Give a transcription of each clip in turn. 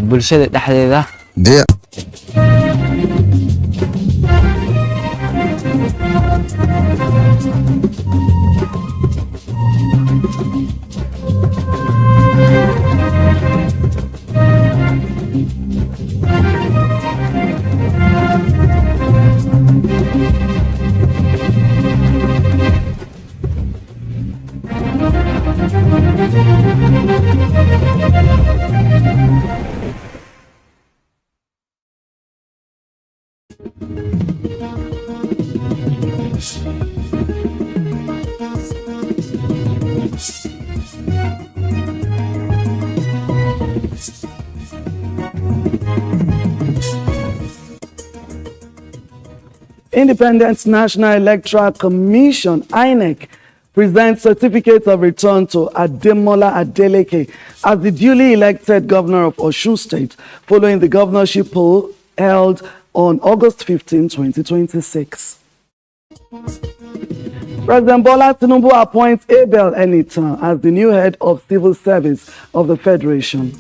bulshada dhexdeeda. Independent National Electoral Commission, INEC, presents certificates of return to Ademola Adeleke as the duly elected governor of Osun State, following the governorship poll held on August 15, 2026. President Bola Tinubu appoints Abel Enitan as the new head of civil service of the Federation.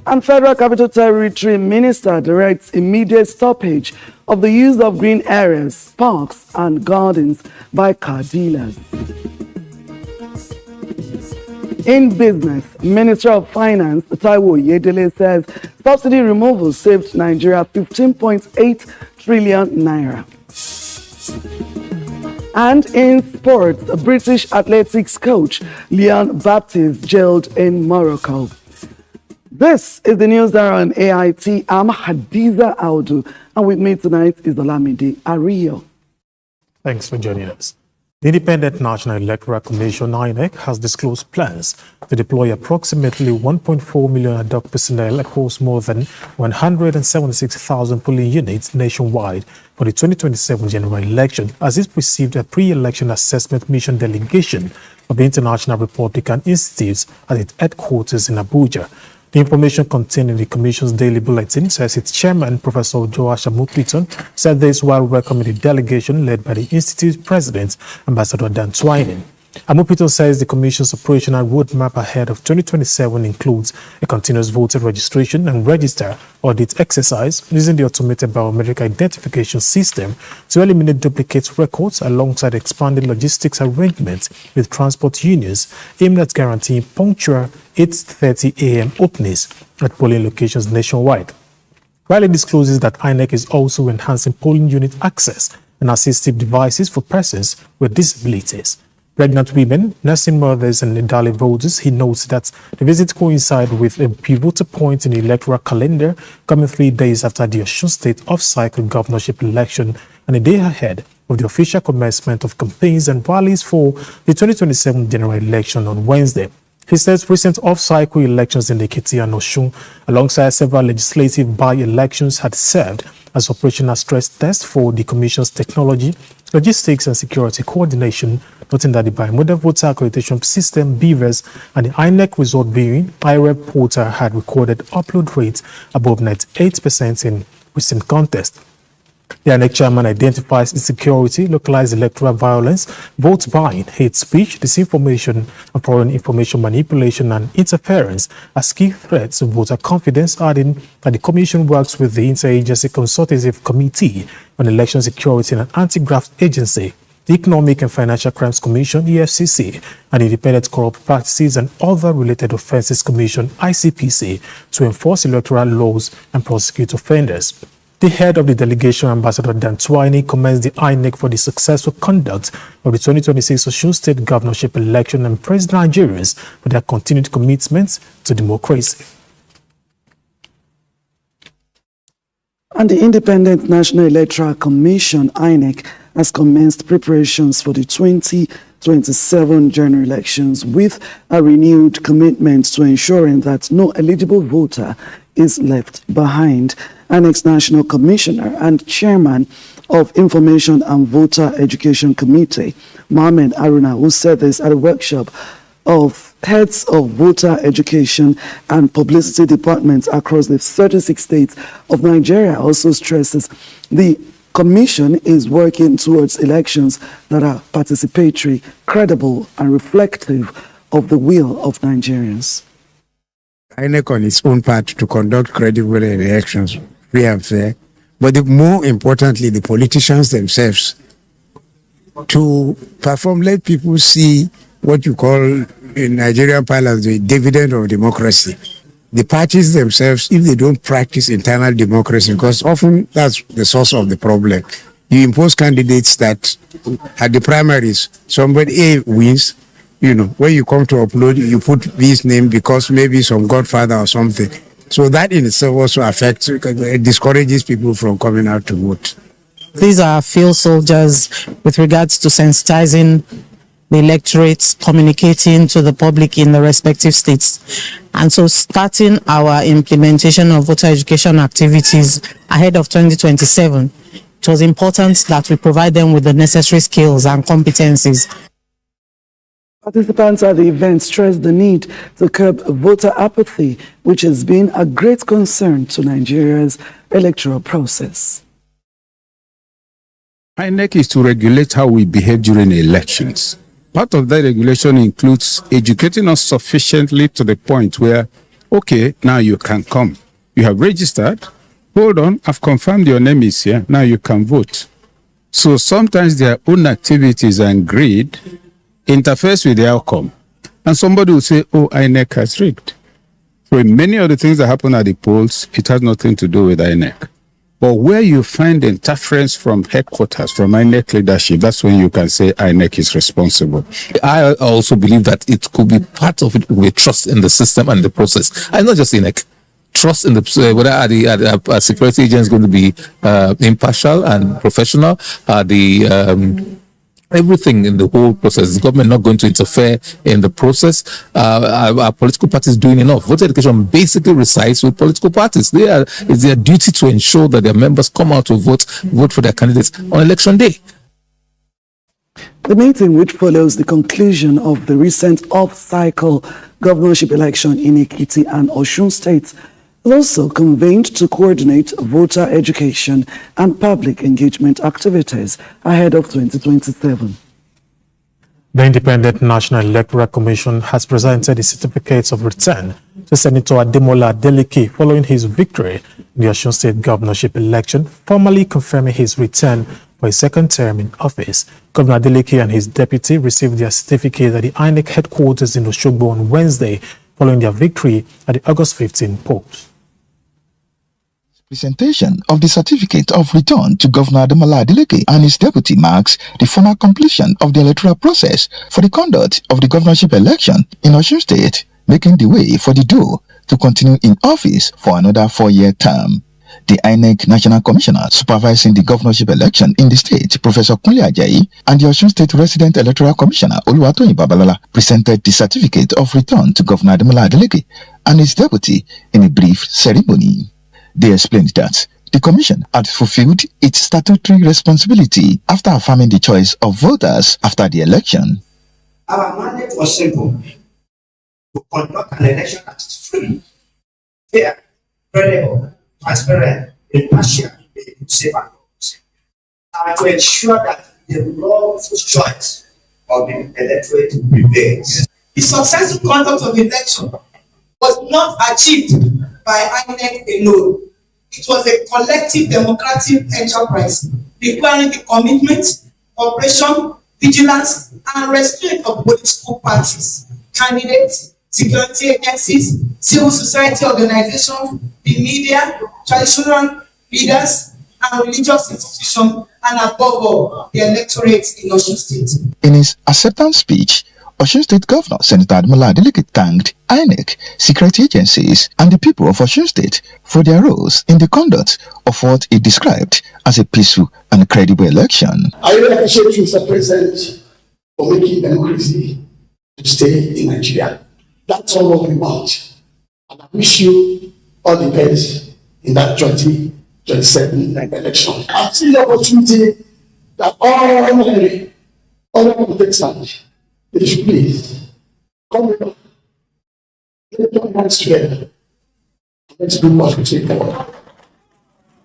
And Federal Capital Territory Minister directs immediate stoppage of the use of green areas, parks, and gardens by car dealers. In business, Minister of Finance Taiwo Oyedele says subsidy removal saved Nigeria 15.8 trillion naira. And in sports, British athletics coach Leon Baptiste jailed in Morocco. This is the news that are on AIT. I'm Hadiza Audu, and with me tonight is Olamide Ario. Thanks for joining us. The Independent National Electoral Commission, INEC, has disclosed plans to deploy approximately 1.4 million ad hoc personnel across more than 176,000 polling units nationwide for the 2027 general election, as it received a pre-election assessment mission delegation of the International Republican Institute at its headquarters in Abuja. The information contained in the Commission's daily bulletin says its chairman, Professor Joash Amupiton, said this while welcoming the delegation led by the Institute's president, Ambassador Dan Twining. Amupiton says the Commission's operational roadmap ahead of 2027 includes a continuous voter registration and register audit exercise using the automated biometric identification system to eliminate duplicate records alongside expanded logistics arrangements with transport unions aimed at guaranteeing punctual 8:30 a.m. openings at polling locations nationwide. While it discloses that INEC is also enhancing polling unit access and assistive devices for persons with disabilities. Pregnant women, nursing mothers, and elderly voters, he notes that the visit coincides with a pivotal point in the electoral calendar, coming 3 days after the Osun State off-cycle governorship election and a day ahead of the official commencement of campaigns and rallies for the 2027 general election on Wednesday. He says recent off-cycle elections in Ekiti and Osun, alongside several legislative by-elections, had served as operational stress tests for the Commission's technology, logistics, and security coordination, noting that the bimodal voter accreditation system, BVES, and the INEC result viewing IREP portal had recorded upload rates above 98% in recent contests. The INEC chairman identifies insecurity, localized electoral violence, vote buying, hate speech, disinformation, and foreign information manipulation and interference as key threats to voter confidence, adding that the Commission works with the Interagency Consultative Committee on Election Security and an Anti-Graft Agency, the Economic and Financial Crimes Commission, EFCC, and Independent Corrupt Practices and Other Related Offences Commission, ICPC, to enforce electoral laws and prosecute offenders. The head of the delegation, Ambassador Dan Twining, commends the INEC for the successful conduct of the 2026 Osun State governorship election and praised Nigerians for their continued commitment to democracy. And the Independent National Electoral Commission, INEC, has commenced preparations for the 2027 general elections with a renewed commitment to ensuring that no eligible voter is left behind. INEC's National Commissioner and Chairman of Information and Voter Education Committee, Mohamed Aruna, who said this at a workshop of heads of voter education and publicity departments across the 36 states of Nigeria, also stresses the Commission is working towards elections that are participatory, credible, and reflective of the will of Nigerians. INEC on its own part to conduct credible elections, free and fair. But more importantly, the politicians themselves to perform, let people see what you call in Nigerian parlance the dividend of democracy. The parties themselves, if they don't practice internal democracy, because often that's the source of the problem. You impose candidates that at the primaries, somebody A wins, when you come to upload, you put this name because maybe some godfather or something. So that in itself also affects, it discourages people from coming out to vote. These are field soldiers with regards to sensitizing the electorates, communicating to the public in the respective states. And so starting our implementation of voter education activities ahead of 2027, it was important that we provide them with the necessary skills and competencies. Participants at the event stressed the need to curb voter apathy, which has been a great concern to Nigeria's electoral process. INEC is to regulate how we behave during elections. Part of that regulation includes educating us sufficiently to the point where, okay, now you can come. You have registered. Hold on, I've confirmed your name is here. Now you can vote. So sometimes their own activities and greed interferes with the outcome. And somebody will say, oh, INEC has rigged. So in many of the things that happen at the polls, it has nothing to do with INEC. But where you find interference from headquarters, from INEC leadership, that's when you can say INEC is responsible. I also believe that it could be part of it with trust in the system and the process. And not just INEC. Trust in the whether are the security agents going to be impartial and professional? Are the everything in the whole process, is the government not going to interfere in the process? Are political parties doing enough? Voter education basically resides with political parties. It's their duty to ensure that their members come out to vote for their candidates on election day. The meeting, which follows the conclusion of the recent off-cycle governorship election in Ekiti and Osun states, is also convened to coordinate voter education and public engagement activities ahead of 2027. The Independent National Electoral Commission has presented the certificates of return to Senator Ademola Adeleke following his victory in the Osun State governorship election, formally confirming his return for a second term in office. Governor Adeleke and his deputy received their certificate at the INEC headquarters in Osogbo on Wednesday, following their victory at the August 15 polls. Presentation of the certificate of return to Governor Ademola Adeleke and his deputy marks the formal completion of the electoral process for the conduct of the governorship election in Osun State, making the way for the duo to continue in office for another 4-year term. The INEC National Commissioner supervising the governorship election in the state, Professor Kunle Ajayi, and the Osun State Resident Electoral Commissioner Oluwatoyin Babalola presented the certificate of return to Governor Ademola Adeleke and his deputy in a brief ceremony. They explained that the commission had fulfilled its statutory responsibility after affirming the choice of voters after the election. Our mandate was simple: to conduct an election that is free, fair, credible, transparent, impartial, safe and inclusive, and to ensure that the lawful choice of the electorate prevails. The successful conduct of the election was not achieved by INEC alone. It was a collective democratic enterprise requiring the commitment, cooperation, vigilance, and respect of political parties, candidates, security agencies, civil society organizations, the media, traditional leaders, and religious institutions, and above all, the electorate in Osun State. In his acceptance speech, Osun State Governor Senator Ademola Adeleke thanked INEC, security agencies, and the people of Osun State for their roles in the conduct of what he described as a peaceful and credible election. I really appreciate you, Mr. President, for making democracy to stay in Nigeria. That's all what we want. And I wish you all the best in that 2027 election. I've seen the opportunity that all contestants, they should please come with. Let's join hands together. Let's do what we say forward.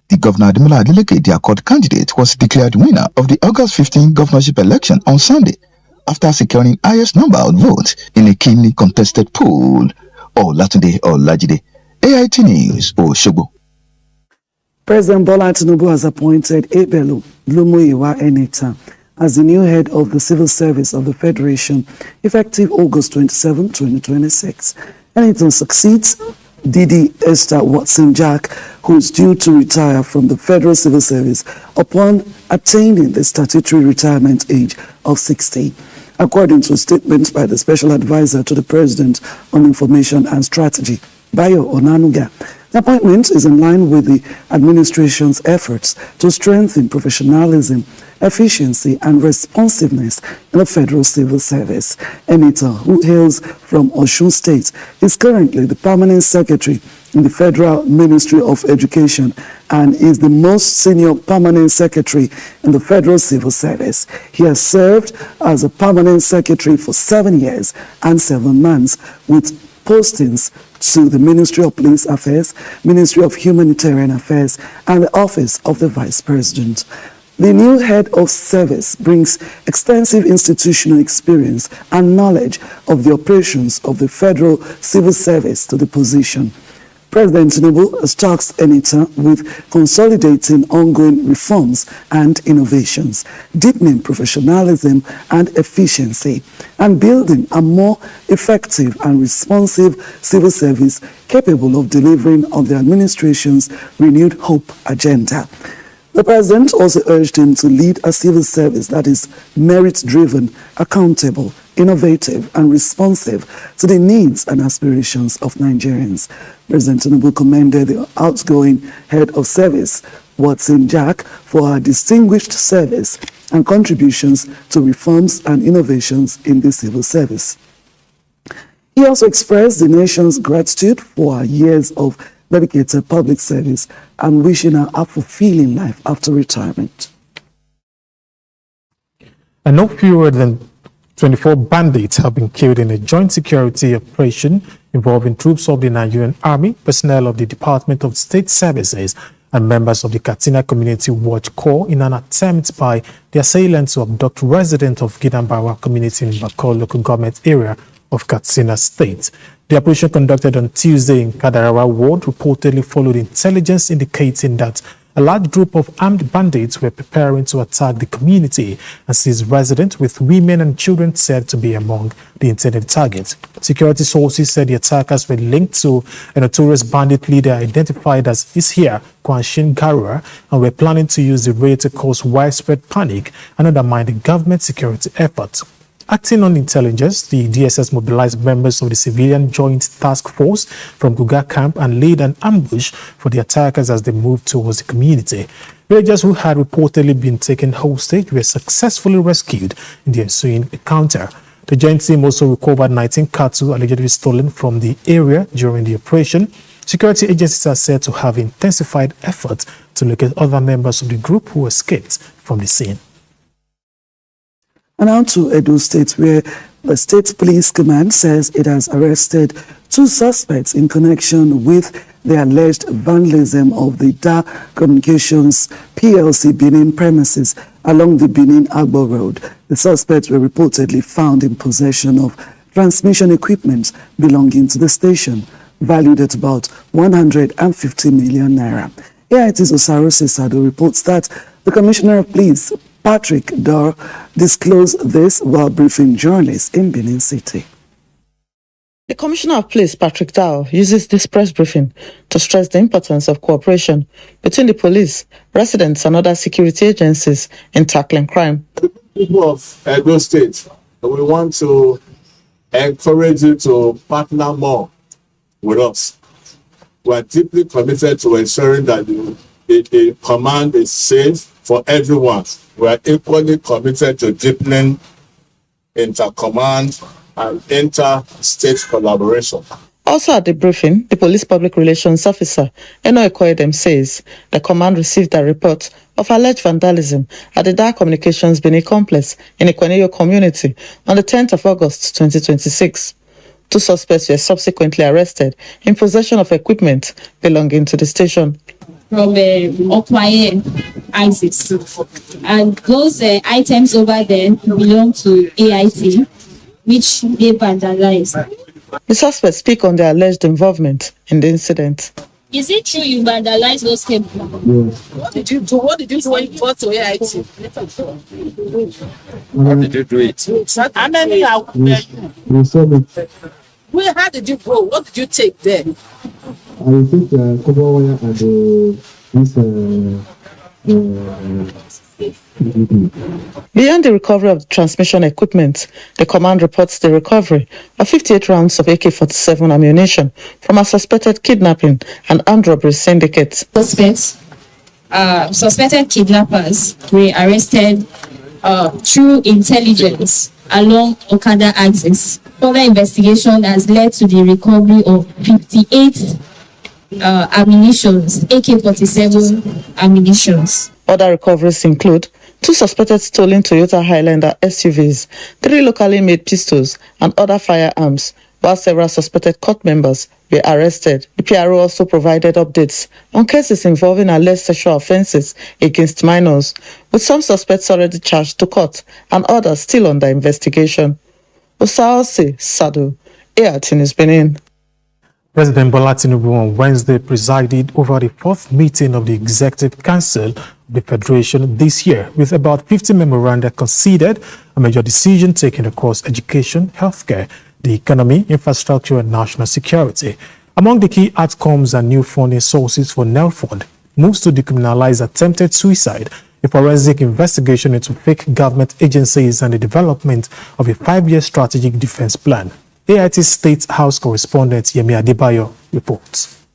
The Governor Ademola Adeleke, the Accord candidate, was declared winner of the August 15 governorship election on Sunday after securing highest number of votes in a keenly contested poll. Olatunde Olajide, AIT News, Osogbo. President Bola Tinubu has appointed Ebelu Lumuyiwa Enita as the new head of the Civil Service of the Federation, effective August 27, 2026. Enita succeeds Didi Esther Watson-Jack, who is due to retire from the Federal Civil Service upon attaining the statutory retirement age of 60. According to a statement by the Special Advisor to the President on Information and Strategy, Bayo Onanuga, the appointment is in line with the administration's efforts to strengthen professionalism, efficiency, and responsiveness in the Federal Civil Service. Enita, who hails from Osun State, is currently the Permanent Secretary in the Federal Ministry of Education and is the most senior Permanent Secretary in the Federal Civil Service. He has served as a Permanent Secretary for 7 years and 7 months, with postings to the Ministry of Police Affairs, Ministry of Humanitarian Affairs, and the Office of the Vice President. The new head of service brings extensive institutional experience and knowledge of the operations of the Federal Civil Service to the position. President Tinubu has tasked Enita with consolidating ongoing reforms and innovations, deepening professionalism and efficiency, and building a more effective and responsive civil service capable of delivering on the administration's renewed hope agenda. The president also urged him to lead a civil service that is merit-driven, accountable, innovative, and responsive to the needs and aspirations of Nigerians. President Tinubu commended the outgoing head of service, Watson-Jack, for her distinguished service and contributions to reforms and innovations in the civil service. He also expressed the nation's gratitude for her years of dedicated public service and wishing her a fulfilling life after retirement. And no fewer than 24 bandits have been killed in a joint security operation involving troops of the Nigerian Army, personnel of the Department of State Services, and members of the Katsina Community Watch Corps in an attempt by the assailants to abduct residents of Gidambawa community in Bakol local government area of Katsina State. The operation conducted on Tuesday in Kadarawa Ward reportedly followed intelligence indicating that a large group of armed bandits were preparing to attack the community and seized residents, with women and children said to be among the intended targets. Security sources said the attackers were linked to a notorious bandit leader identified as Ishia Kwanshin Garua and were planning to use the raid to cause widespread panic and undermine the government security efforts. Acting on intelligence, the DSS mobilized members of the Civilian Joint Task Force from Guga Camp and laid an ambush for the attackers as they moved towards the community. Villagers who had reportedly been taken hostage were successfully rescued in the ensuing encounter. The joint team also recovered 19 cattle allegedly stolen from the area during the operation. Security agencies are said to have intensified efforts to locate other members of the group who escaped from the scene. And now to Edo State, where the State Police Command says it has arrested 2 suspects in connection with the alleged vandalism of the Da Communications PLC Benin premises along the Benin-Agbo Road. The suspects were reportedly found in possession of transmission equipment belonging to the station, valued at about 150 million naira. AIT's Osaro Sesado reports that the Commissioner of Police, Patrick Dor, disclosed this while briefing journalists in Benin City. The Commissioner of Police, Patrick Dor, uses this press briefing to stress the importance of cooperation between the police, residents, and other security agencies in tackling crime. People of Edo State, we want to encourage you to partner more with us. We are deeply committed to ensuring that the command is safe for everyone. We are equally committed to deepening inter-command and inter-state collaboration. Also at the briefing, the police public relations officer, Eno Ekoedem, says the command received a report of alleged vandalism at the Da Communications Benin complex in Ikweneyo community on the 10th of August 2026. 2 suspects were subsequently arrested in possession of equipment belonging to the station. From Okwaye ISIS. And those items over there belong to AIT, which they vandalized. The suspects speak on their alleged involvement in the incident. Is it true you vandalized those cables? Yes. What did you do? What did you do when you got to AIT? How did you do it? How many are We sold it. how did you go? What did you take there? I took the copper wire and Beyond the recovery of the transmission equipment, the command reports the recovery of 58 rounds of AK-47 ammunition from a suspected kidnapping and armed robbery syndicate. Suspected kidnappers were arrested through intelligence along Okada axis. Further investigation has led to the recovery of 58 ammunitions, AK-47 ammunitions. Other recoveries include 2 suspected stolen Toyota Highlander SUVs, 3 locally made pistols, and other firearms, while several suspected court members were arrested. The PRO also provided updates on cases involving alleged sexual offences against minors, with some suspects already charged to court and others still under investigation. Osaose Sado, AITLIVE News Benin. President Bola Tinubu on Wednesday presided over the 4th meeting of the Executive Council of the Federation this year, with about 50 memoranda considered, a major decision taken across education, healthcare, the economy, infrastructure, and national security. Among the key outcomes and new funding sources for NELFund, moves to decriminalize attempted suicide, a forensic investigation into fake government agencies, and the development of a 5-year strategic defense plan. AIT State House correspondent Yemi Adebayo reports.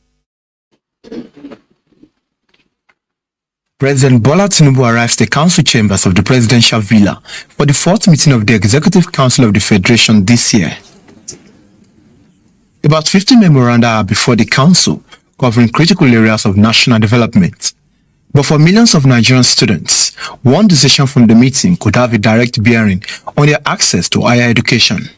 President Bola Tinubu arrives at the council chambers of the presidential villa for the 4th meeting of the Executive Council of the Federation this year. About 50 memoranda are before the council, covering critical areas of national development. But for millions of Nigerian students, one decision from the meeting could have a direct bearing on their access to higher education.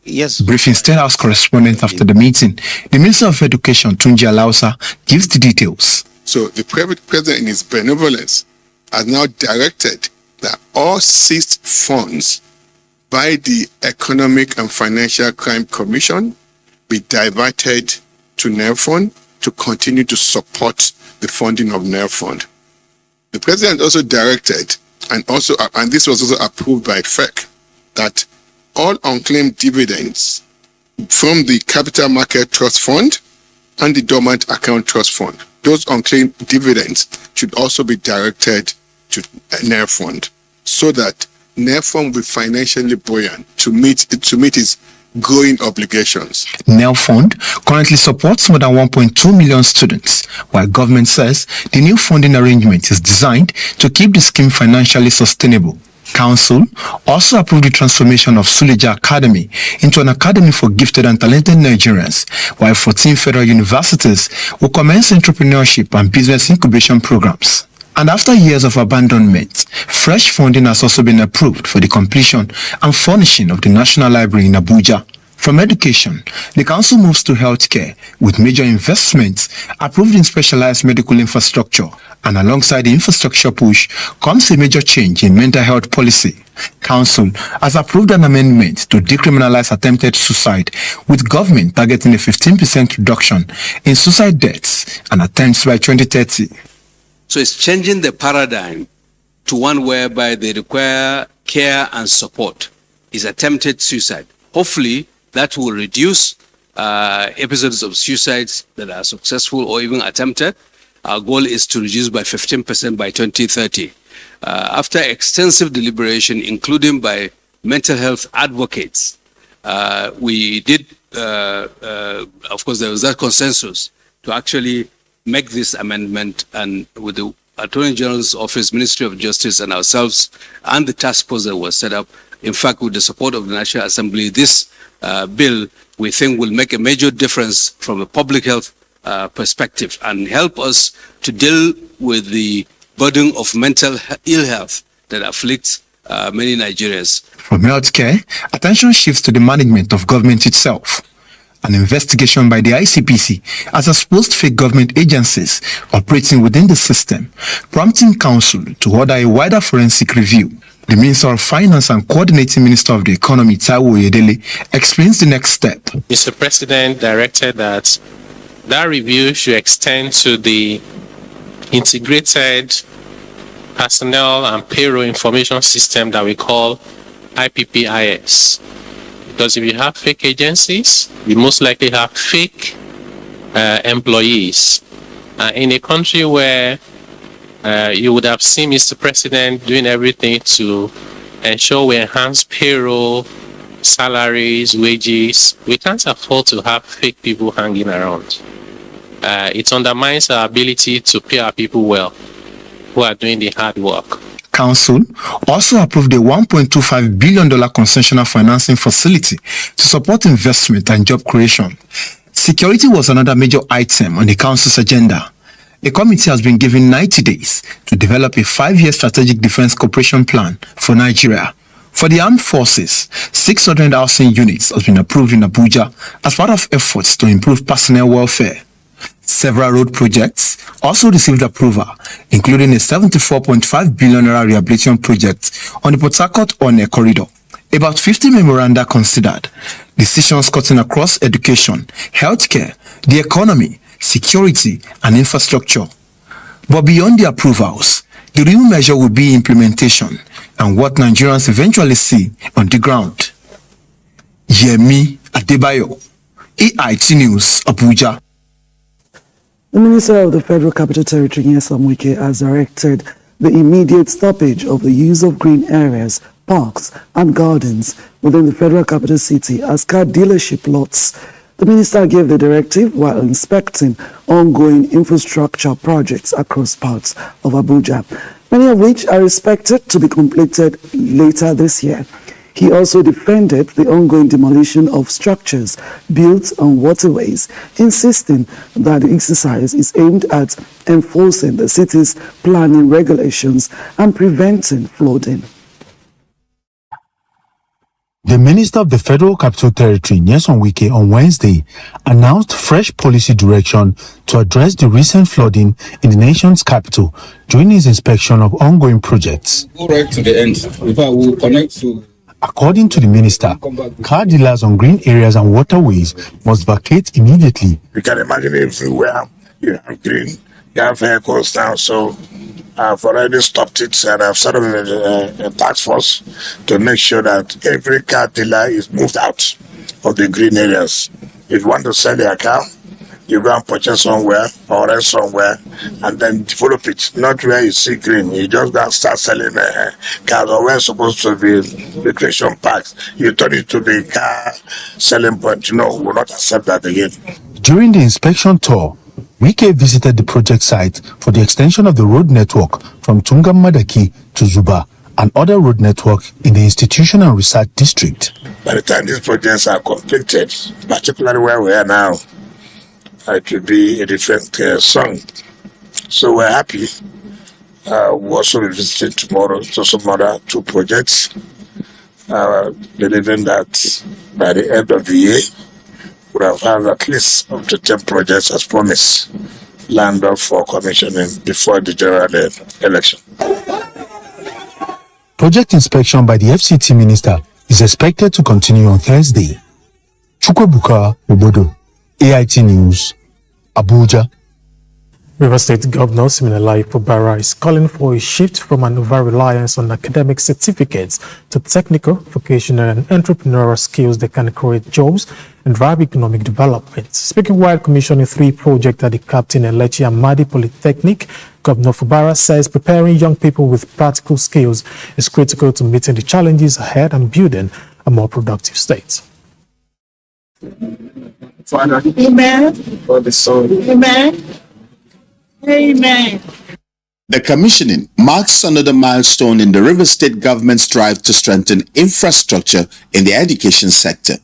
Yes. Briefing State House correspondent after the meeting, the Minister of Education, Tunji Alausa, gives the details. So the president, in his benevolence, has now directed that all seized funds by the Economic and Financial Crime Commission be diverted to NELFund to continue to support the funding of NELFund. The president also directed, and this was also approved by FEC, that all unclaimed dividends from the Capital Market Trust Fund and the Dormant Account Trust Fund, those unclaimed dividends should also be directed to NELFund, so that NELFund will be financially buoyant to meet its growing obligations. NELFund currently supports more than 1.2 million students, while government says the new funding arrangement is designed to keep the scheme financially sustainable. Council also approved the transformation of Suleja Academy into an academy for gifted and talented Nigerians, while 14 federal universities will commence entrepreneurship and business incubation programs. And after years of abandonment, fresh funding has also been approved for the completion and furnishing of the National Library in Abuja. From education, the council moves to healthcare with major investments approved in specialized medical infrastructure, and alongside the infrastructure push comes a major change in mental health policy. Council has approved an amendment to decriminalize attempted suicide, with government targeting a 15% reduction in suicide deaths and attempts by 2030. So it's changing the paradigm to one whereby they require care and support is attempted suicide. Hopefully, that will reduce episodes of suicides that are successful or even attempted. Our goal is to reduce by 15% by 2030. After extensive deliberation, including by mental health advocates, we did, of course, there was that consensus to actually make this amendment, and with the Attorney General's Office, Ministry of Justice, and ourselves, and the task force that was set up, in fact, with the support of the National Assembly, this bill, we think, will make a major difference from a public health perspective and help us to deal with the burden of mental ill health that afflicts many Nigerians. From healthcare, attention shifts to the management of government itself. An investigation by the ICPC has exposed fake government agencies operating within the system, prompting council to order a wider forensic review. The Minister of Finance and Coordinating Minister of the Economy, Taiwo Oyedele, explains the next step. Mr. President directed that review should extend to the integrated personnel and payroll information system that we call IPPIS. Because if you have fake agencies, you most likely have fake employees. In a country where you would have seen Mr. President doing everything to ensure we enhance payroll, salaries, wages, we can't afford to have fake people hanging around. It undermines our ability to pay our people who are doing the hard work. Council also approved a $1.25 billion concessional financing facility to support investment and job creation. Security was another major item on the Council's agenda. The committee has been given 90 days to develop a 5-year strategic defense cooperation plan for Nigeria. For the armed forces, 600 housing units has been approved in Abuja as part of efforts to improve personnel welfare. Several road projects also received approval, including a 74.5 billion naira rehabilitation project on the Port Harcourt-One corridor. About 50 memoranda considered, decisions cutting across education, healthcare, the economy, security, and infrastructure. But beyond the approvals, the real measure will be implementation and what Nigerians eventually see on the ground. Yemi Adebayo, AIT News, Abuja. The Minister of the Federal Capital Territory, Nyesom Wike, has directed the immediate stoppage of the use of green areas, parks and gardens within the Federal Capital City as car dealership lots. The minister gave the directive while inspecting ongoing infrastructure projects across parts of Abuja, many of which are expected to be completed later this year. He also defended the ongoing demolition of structures built on waterways, insisting that the exercise is aimed at enforcing the city's planning regulations and preventing flooding. The Minister of the Federal Capital Territory, Nyesom Wike, on Wednesday announced fresh policy direction to address the recent flooding in the nation's capital during his inspection of ongoing projects. Go right to the end. In fact, we'll connect to... According to the minister, car dealers on green areas and waterways must vacate immediately. You can imagine everywhere you have green, you have vehicles now, so I've already stopped it and I've set up a task force to make sure that every car dealer is moved out of the green areas. If you want to sell your car, you go and purchase somewhere or rent somewhere and then develop it. Not where you see green. You just go and start selling cars, or where it's supposed to be recreation parks. You turn it to the car selling point. No, we will not accept that again. During the inspection tour, Wike visited the project site for the extension of the road network from Tungam Madaki to Zuba and other road network in the Institution and Research District. By the time these projects are completed, particularly where we are now, it will be a different song. So we're happy. We'll also be visiting tomorrow to some other 2 projects, believing that by the end of the year, we'll have had at least up to 10 projects as promised, lined up for commissioning before the general election. Project inspection by the FCT minister is expected to continue on Thursday. Chukwebuka Obodo, AIT News, Abuja. River State Governor Siminalayi Fubara is calling for a shift from an over-reliance on academic certificates to technical, vocational and entrepreneurial skills that can create jobs and drive economic development. Speaking while commissioning 3 projects at the Captain Elechi Amadi Polytechnic, Governor Fubara says preparing young people with practical skills is critical to meeting the challenges ahead and building a more productive state. Father, amen. For the soul. Amen. Amen. The commissioning marks another milestone in the River State government's drive to strengthen infrastructure in the education sector.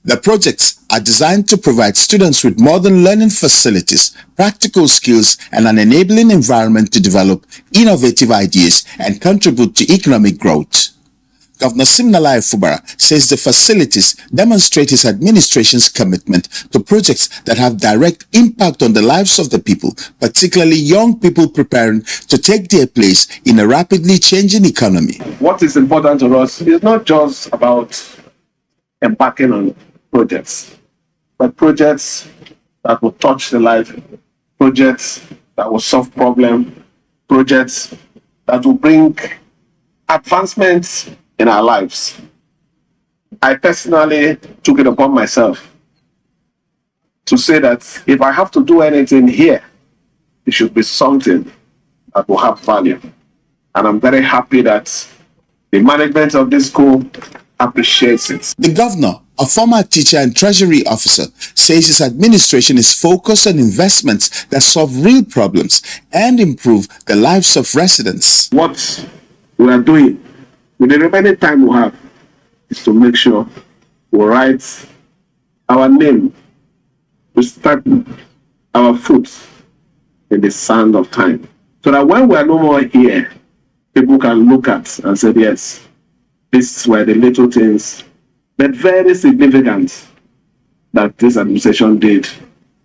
The projects are designed to provide students with modern learning facilities, practical skills, and an enabling environment to develop innovative ideas and contribute to economic growth. Governor Siminalayi Fubara says the facilities demonstrate his administration's commitment to projects that have direct impact on the lives of the people, particularly young people preparing to take their place in a rapidly changing economy. What is important to us is not just about embarking on projects, but projects that will touch the life, projects that will solve problems, projects that will bring advancements in our lives. I personally took it upon myself to say that if I have to do anything here, it should be something that will have value. And I'm very happy that the management of this school appreciates it. The governor, a former teacher and treasury officer, says his administration is focused on investments that solve real problems and improve the lives of residents. What we are doing with the remaining time we have is to make sure we write our name, we start our foot in the sand of time, so that when we are no more here, people can look at and say, yes, these were the little things, but very significant, that this administration did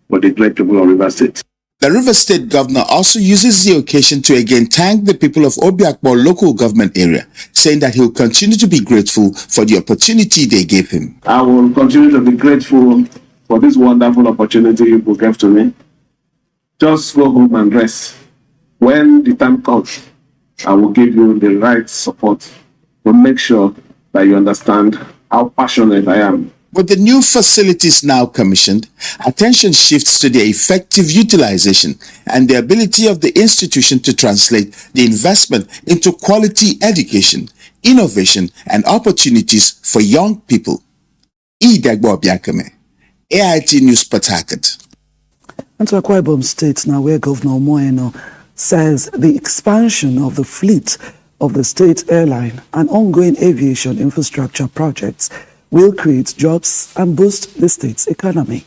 for the great people of River State. The River State governor also uses the occasion to again thank the people of Obiakpor local government area, saying that he will continue to be grateful for the opportunity they gave him. I will continue to be grateful for this wonderful opportunity you gave to me. Just go home and rest. When the time comes, I will give you the right support to make sure that you understand how passionate I am. With the new facilities now commissioned, attention shifts to their effective utilization and the ability of the institution to translate the investment into quality education, innovation, and opportunities for young people. Idegbo Obiakame, AIT News, Port Harcourt. And to Akwa Ibom State now, where Governor Moeno says the expansion of the fleet of the state airline and ongoing aviation infrastructure projects will create jobs and boost the state's economy.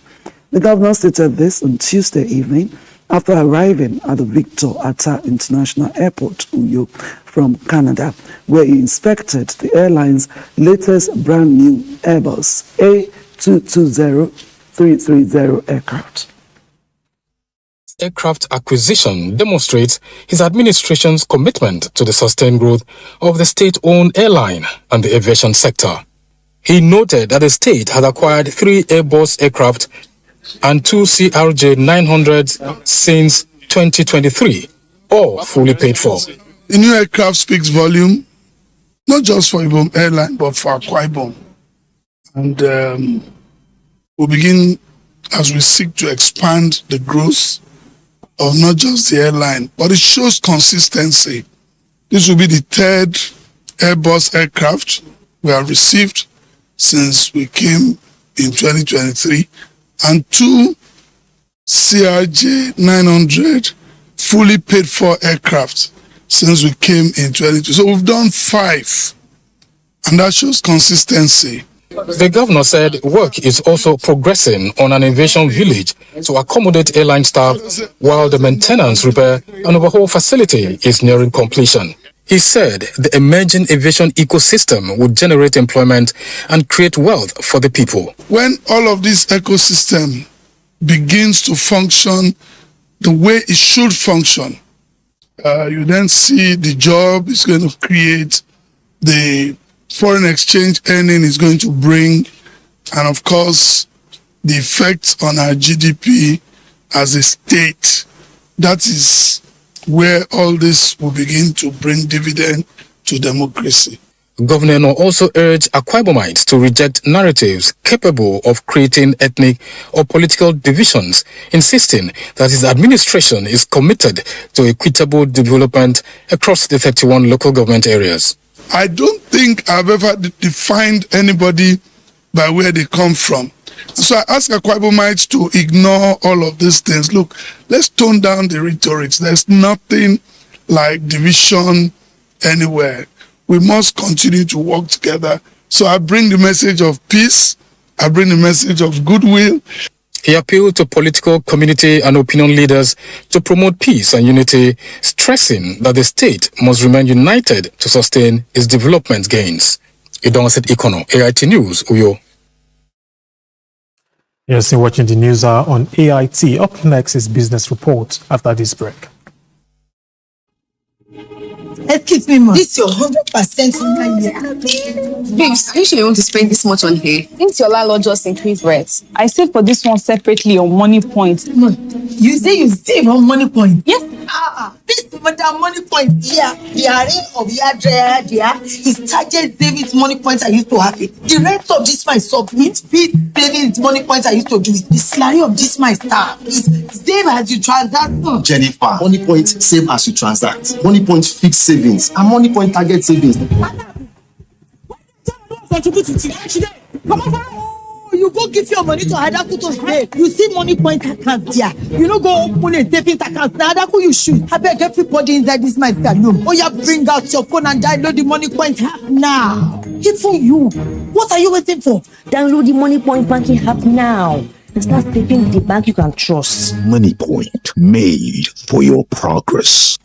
The governor stated this on Tuesday evening after arriving at the Victor Atta International Airport, Uyo, from Canada, where he inspected the airline's latest brand new Airbus A220-330 aircraft. Aircraft acquisition demonstrates his administration's commitment to the sustained growth of the state-owned airline and the aviation sector. He noted that the state had acquired 3 Airbus aircraft and 2 CRJ-900s since 2023, all fully paid for. The new aircraft speaks volume, not just for Ibom Airline, but for Akwa Ibom. And we'll begin as we seek to expand the growth of not just the airline, but it shows consistency. This will be the 3rd Airbus aircraft we have received since we came in 2023, and 2 CRJ-900 fully paid for aircraft since we came in 2022. So we've done 5, and that shows consistency. The governor said work is also progressing on an aviation village to accommodate airline staff, while the maintenance, repair, and overhaul facility is nearing completion. He said the emerging aviation ecosystem would generate employment and create wealth for the people. When all of this ecosystem begins to function the way it should function, you then see the job is going to create, the foreign exchange earning is going to bring, and of course, the effects on our GDP as a state. That is where all this will begin to bring dividend to democracy. Governor also urged Akwa Ibomites to reject narratives capable of creating ethnic or political divisions, insisting that his administration is committed to equitable development across the 31 local government areas. I don't think I've ever defined anybody by where they come from. So I ask Akwa Ibomites to ignore all of these things. Look, let's tone down the rhetoric. There's nothing like division anywhere. We must continue to work together. So I bring the message of peace. I bring the message of goodwill. He appealed to political, community and opinion leaders to promote peace and unity, stressing that the state must remain united to sustain its development gains. Idonset Ikono, AIT News, Uyo. Yes, you're watching the news on AIT. Up next is Business Report after this break. Excuse me, ma. This is your 100% in here. Babes, are you sure you want to spend this much on hair? Since your landlord just increased rent. I saved for this one separately on Money Point. No, you say you save on Money Point? Yes. This Madam Money Point here, the array of your dryer there is target savings Money Points I used to have it. The rest of this my submit feed savings Money Points I used to do it. The salary of this my staff is save as you transact. Jennifer, Money Point save as you transact. Money Point fixed savings and Money Point target savings. You go give your money to Adaku to stay. You see Money Point account there. You know go open a savings account. Now Adaku you shoot. I beg everybody inside this my salon. Oh yeah, bring out your phone and download the Money Point app now. Even you. What are you waiting for? Download the Money Point banking app now. And start saving the bank you can trust. Money Point, made for your progress.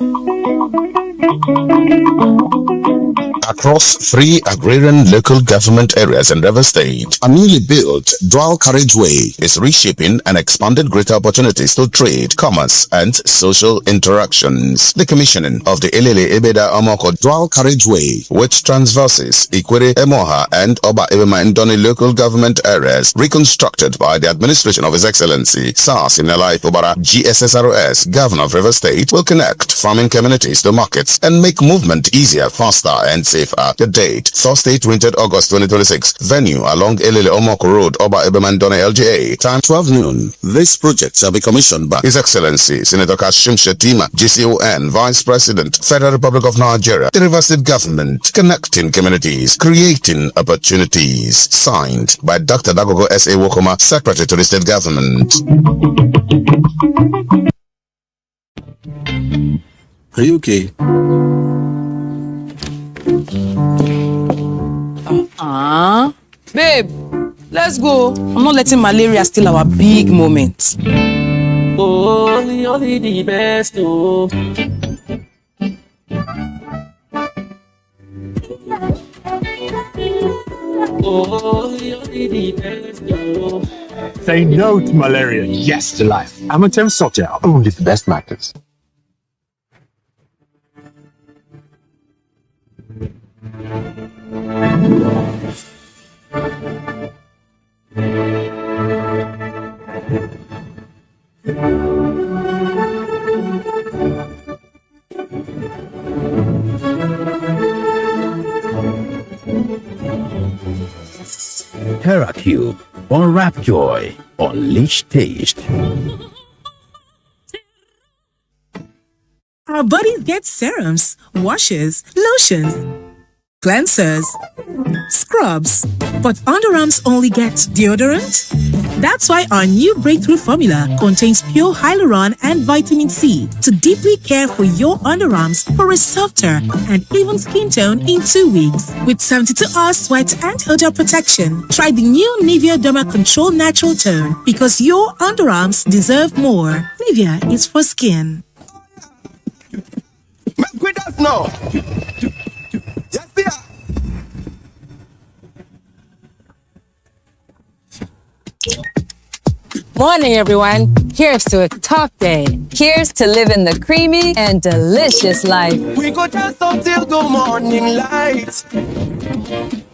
Across 3 agrarian local government areas in River State, a newly built dual carriageway is reshaping and expanded greater opportunities to trade, commerce, and social interactions. The commissioning of the Elele Ebeda Omoko dual carriageway, which traverses Ikwere, Emoha, and Oba Ebema Ndoni local government areas, reconstructed by the administration of His Excellency SARS in Elai Obara GSSROS, Governor of River State, will connect farming communities to markets and make movement easier, faster, and safer. The date, Thursday, 20th August 2026. Venue along Elele Omoko Road, Oba Ebemandone LGA. Time 12 noon. This project shall be commissioned by His Excellency Senator Kashim Shettima, GCON, Vice President, Federal Republic of Nigeria, the River State Government, connecting communities, creating opportunities. Signed by Dr. Dagogo S.A. Wokoma, Secretary to the State Government. Are you okay? Babe, let's go. I'm not letting malaria steal our big moment. Only the best, oh. Only the best, oh. Say no to malaria, yes to life. Amatem Softgel, only the best matters. TerraCube, unwrap joy, unleash taste. Our bodies get serums, washes, lotions, cleansers, scrubs, but underarms only get deodorant? That's why our new breakthrough formula contains pure hyaluron and vitamin C to deeply care for your underarms for a softer and even skin tone in 2 weeks. With 72 hours sweat and odor protection, try the new Nivea Derma Control Natural Tone because your underarms deserve more. Nivea is for skin. With us now. Yes, dear. Morning, everyone. Here's to a top day. Here's to living the creamy and delicious life. We go dance until the morning light.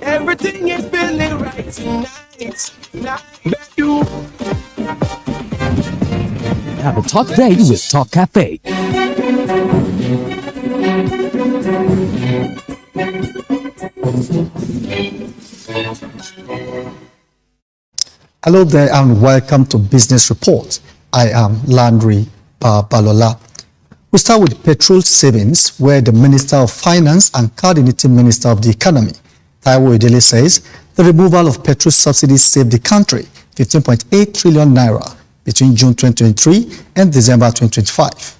Everything is feeling right tonight. You. Have a top day with Top Cafe. Hello there and welcome to Business Report. I am Landry Balola. We start with petrol savings, where the Minister of Finance and Coordinating Minister of the Economy, Taiwo Edele, says the removal of petrol subsidies saved the country 15.8 trillion naira between June 2023 and December 2025.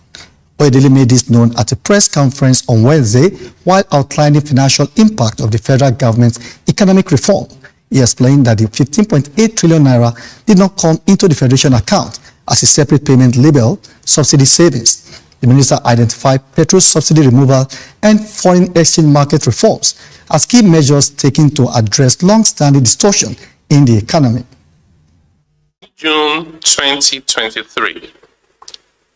Oyedele made this known at a press conference on Wednesday while outlining financial impact of the federal government's economic reform. He explained that the 15.8 trillion naira did not come into the Federation account as a separate payment labeled subsidy savings. The minister identified petrol subsidy removal and foreign exchange market reforms as key measures taken to address long-standing distortion in the economy. June 2023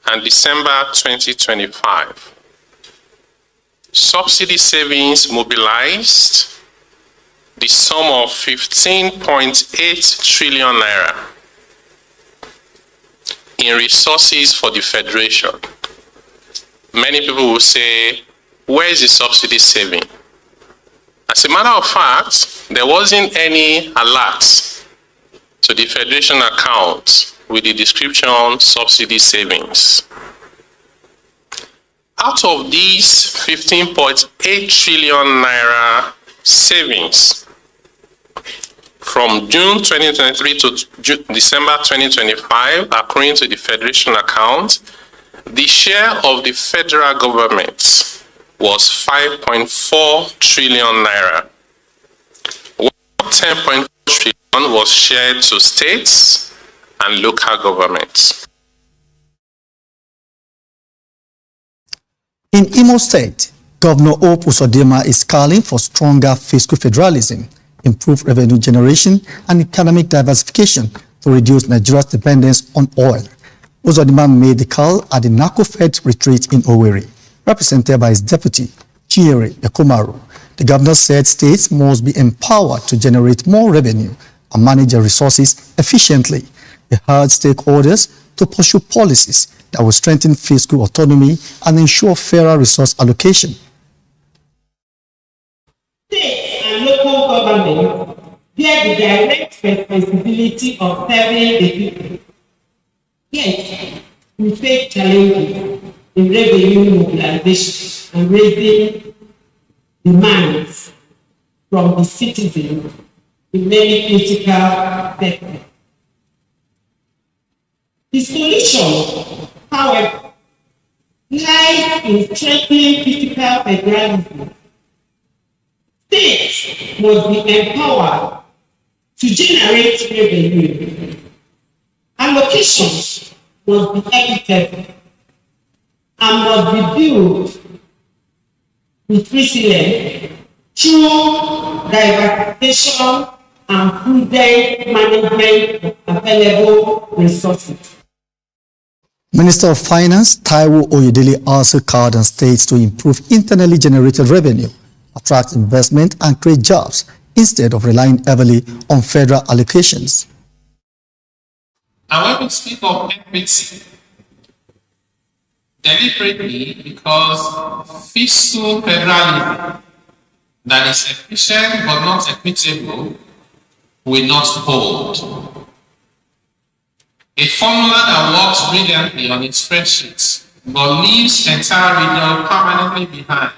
and December 2025, subsidy savings mobilized the sum of 15.8 trillion naira in resources for the Federation. Many people will say, where is the subsidy saving? As a matter of fact, there wasn't any alert to the Federation account with the description subsidy savings. Out of these 15.8 trillion naira savings, from June 2023 to December 2025, according to the Federation account, the share of the federal government was 5.4 trillion naira. 10.4 trillion was shared to states and local governments. In Imo State, Governor Hope Uzodinma is calling for stronger fiscal federalism, improved revenue generation, and economic diversification to reduce Nigeria's dependence on oil. Uzodinma made the call at the NACO-Fed retreat in Owerri, represented by his deputy, Chiere Ekomaru. The governor said states must be empowered to generate more revenue and manage their resources efficiently. He urged stakeholders to pursue policies that will strengthen fiscal autonomy and ensure fairer resource allocation. States and local governments bear the direct responsibility of serving the people. Yet, we face challenges in revenue mobilization and raising demands from the citizens in many critical sectors. The solution, however, lies in strengthening fiscal federalism. States must be empowered to generate revenue. Allocations must be equitable and must be built with resilience through diversification and prudent management of available resources. Minister of Finance Taiwo Oyedele also called on states to improve internally generated revenue, attract investment, and create jobs instead of relying heavily on federal allocations. And when we speak of equity, deliberately, because fiscal federalism that is efficient but not equitable will not hold. A formula that works brilliantly on its spreadsheets but leaves entire region permanently behind.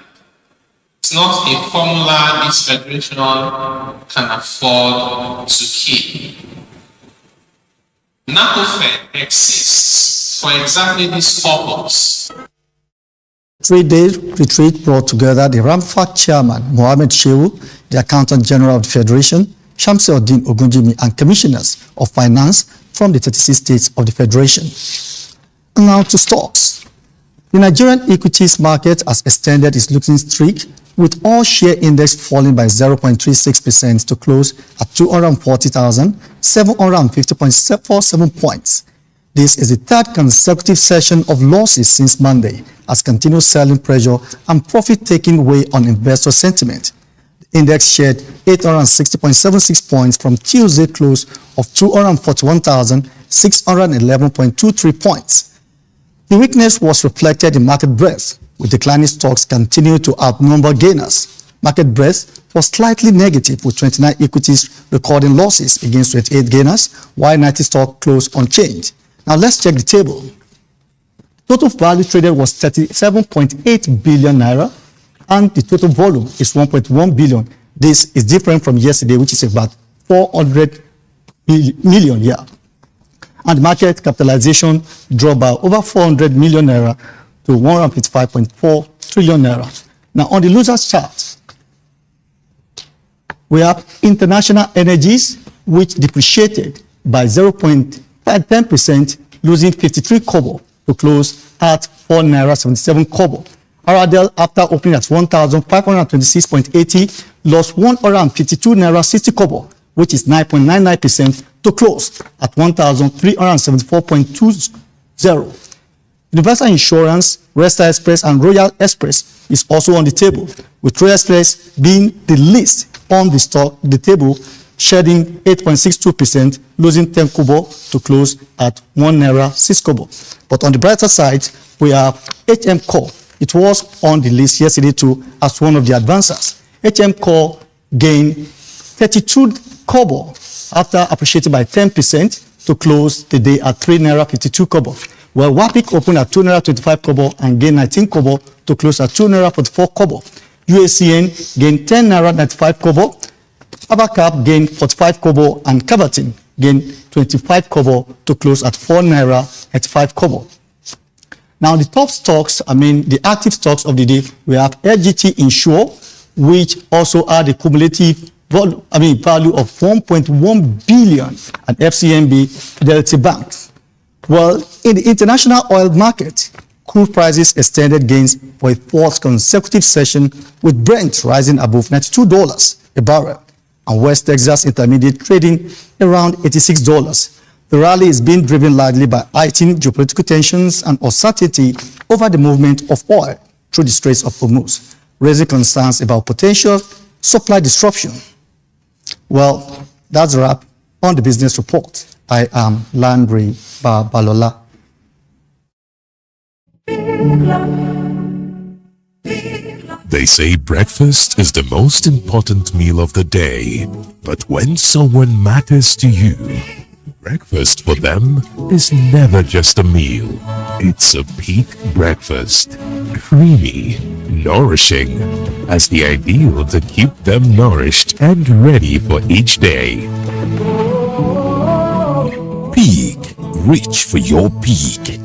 It's not a formula this federation can afford to keep. NACO-Fed exists for exactly this purpose. 3-day retreat brought together the RAMFAC chairman, Mohammed Shehu, the accountant general of the Federation, Shamsi-Oddin Ogunjimi, and commissioners of finance from the 36 states of the Federation. And now to stocks. The Nigerian equities market has extended its losing streak, with all share index falling by 0.36% to close at 240,750.47 points. This is the third consecutive session of losses since Monday, as continued selling pressure and profit-taking weigh on investor sentiment. The index shed 860.76 points from Tuesday close of 241,611.23 points. The weakness was reflected in market breadth, with declining stocks continuing to outnumber gainers. Market breadth was slightly negative, with 29 equities recording losses against 28 gainers, while 90 stocks closed unchanged. Now let's check the table. Total value traded was 37.8 billion naira, and the total volume is 1.1 billion. This is different from yesterday, which is about 400 million. Yeah. And market capitalization dropped by over 400 million naira to 155.4 trillion naira. Now, on the losers chart, we have international energies, which depreciated by 0.10%, losing 53 kobo to close at 4 naira 77 kobo. Aradel, after opening at 1,526.80, lost 152 naira 60 kobo, which is 9.99%, to close at 1,374.20. Universal Insurance, Resta Express, and Royal Express is also on the table, with Royal Express being the least on the table, shedding 8.62%, losing 10 kobo to close at 1 naira 6 kobo. But on the brighter side, we have HM Core. It was on the list yesterday too as one of the advancers. HM Core gained 32 kobo after appreciating by 10% to close the day at 3 naira 52 kobo. Well, WAPIC opened at 2 naira 25 kobo and gained 19 kobo to close at 2 naira 44 kobo. UACN gained 10 naira 95 kobo. Abacap gained 45 kobo and Caverton gained 25 kobo to close at 4 naira 85 kobo. Now, the top stocks, the active stocks of the day, we have LGT Insure, which also had a cumulative value of 1.1 billion, and FCMB Fidelity Bank. Well, in the international oil market, crude prices extended gains for a fourth consecutive session, with Brent rising above $92 a barrel, and West Texas Intermediate trading around $86. The rally is being driven largely by heightened geopolitical tensions and uncertainty over the movement of oil through the Straits of Hormuz, raising concerns about potential supply disruption. Well, that's a wrap on the business report. I am Landry Balola. They say breakfast is the most important meal of the day. But when someone matters to you, breakfast for them is never just a meal. It's a peak breakfast. Creamy, nourishing, as the ideal to keep them nourished and ready for each day. Peak. Reach for your peak.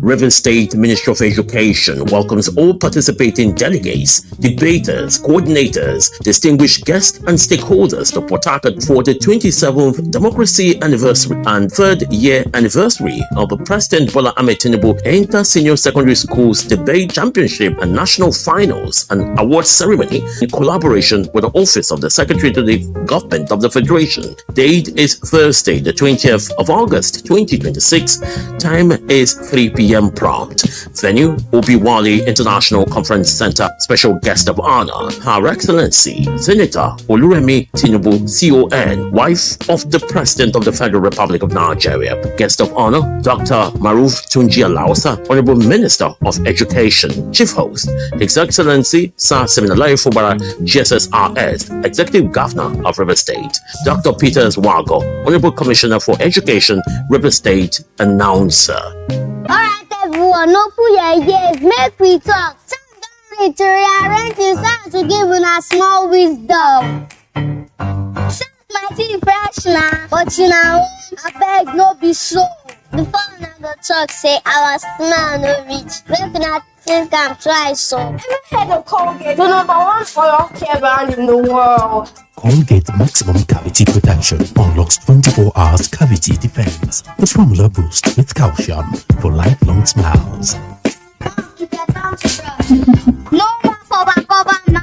Rivers State Ministry of Education welcomes all participating delegates, debaters, coordinators, distinguished guests, and stakeholders to Port Harcourt for the 27th Democracy Anniversary and 3rd year anniversary of the President Bola Ahmed Tinubu Inter-Senior Secondary Schools Debate Championship and National Finals and Award Ceremony in collaboration with the Office of the Secretary to the Government of the Federation. Date is Thursday, the 20th of August, 2026. Time is 3 p.m. prompt. Venue, Obi-Wale International Conference Center. Special guest of honor, Her Excellency Senator Oluremi Tinubu, CON, wife of the President of the Federal Republic of Nigeria. Guest of honor, Dr. Maruf Tunji Alausa, Honorable Minister of Education. Chief host, His Excellency Sir Siminalayi Fubara, GSSRS, Executive Governor of River State. Dr. Peters Wago, Honorable Commissioner for Education, River State, Announcer. Alright everyone, no put your ears, make we talk. Sound don't need to rearrange the sound to give una small wisdom. Sound might be fresh now, but you know, I beg no be so. Before una go talk, say our smell no reach. Make una think I'm twice so. Have you heard of Colgate? The number one oral care brand in the world. Colgate Maximum Cavity Protection unlocks 24 hours cavity defense. The formula boosts with calcium for lifelong smiles. You get down to brush. No more cover now.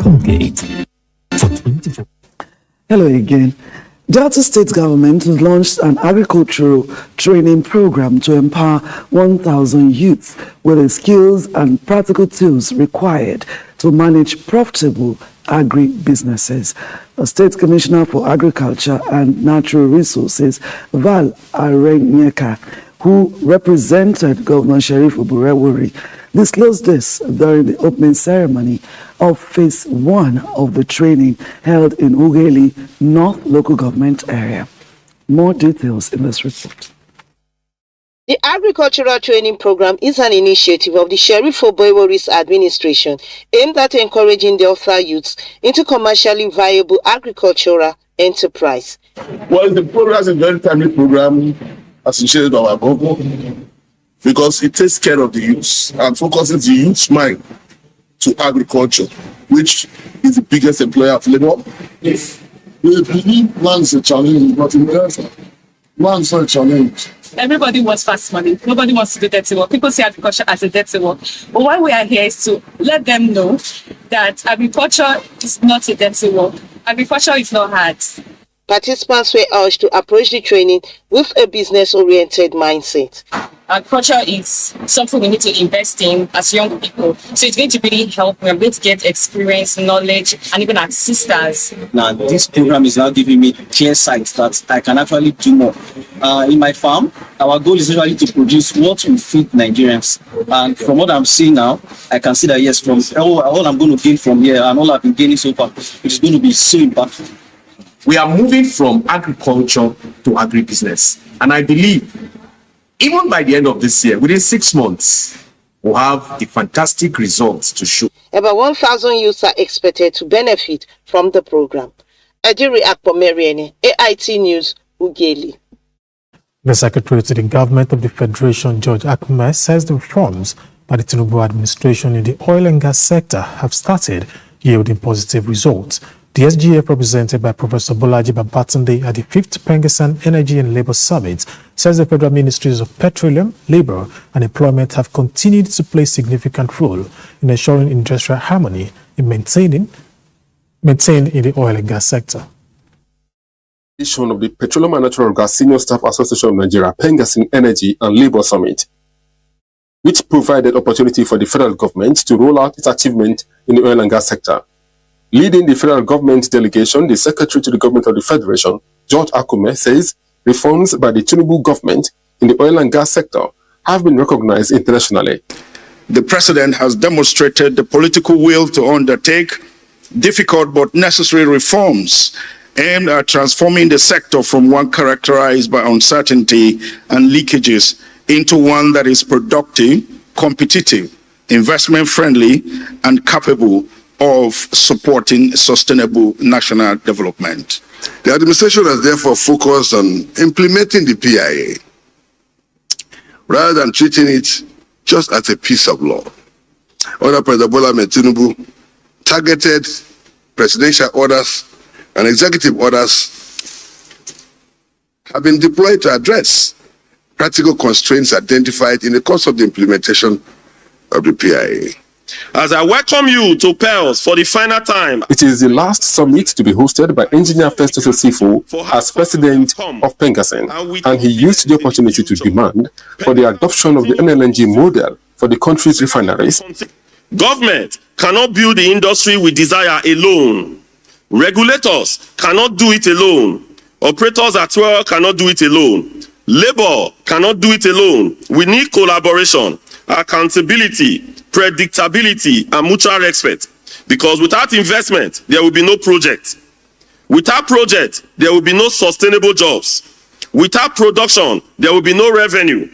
Colgate for 24. Hello again. Delta State government has launched an agricultural training program to empower 1,000 youths with the skills and practical tools required to manage profitable agri-businesses. The State Commissioner for Agriculture and Natural Resources, Val Arenyeka, who represented Governor Sheriff Oburewuri, disclosed this during the opening ceremony of Phase 1 of the training held in Ughelli North Local Government Area. More details in this report. The Agricultural Training Program is an initiative of the Sheriff Oburewuri's administration aimed at encouraging Delta youths into commercially viable agricultural enterprise. Well, the program is a very timely program associated with our government because it takes care of the youths and focuses the youth's mind to agriculture, which is the biggest employer of labor. Yes. We believe one's a challenge, but in Delta, one's not a challenge. Everybody wants fast money. Nobody wants to do dirty work. People see agriculture as a dirty work. But why we are here is to let them know that agriculture is not a dirty work. Agriculture is not hard. Participants were urged to approach the training with a business-oriented mindset. Agriculture is something we need to invest in as young people. So it's going to really help. We're going to get experience, knowledge, and even assistance. Now, this program is now giving me clear sight that I can actually do more. In my farm, our goal is usually to produce what will feed Nigerians. And from what I'm seeing now, I can see that, yes, from all I'm going to gain from here and all I've been gaining so far, it is going to be so impactful. We are moving from agriculture to agribusiness. And I believe even by the end of this year, within 6 months, we'll have the fantastic results to show. About 1,000 youths are expected to benefit from the program. Adiri Akpomeriene, AIT News, Ugeli. The Secretary to the Government of the Federation, George Akume, says the reforms by the Tinubu administration in the oil and gas sector have started yielding positive results. The SGF, represented by Professor Bolaji Babatunde at the 5th Pengassan Energy and Labour Summit, says the federal ministries of petroleum, labour and employment have continued to play a significant role in ensuring industrial harmony in maintained in the oil and gas sector. Of the Petroleum and Natural Gas Senior Staff Association of Nigeria, Pengassan Energy and Labour Summit, which provided opportunity for the federal government to roll out its achievement in the oil and gas sector. Leading the federal government delegation, the Secretary to the Government of the Federation, George Akume, says reforms by the Tinubu government in the oil and gas sector have been recognized internationally. The President has demonstrated the political will to undertake difficult but necessary reforms aimed at transforming the sector from one characterized by uncertainty and leakages into one that is productive, competitive, investment-friendly, and capable of supporting sustainable national development. The administration has therefore focused on implementing the PIA rather than treating it just as a piece of law. Under President Bola Ahmed Tinubu, targeted presidential orders and executive orders have been deployed to address practical constraints identified in the course of the implementation of the PIA. As I welcome you to Pels for the final time. It is the last summit to be hosted by Engineer Festus Osifo as president of Pengassan, and he used the opportunity to demand for the adoption of the NLNG model for the country's refineries. Government cannot build the industry we desire alone. Regulators cannot do it alone. Operators at well cannot do it alone. Labor cannot do it alone. We need collaboration, accountability, predictability, and mutual respect. Because without investment, there will be no project. Without project, there will be no sustainable jobs. Without production, there will be no revenue.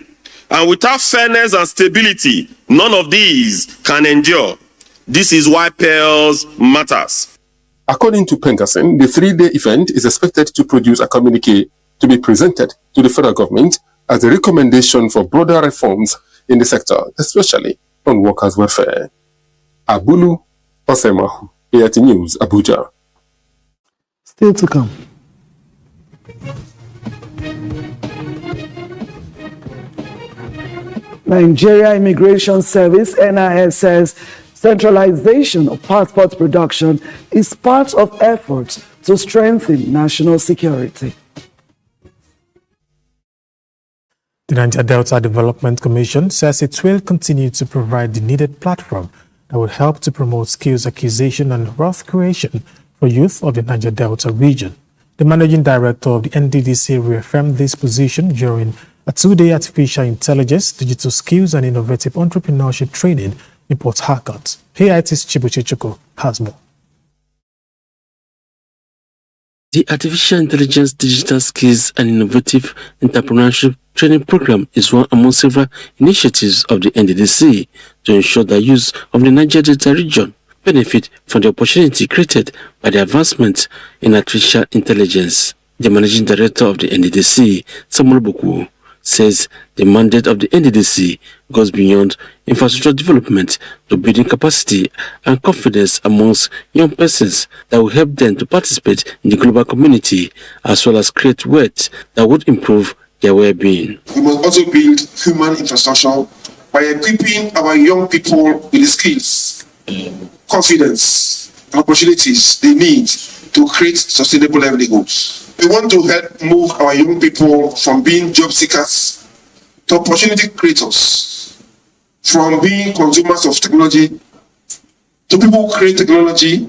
And without fairness and stability, none of these can endure. This is why Pels matters. According to Pengassan, the 3-day event is expected to produce a communique to be presented to the federal government as a recommendation for broader reforms in the sector, especially on workers' welfare. Abulu Osemahu, AIT News, Abuja. Still to come. Nigeria Immigration Service, NIS, says centralization of passport production is part of efforts to strengthen national security. The Niger Delta Development Commission says it will continue to provide the needed platform that will help to promote skills acquisition and wealth creation for youth of the Niger Delta region. The managing director of the NDDC reaffirmed this position during a 2-day artificial intelligence, digital skills and innovative entrepreneurship training in Port Harcourt. AIT's Chibuchi Chuko has more. The Artificial Intelligence Digital Skills and Innovative Entrepreneurship Training Program is one among several initiatives of the NDDC to ensure the youth of the Niger Delta region benefit from the opportunity created by the advancement in artificial intelligence. The managing director of the NDDC, Samuel Boku, says the mandate of the NDDC goes beyond infrastructure development to building capacity and confidence amongst young persons that will help them to participate in the global community, as well as create wealth that would improve their well-being. We must also build human infrastructure by equipping our young people with the skills, confidence, and opportunities they need to create sustainable livelihoods. We want to help move our young people from being job seekers to opportunity creators, from being consumers of technology to people who create technology,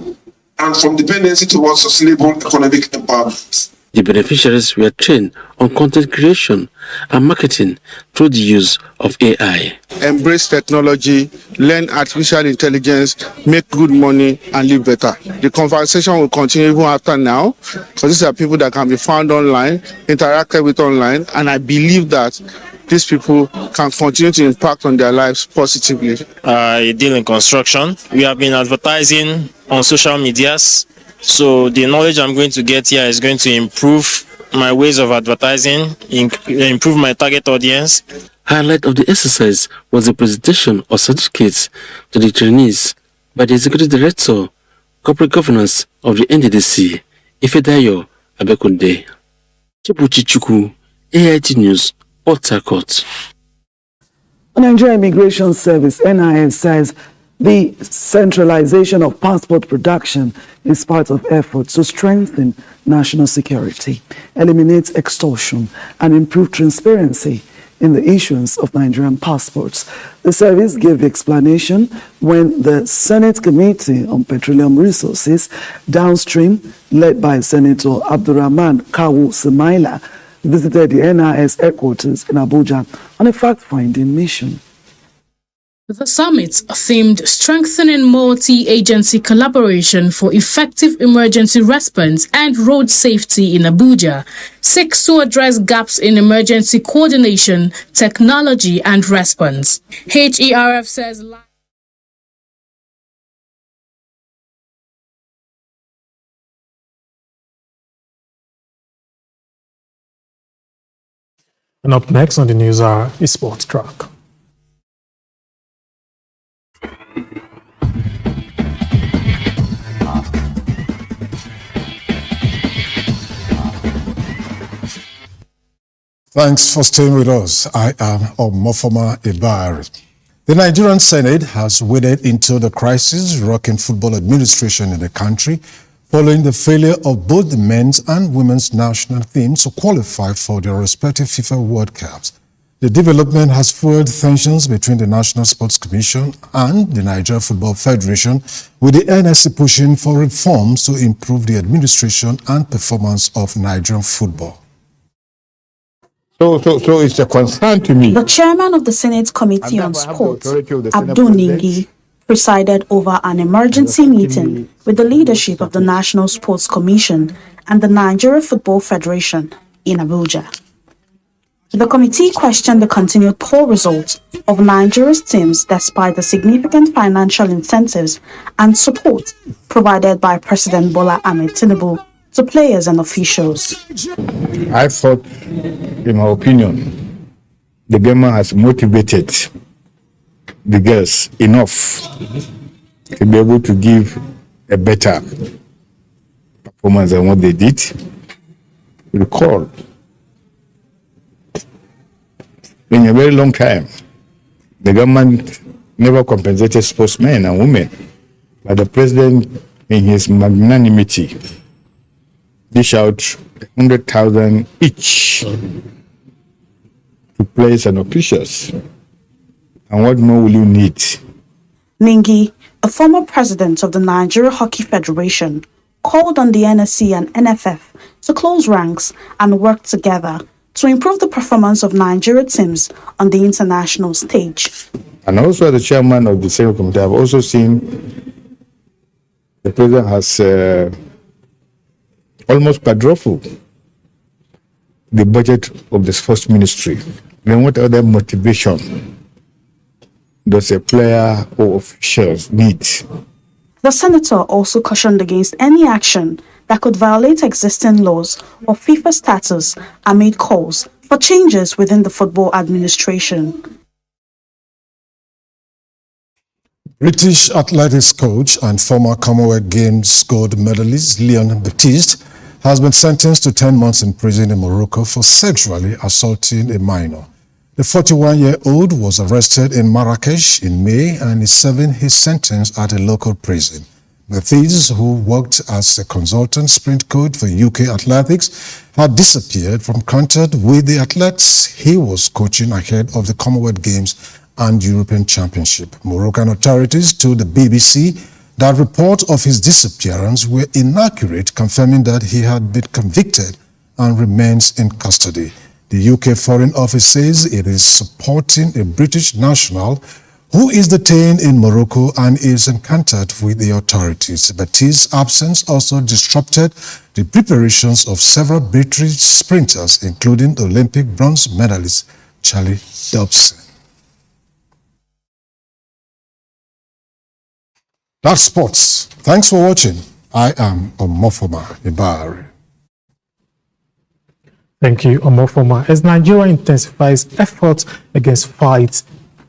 and from dependency towards sustainable economic empowerment. The beneficiaries were trained on content creation and marketing through the use of AI. Embrace technology, learn artificial intelligence, make good money, and live better. The conversation will continue even after now, because these are people that can be found online, interacted with online, and I believe that these people can continue to impact on their lives positively. I deal in construction. We have been advertising on social medias. So the knowledge I'm going to get here is going to improve my ways of advertising, improve my target audience. Highlight of the exercise was the presentation of certificates to the trainees by the Executive Director, Corporate Governance of the NDDC, Ifedayo Abekunde. Chibuchi Chukwu, AIT News, Port Harcourt. Nigeria Immigration Service, NIS, says the centralization of passport production is part of efforts to strengthen national security, eliminate extortion, and improve transparency in the issuance of Nigerian passports. The service gave the explanation when the Senate Committee on Petroleum Resources, downstream, led by Senator Abdurrahman Kawu Semaila, visited the NIS headquarters in Abuja on a fact-finding mission. The summit, themed Strengthening Multi-Agency Collaboration for Effective Emergency Response and Road Safety in Abuja, seeks to address gaps in emergency coordination, technology, and response. HERF says... And up next on the news hour is Sports Track. Thanks for staying with us. I am Omofoma Ibari. The Nigerian Senate has waded into the crisis rocking football administration in the country following the failure of both the men's and women's national teams to qualify for their respective FIFA World Cups. The development has fueled tensions between the National Sports Commission and the Nigeria Football Federation, with the NSC pushing for reforms to improve the administration and performance of Nigerian football. So it's a concern to me. The chairman of the Senate Committee on Sports, Abdul Ningi, presided over an emergency meeting with the leadership of the National Sports Commission and the Nigeria Football Federation in Abuja. The committee questioned the continued poor results of Nigeria's teams despite the significant financial incentives and support provided by President Bola Ahmed Tinubu to players and officials. I thought, in my opinion, the government has motivated the girls enough to be able to give a better performance than what they did. Recall, in a very long time, the government never compensated sportsmen and women, but the president, in his magnanimity, dish out 100,000 each to players and officials. And what more will you need? Ningi, a former president of the Nigeria Hockey Federation, called on the NSC and NFF to close ranks and work together to improve the performance of Nigeria teams on the international stage. And also, as the chairman of the Senate Committee, I've also seen the president has almost quadrupled the budget of the sports ministry. Then what other motivation does a player or officials need? The senator also cautioned against any action that could violate existing laws or FIFA status and made calls for changes within the football administration. British athletics coach and former Commonwealth Games gold medalist Leon Baptiste has been sentenced to 10 months in prison in Morocco for sexually assaulting a minor. The 41-year-old was arrested in Marrakesh in May and is serving his sentence at a local prison. Baptiste, who worked as a consultant sprint coach for UK athletics, had disappeared from contact with the athletes he was coaching ahead of the Commonwealth Games and European Championship. Moroccan authorities told the BBC that reports of his disappearance were inaccurate, confirming that he had been convicted and remains in custody. The UK Foreign Office says it is supporting a British national who is detained in Morocco and is in contact with the authorities. Baptiste's absence also disrupted the preparations of several British sprinters, including Olympic bronze medalist Charlie Dobson. That's sports. Thanks for watching. I am Omofoma Ibari. Thank you, Omofoma. As Nigeria intensifies efforts against fights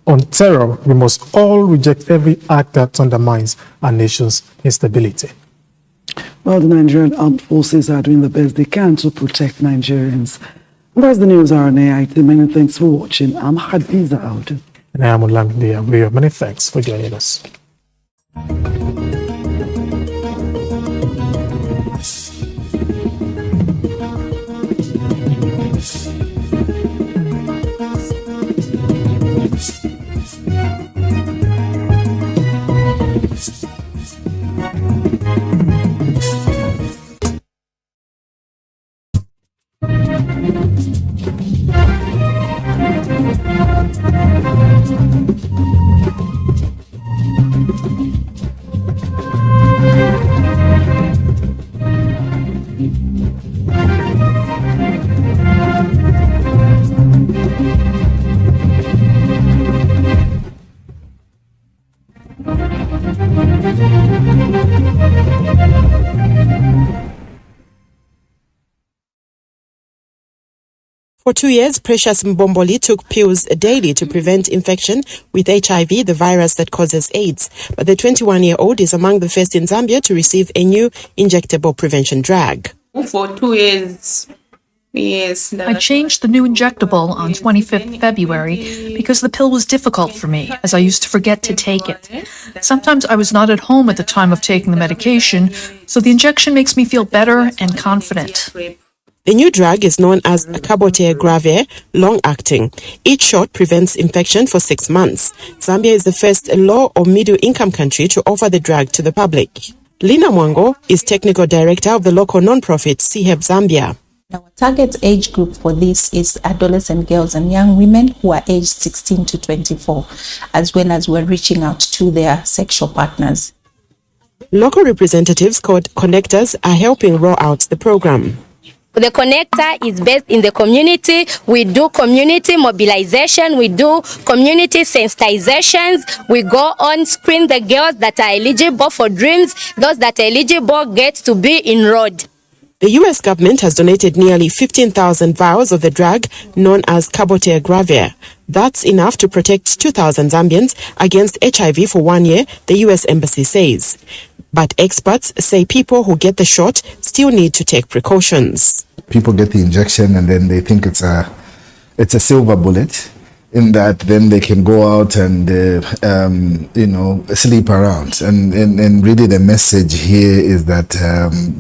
on terror, we must all reject every act that undermines our nation's instability. Well, the Nigerian armed forces are doing the best they can to protect Nigerians. That's the news on AIT. Many thanks for watching. I'm Hadiza Audu. And I am Olamide Abuyo. Many thanks for joining us. For 2 years, Precious Mbomboli took pills daily to prevent infection with HIV, the virus that causes AIDS. But the 21-year-old is among the first in Zambia to receive a new injectable prevention drug. For 2 years, yes. I changed the new injectable on 25th February because the pill was difficult for me, as I used to forget to take it. Sometimes I was not at home at the time of taking the medication, so the injection makes me feel better and confident. The new drug is known as cabotegravir, long-acting. Each shot prevents infection for 6 months. Zambia is the first low or middle-income country to offer the drug to the public. Lina Mwango is technical director of the local non-profit CHEP Zambia. Our target age group for this is adolescent girls and young women who are aged 16 to 24, as well as we're reaching out to their sexual partners. Local representatives called connectors are helping roll out the program. The connector is based in the community. We do community mobilization. We do community sensitizations. We go on, screen the girls that are eligible for dreams. Those that are eligible get to be enrolled. The U.S. government has donated nearly 15,000 vials of the drug known as cabotegravir. That's enough to protect 2,000 Zambians against HIV for 1 year, the U.S. Embassy says. But experts say people who get the shot still need to take precautions. People get the injection and then they think it's a silver bullet, in that then they can go out and sleep around. And really the message here is that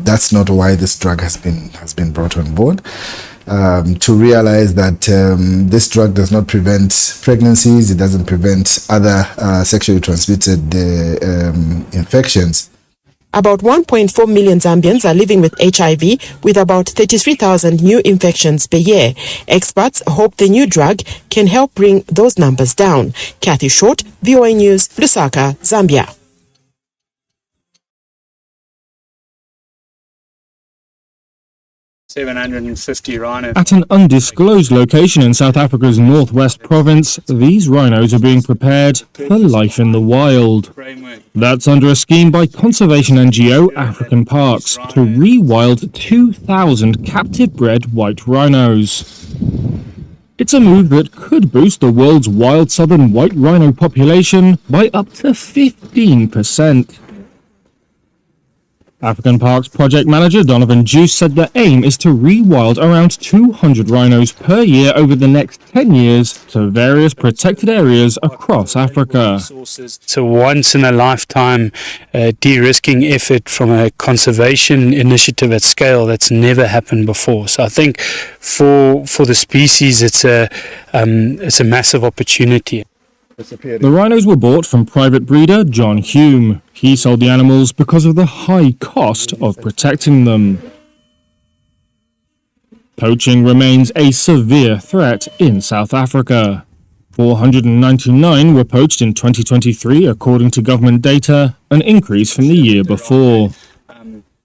that's not why this drug has been brought on board. To realize that this drug does not prevent pregnancies, it doesn't prevent other sexually transmitted infections. About 1.4 million Zambians are living with HIV, with about 33,000 new infections per year. Experts hope the new drug can help bring those numbers down. Kathy Short, VOA News, Lusaka, Zambia. At an undisclosed location in South Africa's northwest province, these rhinos are being prepared for life in the wild. That's under a scheme by conservation NGO African Parks to rewild 2,000 captive-bred white rhinos. It's a move that could boost the world's wild southern white rhino population by up to 15%. African Parks project manager Donovan Juice said the aim is to rewild around 200 rhinos per year over the next 10 years to various protected areas across Africa. It's a once-in-a-lifetime de-risking effort from a conservation initiative at scale that's never happened before. So I think for the species, it's a massive opportunity. The rhinos were bought from private breeder John Hume. He sold the animals because of the high cost of protecting them. Poaching remains a severe threat in South Africa. 499 were poached in 2023, according to government data, an increase from the year before.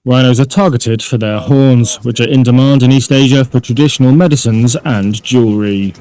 Rhinos are targeted for their horns, which are in demand in East Asia for traditional medicines and jewelry.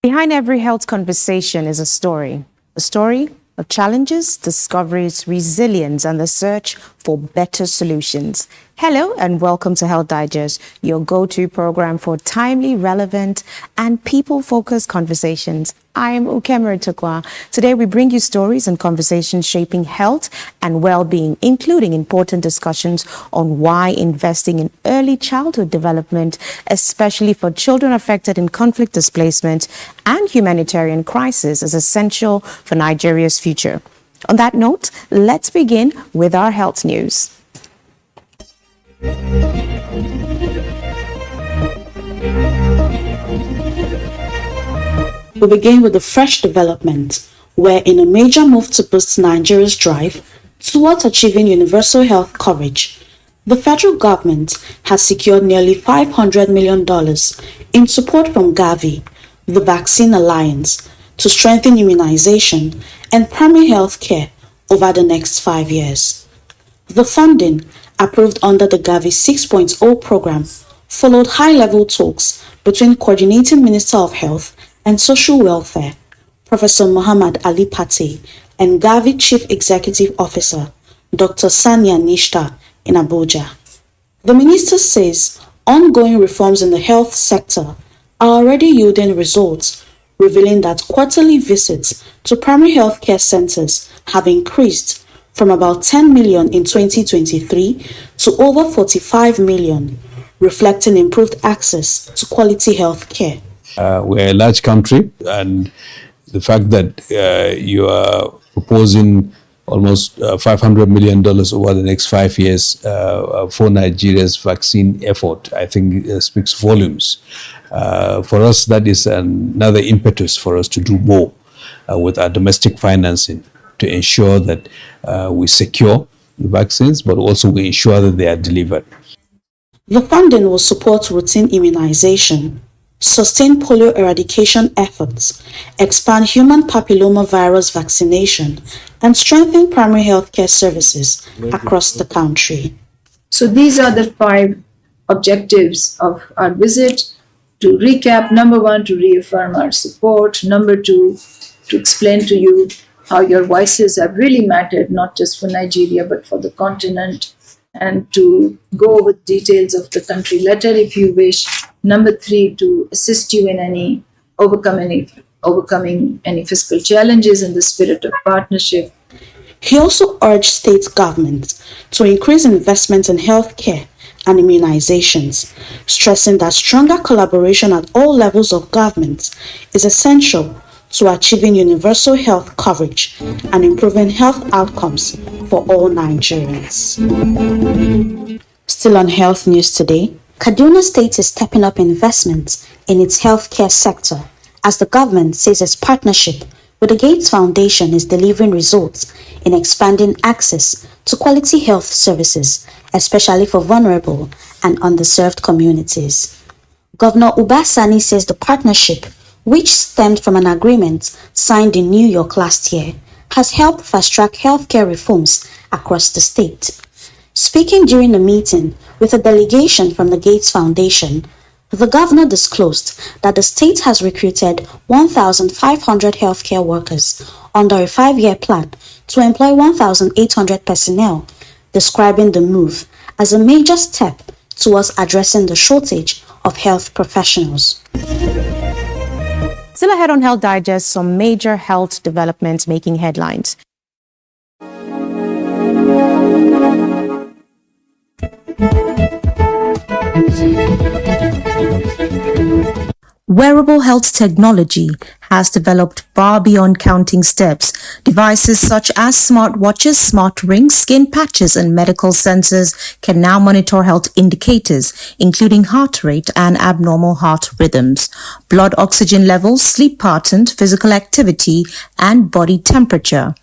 Behind every health conversation is a story of challenges, discoveries, resilience, and the search for better solutions. Hello and welcome to Health Digest, your go-to program for timely, relevant, and people-focused conversations. I am Ukemere Tukwa. Today we bring you stories and conversations shaping health and well-being, including important discussions on why investing in early childhood development, especially for children affected in conflict displacement and humanitarian crisis, is essential for Nigeria's future. On that note, let's begin with our health news. We begin with a fresh development, where in a major move to boost Nigeria's drive towards achieving universal health coverage, the federal government has secured nearly $500 million in support from Gavi, the Vaccine Alliance, to strengthen immunization and primary health care over the next 5 years. The funding, approved under the Gavi 6.0 program, followed high-level talks between Coordinating Minister of Health and Social Welfare, Professor Muhammad Ali Pate, and Gavi Chief Executive Officer, Dr. Sanya Nishta, in Abuja. The minister says ongoing reforms in the health sector are already yielding results, revealing that quarterly visits to primary health care centers have increased from about 10 million in 2023 to over 45 million, reflecting improved access to quality health care. We're a large country, and the fact that you are proposing almost $500 million over the next 5 years for Nigeria's vaccine effort, I think speaks volumes. For us, that is another impetus for us to do more with our domestic financing to ensure that we secure the vaccines, but also we ensure that they are delivered. The funding will support routine immunization, sustain polio eradication efforts, expand human papillomavirus vaccination, and strengthen primary health care services across the country. So these are the 5 objectives of our visit. To recap, number 1, to reaffirm our support. Number 2, to explain to you how your voices have really mattered, not just for Nigeria, but for the continent, and to go with details of the country letter if you wish. Number 3, to assist you in overcoming any fiscal challenges in the spirit of partnership. He also urged state governments to increase investment in healthcare and immunizations, stressing that stronger collaboration at all levels of government is essential to achieving universal health coverage and improving health outcomes for all Nigerians. Still on health news today, Kaduna State is stepping up investments in its healthcare sector as the government says its partnership with the Gates Foundation is delivering results in expanding access to quality health services, especially for vulnerable and underserved communities. Governor Ubasani says the partnership, which stemmed from an agreement signed in New York last year, has helped fast-track healthcare reforms across the state. Speaking during a meeting with a delegation from the Gates Foundation, the governor disclosed that the state has recruited 1,500 healthcare workers under a 5-year plan to employ 1,800 personnel, describing the move as a major step towards addressing the shortage of health professionals. Still ahead on Health Digest, some major health developments making headlines. Wearable health technology has developed far beyond counting steps. Devices such as smartwatches, smart rings, skin patches, and medical sensors can now monitor health indicators, including heart rate and abnormal heart rhythms, blood oxygen levels, sleep pattern, physical activity, and body temperature.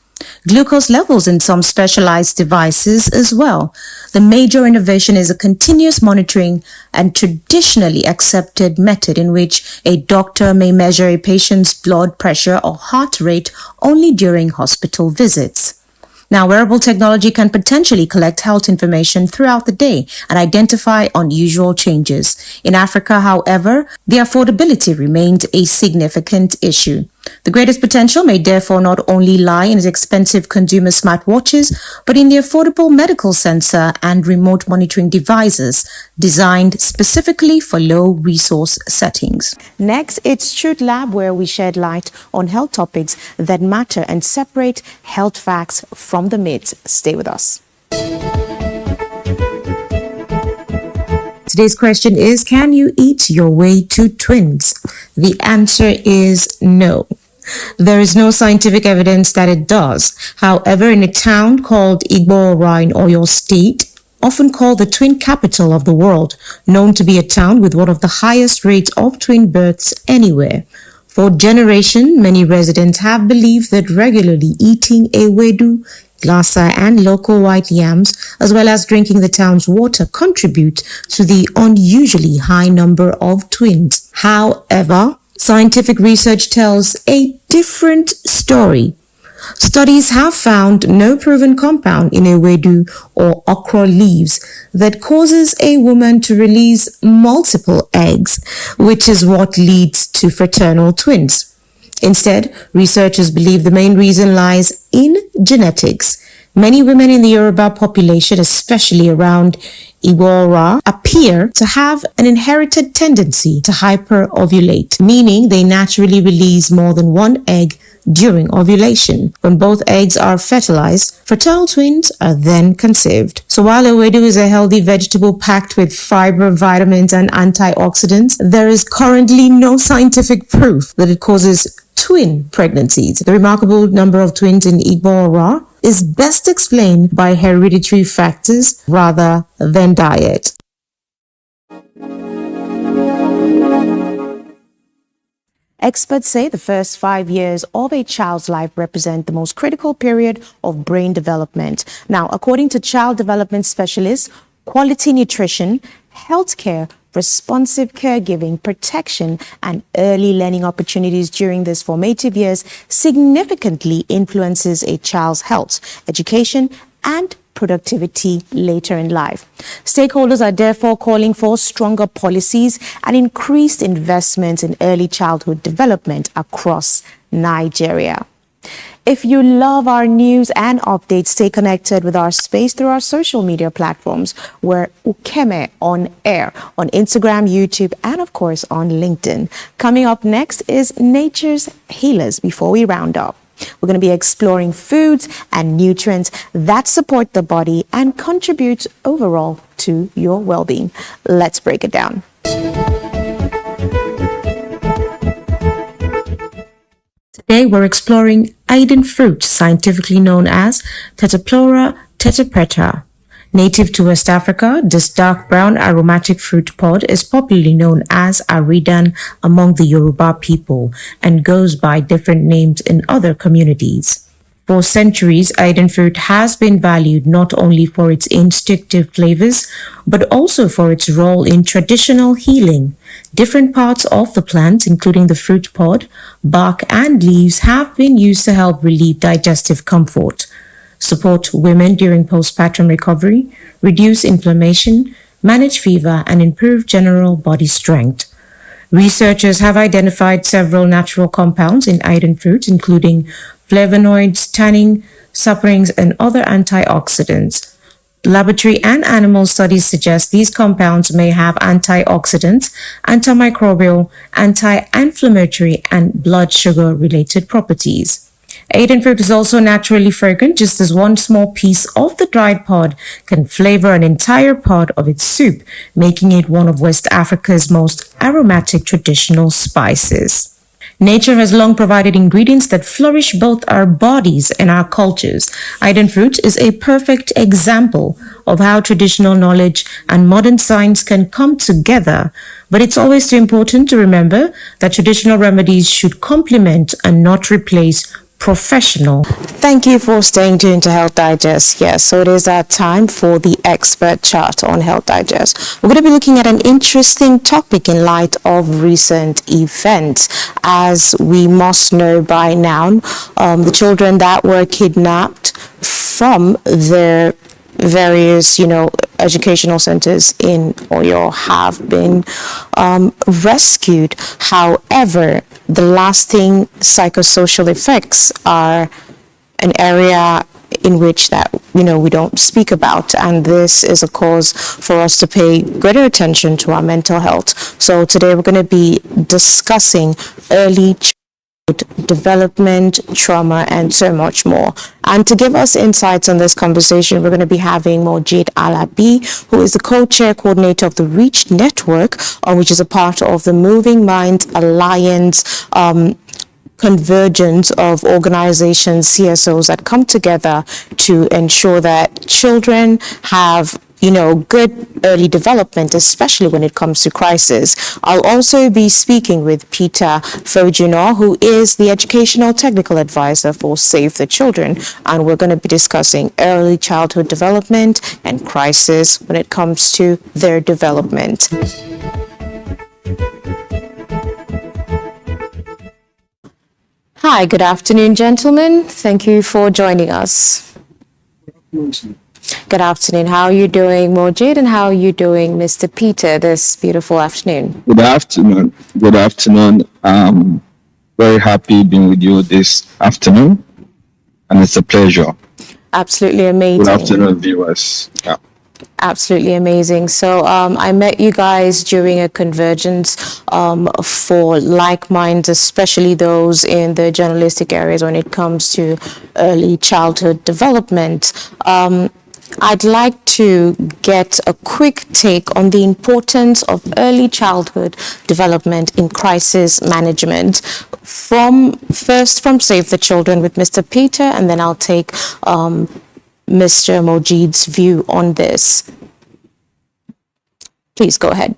Glucose levels in some specialized devices as well. The major innovation is a continuous monitoring and traditionally accepted method in which a doctor may measure a patient's blood pressure or heart rate only during hospital visits. Now, wearable technology can potentially collect health information throughout the day and identify unusual changes. In Africa, however, the affordability remains a significant issue. The greatest potential may therefore not only lie in expensive consumer smartwatches, but in the affordable medical sensor and remote monitoring devices designed specifically for low-resource settings. Next, it's Truth Lab, where we shed light on health topics that matter and separate health facts from the myths. Stay with us. Today's question is, can you eat your way to twins? The answer is no. There is no scientific evidence that it does. However, in a town called Igbora in Oyo State, often called the twin capital of the world, known to be a town with one of the highest rates of twin births anywhere, for generations, many residents have believed that regularly eating ewedu, lasa, and local white yams, as well as drinking the town's water, contribute to the unusually high number of twins. However, scientific research tells a different story. Studies have found no proven compound in ewedu or okra leaves that causes a woman to release multiple eggs, which is what leads to fraternal twins. Instead, researchers believe the main reason lies in genetics. Many women in the Yoruba population, especially around Igbora, appear to have an inherited tendency to hyperovulate, meaning they naturally release more than one egg during ovulation. When both eggs are fertilized, fraternal twins are then conceived. So while ewedu is a healthy vegetable packed with fiber, vitamins, and antioxidants, there is currently no scientific proof that it causes twin pregnancies. The remarkable number of twins in Igbora is best explained by hereditary factors rather than diet. Experts say the first 5 years of a child's life represent the most critical period of brain development. Now, according to child development specialists, quality nutrition, healthcare, responsive caregiving, protection, and early learning opportunities during these formative years significantly influences a child's health, education, and productivity later in life. Stakeholders are therefore calling for stronger policies and increased investment in early childhood development across Nigeria. If you love our news and updates, stay connected with our space through our social media platforms. We're Ukeme on air on Instagram, YouTube, and of course on LinkedIn. Coming up next is Nature's Healers before we round up. We're going to be exploring foods and nutrients that support the body and contribute overall to your well-being. Let's break it down. Today, we're exploring Aiden fruit, scientifically known as Tetraplora tetrapreta. Native to West Africa, this dark brown aromatic fruit pod is popularly known as Aridan among the Yoruba people and goes by different names in other communities. For centuries, Aiden fruit has been valued not only for its instinctive flavors, but also for its role in traditional healing. Different parts of the plant, including the fruit pod, bark, and leaves, have been used to help relieve digestive comfort, support women during postpartum recovery, reduce inflammation, manage fever, and improve general body strength. Researchers have identified several natural compounds in Aiden fruit, including flavonoids, tannin, saponins, and other antioxidants. Laboratory and animal studies suggest these compounds may have antioxidant, antimicrobial, anti-inflammatory, and blood sugar-related properties. Aiden fruit is also naturally fragrant, just as one small piece of the dried pod can flavor an entire pot of its soup, making it one of West Africa's most aromatic traditional spices. Nature has long provided ingredients that flourish both our bodies and our cultures. Aiden fruit is a perfect example of how traditional knowledge and modern science can come together. But it's always too important to remember that traditional remedies should complement and not replace professional. Thank you for staying tuned to Health Digest. Yes, so it is that time for the expert chat on Health Digest. We're going to be looking at an interesting topic in light of recent events. As we must know by now, the children that were kidnapped from their various, educational centers in Oyo have been rescued. However, the lasting psychosocial effects are an area in which that we don't speak about, and this is a cause for us to pay greater attention to our mental health. So today we're going to be discussing early development, trauma, and so much more. And to give us insights on this conversation, we're going to be having Mojid Alabi, who is the co-chair coordinator of the REACH Network, which is a part of the Moving Minds Alliance convergence of organizations, CSOs that come together to ensure that children have good early development, especially when it comes to crisis. I'll also be speaking with Peter Fojino, who is the Educational Technical Advisor for Save the Children, and we're going to be discussing early childhood development and crisis when it comes to their development. Hi, good afternoon, gentlemen. Thank you for joining us. Good afternoon. How are you doing, Mojid, and how are you doing, Mr. Peter, this beautiful afternoon? Good afternoon. Good afternoon. Very happy being with you this afternoon, and it's a pleasure. Absolutely amazing. Good afternoon, viewers. Yeah. Absolutely amazing. So I met you guys during a convergence for like minds, especially those in the journalistic areas when it comes to early childhood development. I'd like to get a quick take on the importance of early childhood development in crisis management. First from Save the Children with Mr. Peter, and then I'll take Mr. Mojid's view on this. Please go ahead.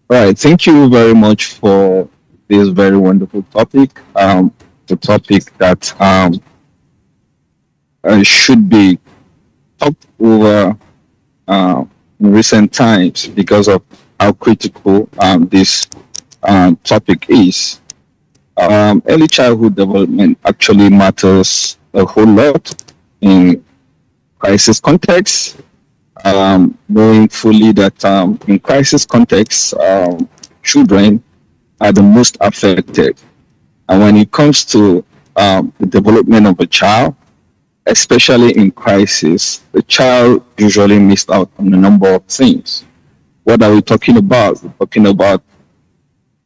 All right. Thank you very much for this very wonderful topic. The topic that should be talked over in recent times because of how critical this topic is. Early childhood development actually matters a whole lot in crisis context, knowing fully that in crisis context, children are the most affected. And when it comes to the development of a child, especially in crisis, the child usually missed out on a number of things. What are we talking about? We're talking about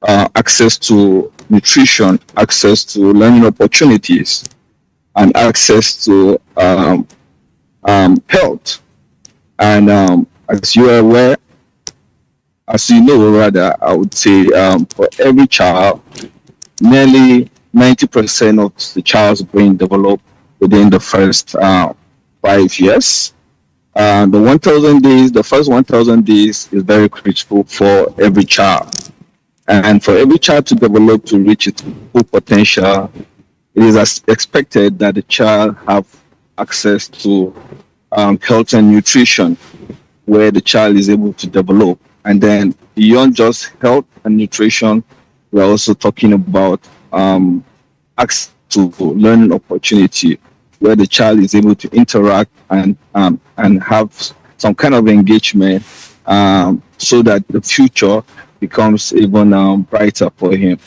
access to nutrition, access to learning opportunities, and access to health. And as you are aware, as you know, rather, I would say for every child, nearly 90% of the child's brain develop within the first 5 years. The first 1,000 days is very critical for every child. And for every child to develop to reach its full potential, it is expected that the child have access to health and nutrition, where the child is able to develop. And then beyond just health and nutrition, we're also talking about access to learning opportunity, where the child is able to interact and have some kind of engagement, so that the future becomes even brighter for him.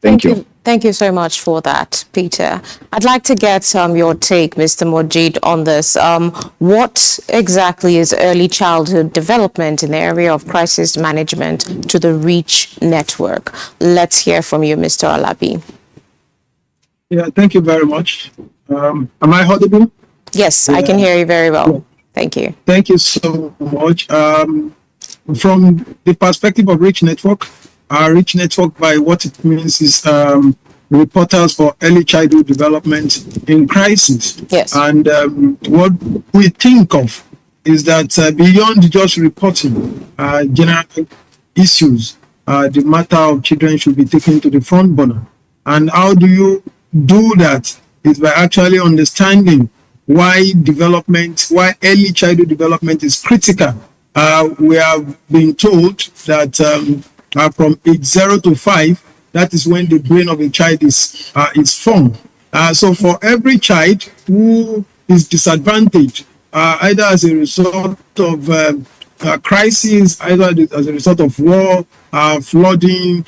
Thank you. Thank you so much for that, Peter. I'd like to get your take, Mr. Mojid, on this. What exactly is early childhood development in the area of crisis management to the REACH network? Let's hear from you, Mr. Alabi. Yeah, thank you very much. Am I audible? Yes, I can hear you very well. Yeah. Thank you. Thank you so much. From the perspective of REACH network, REACH network, by what it means, is reporters for early childhood development in crisis. Yes. And what we think of is that beyond just reporting general issues, the matter of children should be taken to the front burner. And how do you do that? Is by actually understanding why early childhood development is critical. We have been told that from age 0 to 5, that is when the brain of a child is formed. So for every child who is disadvantaged, either as a result of crisis, either as a result of war, flooding,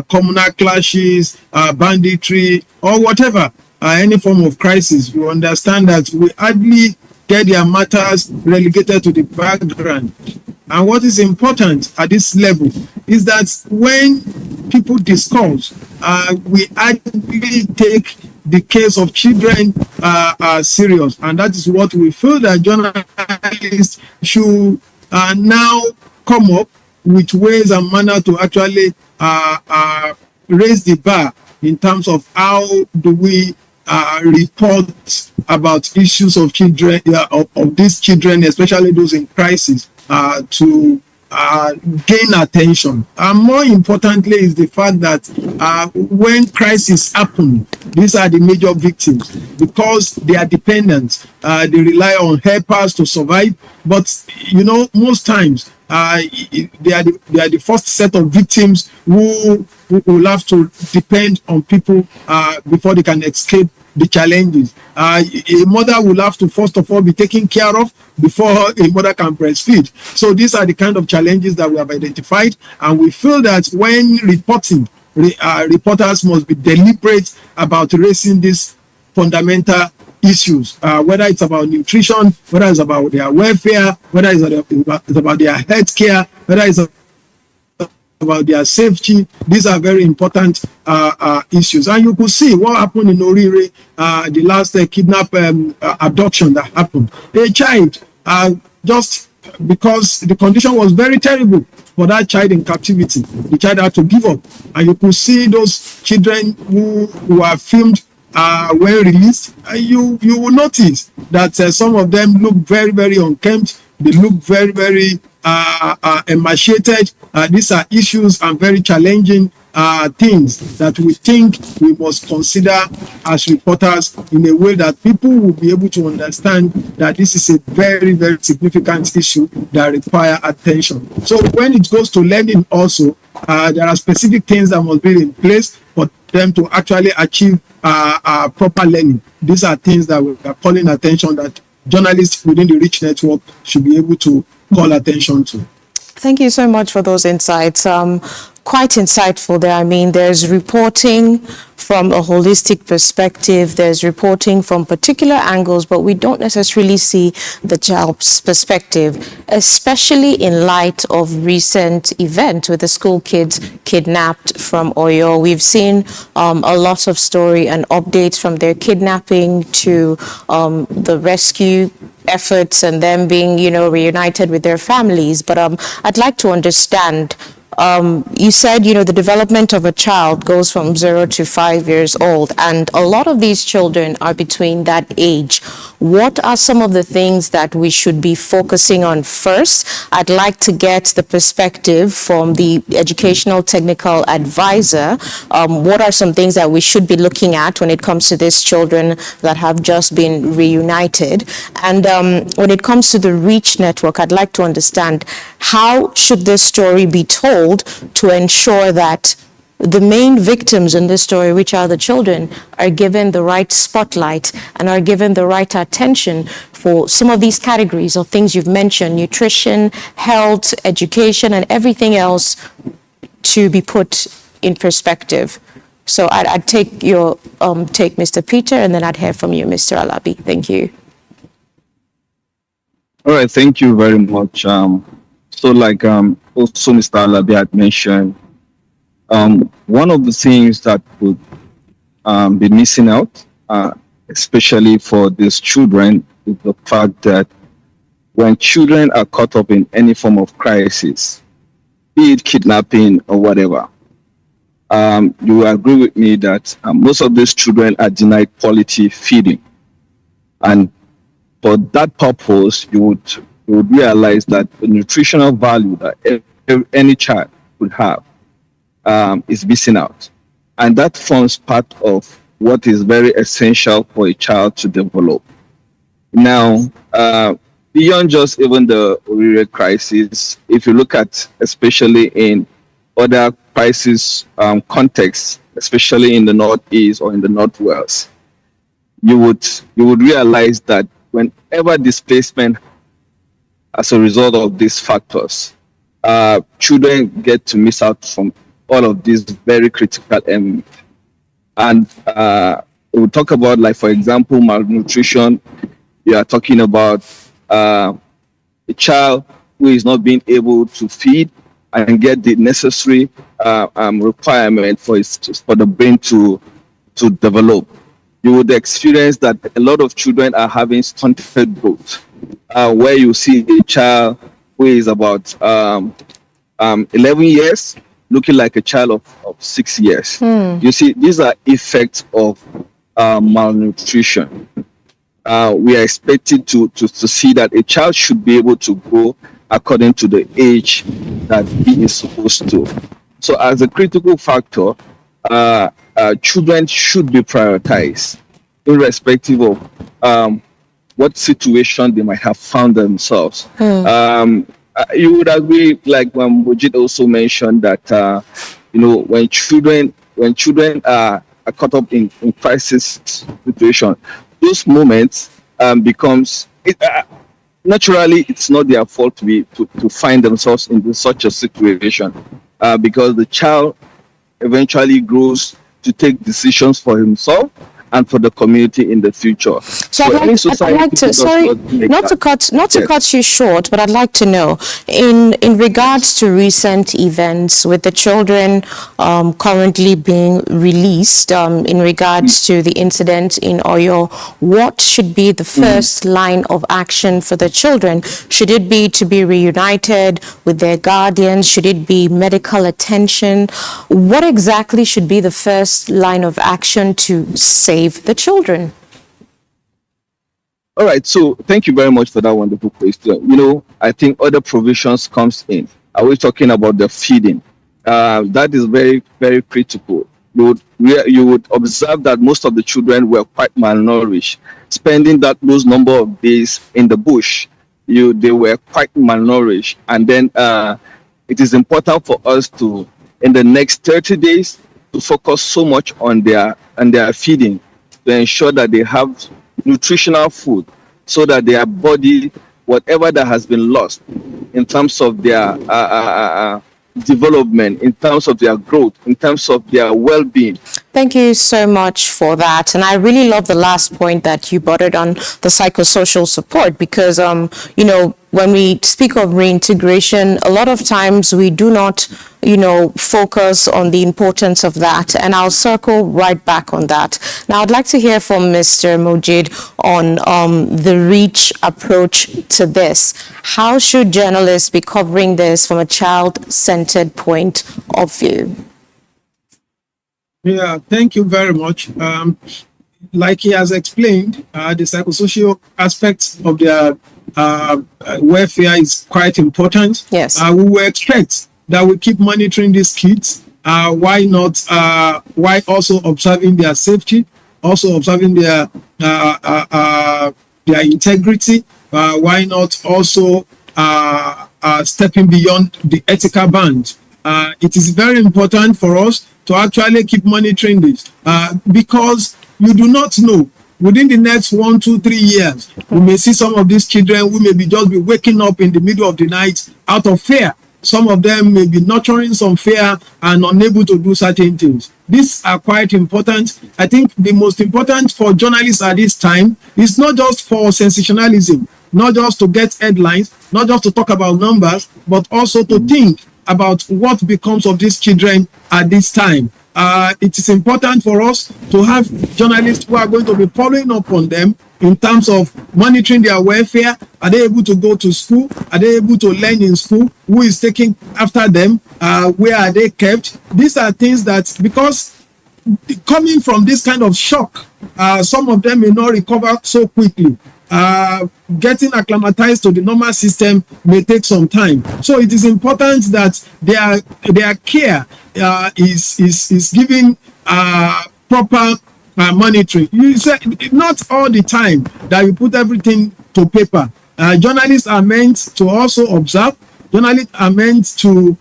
communal clashes, banditry, or whatever, any form of crisis, we understand that we hardly get their matters relegated to the background. And what is important at this level is that when people discuss, we actually take the case of children serious. And that is what we feel that journalists should now come up with ways and manner to actually raise the bar in terms of how do we report about issues of children, of these children, especially those in crisis, to gain attention. And more importantly is the fact that when crises happen, these are the major victims because they are dependent. They rely on helpers to survive. But, you know, most times they are the first set of victims who will have to depend on people before they can escape the challenges. A mother will have to first of all be taken care of before a mother can breastfeed. So these are the kind of challenges that we have identified, and we feel that when reporting, reporters must be deliberate about raising these fundamental issues, whether it's about nutrition, whether it's about their welfare, whether it's about their health care, whether it's about their safety. These are very important issues. And you could see what happened in Orire, the last kidnap abduction that happened. A child, just because the condition was very terrible for that child in captivity, the child had to give up. And you could see those children who were filmed when released. You will notice that some of them look very, very unkempt. They look very, very emaciated. These are issues and very challenging things that we think we must consider as reporters in a way that people will be able to understand that this is a very, very significant issue that require attention. So when it goes to learning also, there are specific things that must be in place for them to actually achieve proper learning. These are things that we are calling attention that journalists within the REACH network should be able to call attention to. Thank you so much for those insights. quite insightful there. I mean, there's reporting from a holistic perspective, there's reporting from particular angles, but we don't necessarily see the child's perspective, especially in light of recent event with the school kids kidnapped from Oyo. We've seen a lot of story and updates from their kidnapping to the rescue efforts and them being, reunited with their families. But I'd like to understand, you said, the development of a child goes from 0 to 5 years old, and a lot of these children are between that age. What are some of the things that we should be focusing on first? I'd like to get the perspective from the educational technical advisor. What are some things that we should be looking at when it comes to these children that have just been reunited? And when it comes to the Reach Network, I'd like to understand, how should this story be told to ensure that the main victims in this story, which are the children, are given the right spotlight and are given the right attention for some of these categories of things you've mentioned: nutrition, health, education, and everything else to be put in perspective. So I'd take your take, Mr. Peter, and then I'd hear from you, Mr. Alabi. Thank you. All right, thank you very much. So like also Mr. Alabi had mentioned, one of the things that would be missing out, especially for these children, is the fact that when children are caught up in any form of crisis, be it kidnapping or whatever, you will agree with me that most of these children are denied quality feeding. And for that purpose, you would realize that the nutritional value that any child would have is missing out. And that forms part of what is very essential for a child to develop. Now, beyond just even the Orire crisis, if you look at, especially in other crisis contexts, especially in the Northeast or in the Northwest, you would realize that whenever displacement as a result of these factors, children get to miss out from all of these very critical elements. And we'll talk about, like, for example, malnutrition. You are talking about a child who is not being able to feed and get the necessary requirement for the brain to develop. You would experience that a lot of children are having stunted growth, where you see a child who is about 11 years looking like a child of 6 years. You see, these are effects of malnutrition. We are expected to see that a child should be able to grow according to the age that he is supposed to. So as a critical factor, children should be prioritized, irrespective of what situation they might have found themselves. You would agree, like when Bujit also mentioned, that when children are caught up in crisis situation, those moments becomes naturally it's not their fault to find themselves in such a situation, because the child eventually grows to take decisions for himself and for the community in the future. So I'd like to, sorry, not to cut you short, but I'd like to know, in regards to recent events with the children currently being released, in regards to the incident in Oyo, what should be the first line of action for the children? Should it be to be reunited with their guardians? Should it be medical attention? What exactly should be the first line of action to save the children? All right, so thank you very much for that wonderful question. I think other provisions comes in. Are we talking about the feeding? That is very, very critical. You would observe that most of the children were quite malnourished, spending those number of days in the bush. They were quite malnourished, and then it is important for us to, in the next 30 days, to focus so much on their feeding, to ensure that they have nutritional food, so that their body, whatever that has been lost in terms of their development, in terms of their growth, in terms of their well-being. Thank you so much for that. And I really love the last point that you brought it on the psychosocial support, because, when we speak of reintegration, a lot of times we do not, focus on the importance of that. And I'll circle right back on that. Now, I'd like to hear from Mr. Mojid on the reach approach to this. How should journalists be covering this from a child-centered point of view? Yeah, thank you very much. Like he has explained, the psychosocial aspects of their welfare is quite important. Yes. We will expect that we keep monitoring these kids. Why not? Why also observing their safety, also observing their integrity. Why not also stepping beyond the ethical band? It is very important for us to actually keep monitoring this, because you do not know, within the next 1, 2, 3 years, we may see some of these children who may just be waking up in the middle of the night out of fear. Some of them may be nurturing some fear and unable to do certain things. These are quite important. I think the most important for journalists at this time is not just for sensationalism, not just to get headlines, not just to talk about numbers, but also to think about what becomes of these children at this time. It is important for us to have journalists who are going to be following up on them in terms of monitoring their welfare. Are they able to go to school? Are they able to learn in school? Who is taking after them? Where are they kept? These are things that, because coming from this kind of shock, some of them may not recover so quickly. Getting acclimatized to the normal system may take some time. So it is important that their care is given proper monitoring. You say not all the time that you put everything to paper. Journalists are meant to also observe. Journalists are meant to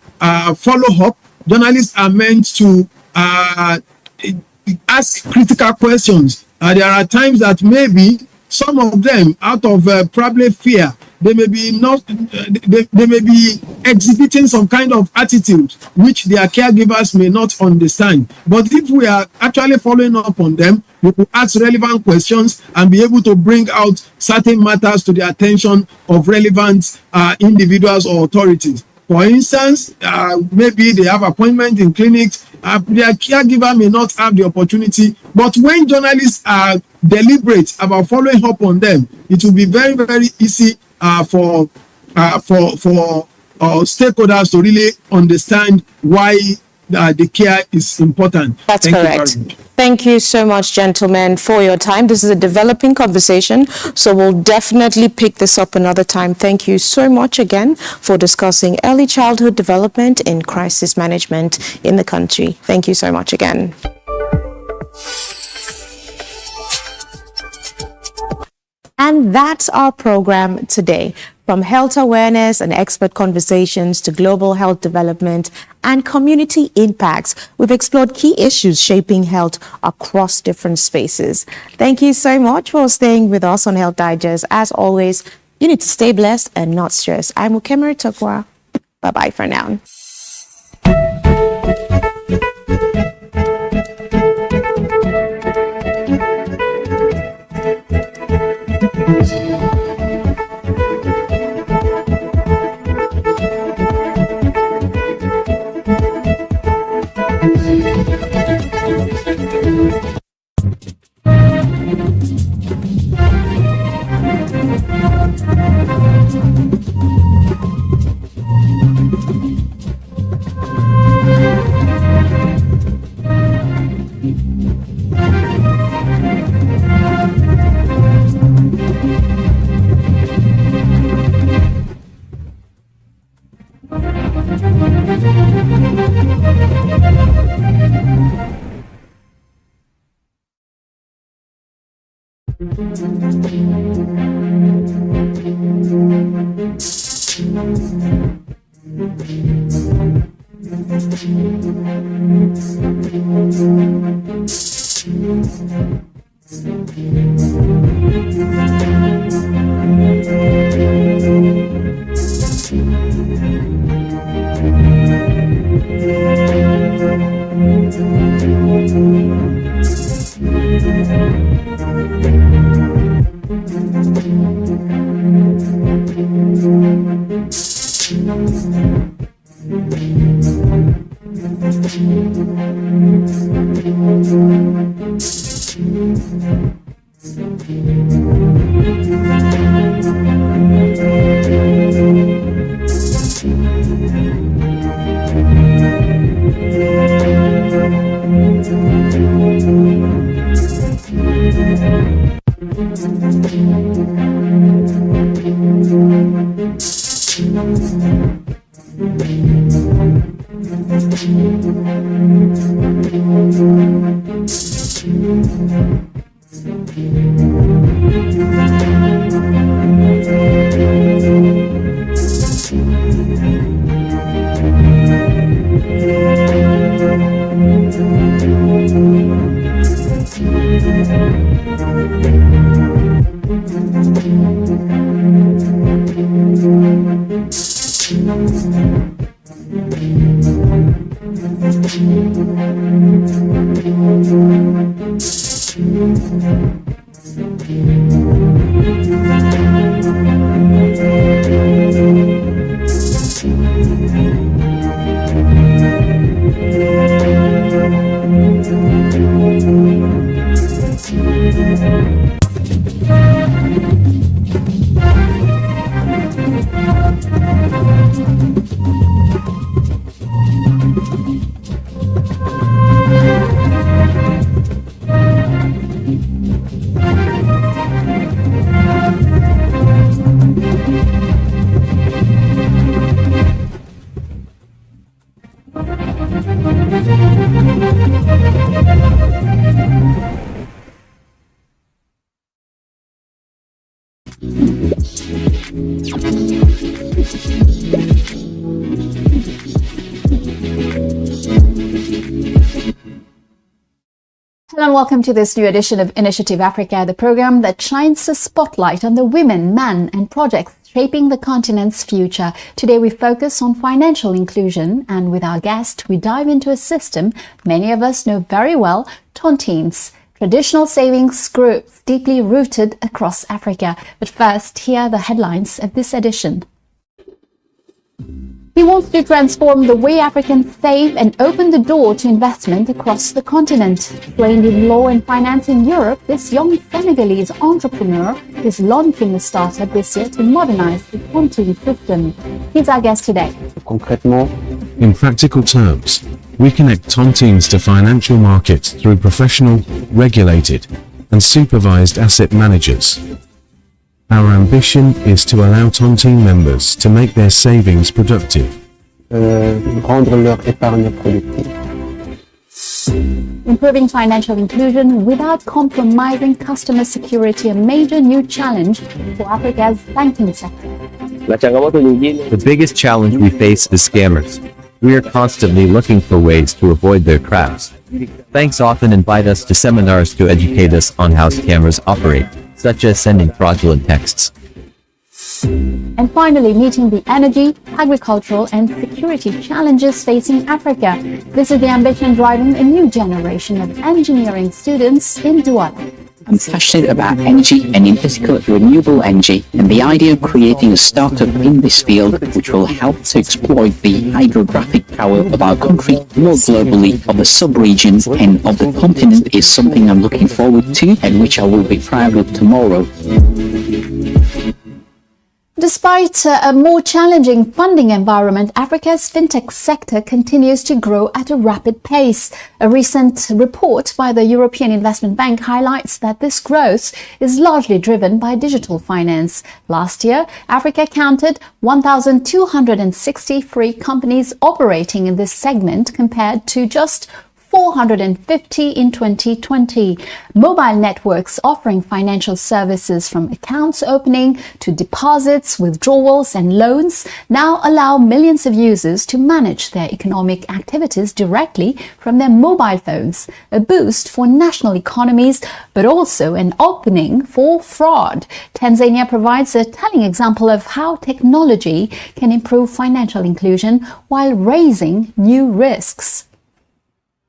follow up. Journalists are meant to ask critical questions. There are times that maybe some of them, out of probably fear, they may be exhibiting some kind of attitude which their caregivers may not understand. But if we are actually following up on them, we could ask relevant questions and be able to bring out certain matters to the attention of relevant individuals or authorities. For instance, maybe they have appointment in clinics, their caregiver may not have the opportunity, but when journalists are deliberate about following up on them, it will be very, very easy for stakeholders to really understand why the care is important. That's correct. Thank you so much, gentlemen, for your time. This is a developing conversation, so we'll definitely pick this up another time. Thank you so much again for discussing early childhood development in crisis management in the country. Thank you so much again. And that's our program today. From health awareness and expert conversations to global health development and community impacts, we've explored key issues shaping health across different spaces. Thank you so much for staying with us on Health Digest. As always, you need to stay blessed and not stressed. I'm Ukemere Tokwa. Bye-bye for now. Hello and welcome to this new edition of Initiative Africa, the program that shines a spotlight on the women, men and projects shaping the continent's future. Today we focus on financial inclusion, and with our guest we dive into a system many of us know very well, tontines. Traditional savings groups deeply rooted across Africa. But first, here are the headlines of this edition. He wants to transform the way Africans save and open the door to investment across the continent. Trained in law and finance in Europe, this young Senegalese entrepreneur is launching a startup this year to modernize the tontine system. He's our guest today. In practical terms, we connect tontines to financial markets through professional, regulated, and supervised asset managers. Our ambition is to allow tontine members to make their savings productive. Improving financial inclusion without compromising customer security, a major new challenge for Africa's banking sector. The biggest challenge we face is scammers. We are constantly looking for ways to avoid their traps. Banks often invite us to seminars to educate us on how scammers operate, such as sending fraudulent texts. And finally, meeting the energy, agricultural and security challenges facing Africa. This is the ambition driving a new generation of engineering students in Douala. I'm passionate about energy and in particular renewable energy, and the idea of creating a startup in this field which will help to exploit the hydrographic power of our country more globally, of the sub-region and of the continent is something I'm looking forward to and which I will be proud of tomorrow. Despite a more challenging funding environment, Africa's fintech sector continues to grow at a rapid pace. A recent report by the European Investment Bank highlights that this growth is largely driven by digital finance. Last year, Africa counted 1,263 companies operating in this segment compared to just 450 in 2020. Mobile networks offering financial services from accounts opening to deposits, withdrawals and loans now allow millions of users to manage their economic activities directly from their mobile phones, a boost for national economies, but also an opening for fraud. Tanzania provides a telling example of how technology can improve financial inclusion while raising new risks.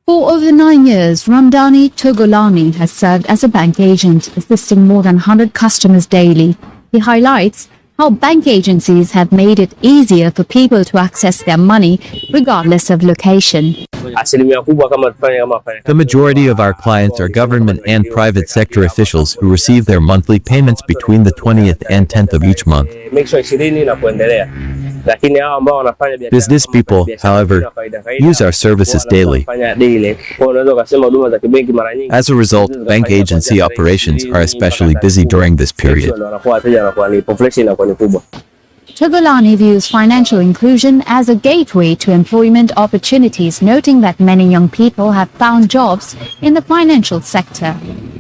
For over 9 years, Ramdani Togolani has served as a bank agent, assisting more than 100 customers daily. He highlights how bank agencies have made it easier for people to access their money regardless of location. The majority of our clients are government and private sector officials who receive their monthly payments between the 20th and 10th of each month. Business people, however, use our services daily. As a result, bank agency operations are especially busy during this period. Togolani views financial inclusion as a gateway to employment opportunities, noting that many young people have found jobs in the financial sector.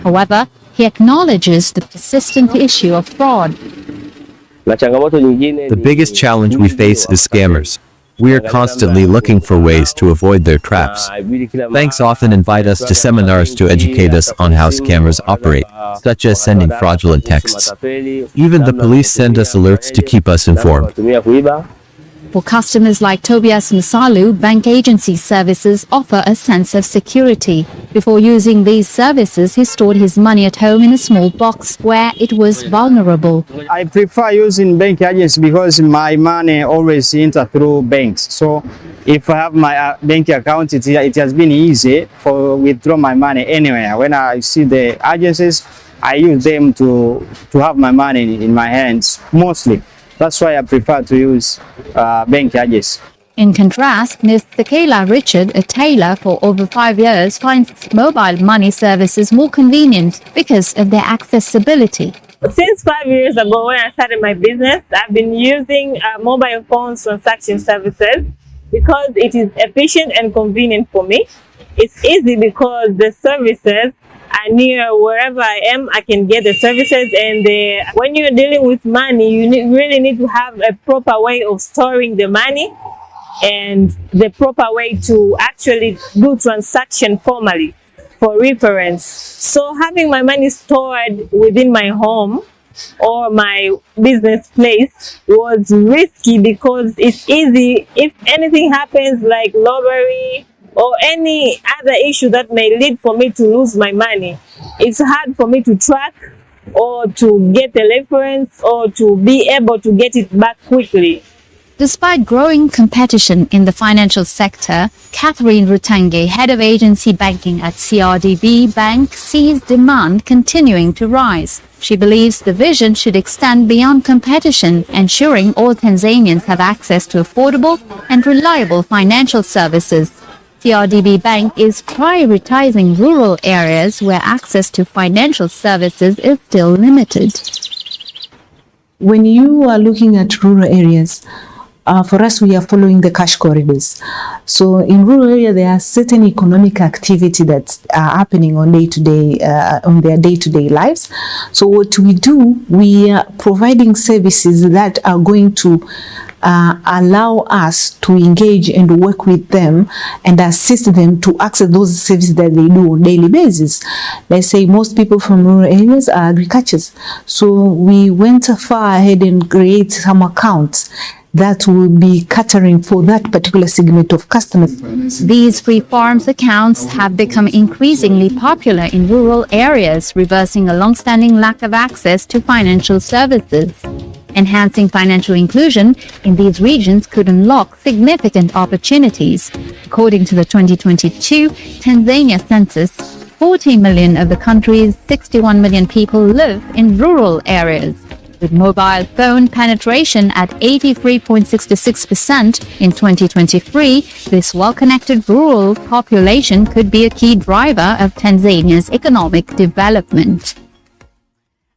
However, he acknowledges the persistent issue of fraud. The biggest challenge we face is scammers. We are constantly looking for ways to avoid their traps. Banks often invite us to seminars to educate us on how scammers operate, such as sending fraudulent texts. Even the police send us alerts to keep us informed. For customers like Tobias Musalu, bank agency services offer a sense of security. Before using these services, he stored his money at home in a small box where it was vulnerable. I prefer using bank agents because my money always enter through banks. So if I have my bank account, it has been easy for withdraw my money anywhere. When I see the agencies, I use them to have my money in my hands mostly. That's why I prefer to use bank agents. In contrast, Ms. Thekela Richard, a tailor for over 5 years, finds mobile money services more convenient because of their accessibility. Since 5 years ago, when I started my business, I've been using mobile phone transaction services because it is efficient and convenient for me. It's easy because the services are near wherever I am. I can get the services, and when you're dealing with money, you really need to have a proper way of storing the money and the proper way to actually do transaction formally for reference. So having my money stored within my home or my business place was risky because it's easy if anything happens like robbery or any other issue that may lead for me to lose my money. It's hard for me to track or to get a reference or to be able to get it back quickly. Despite growing competition in the financial sector, Catherine Rutange, head of agency banking at CRDB Bank, sees demand continuing to rise. She believes the vision should extend beyond competition, ensuring all Tanzanians have access to affordable and reliable financial services. CRDB Bank is prioritizing rural areas where access to financial services is still limited. When you are looking at rural areas, for us, we are following the cash corridors. So in rural area, there are certain economic activity that's happening on their day-to-day lives. So what we do, we are providing services that are going to allow us to engage and work with them and assist them to access those services that they do on a daily basis. Let's say most people from rural areas are agriculturists. So we went far ahead and create some accounts that will be catering for that particular segment of customers. These free farms accounts have become increasingly popular in rural areas, reversing a long-standing lack of access to financial services. Enhancing financial inclusion in these regions could unlock significant opportunities. According to the 2022 Tanzania census, 40 million of the country's 61 million people live in rural areas. With mobile phone penetration at 83.66% in 2023, this well-connected rural population could be a key driver of Tanzania's economic development.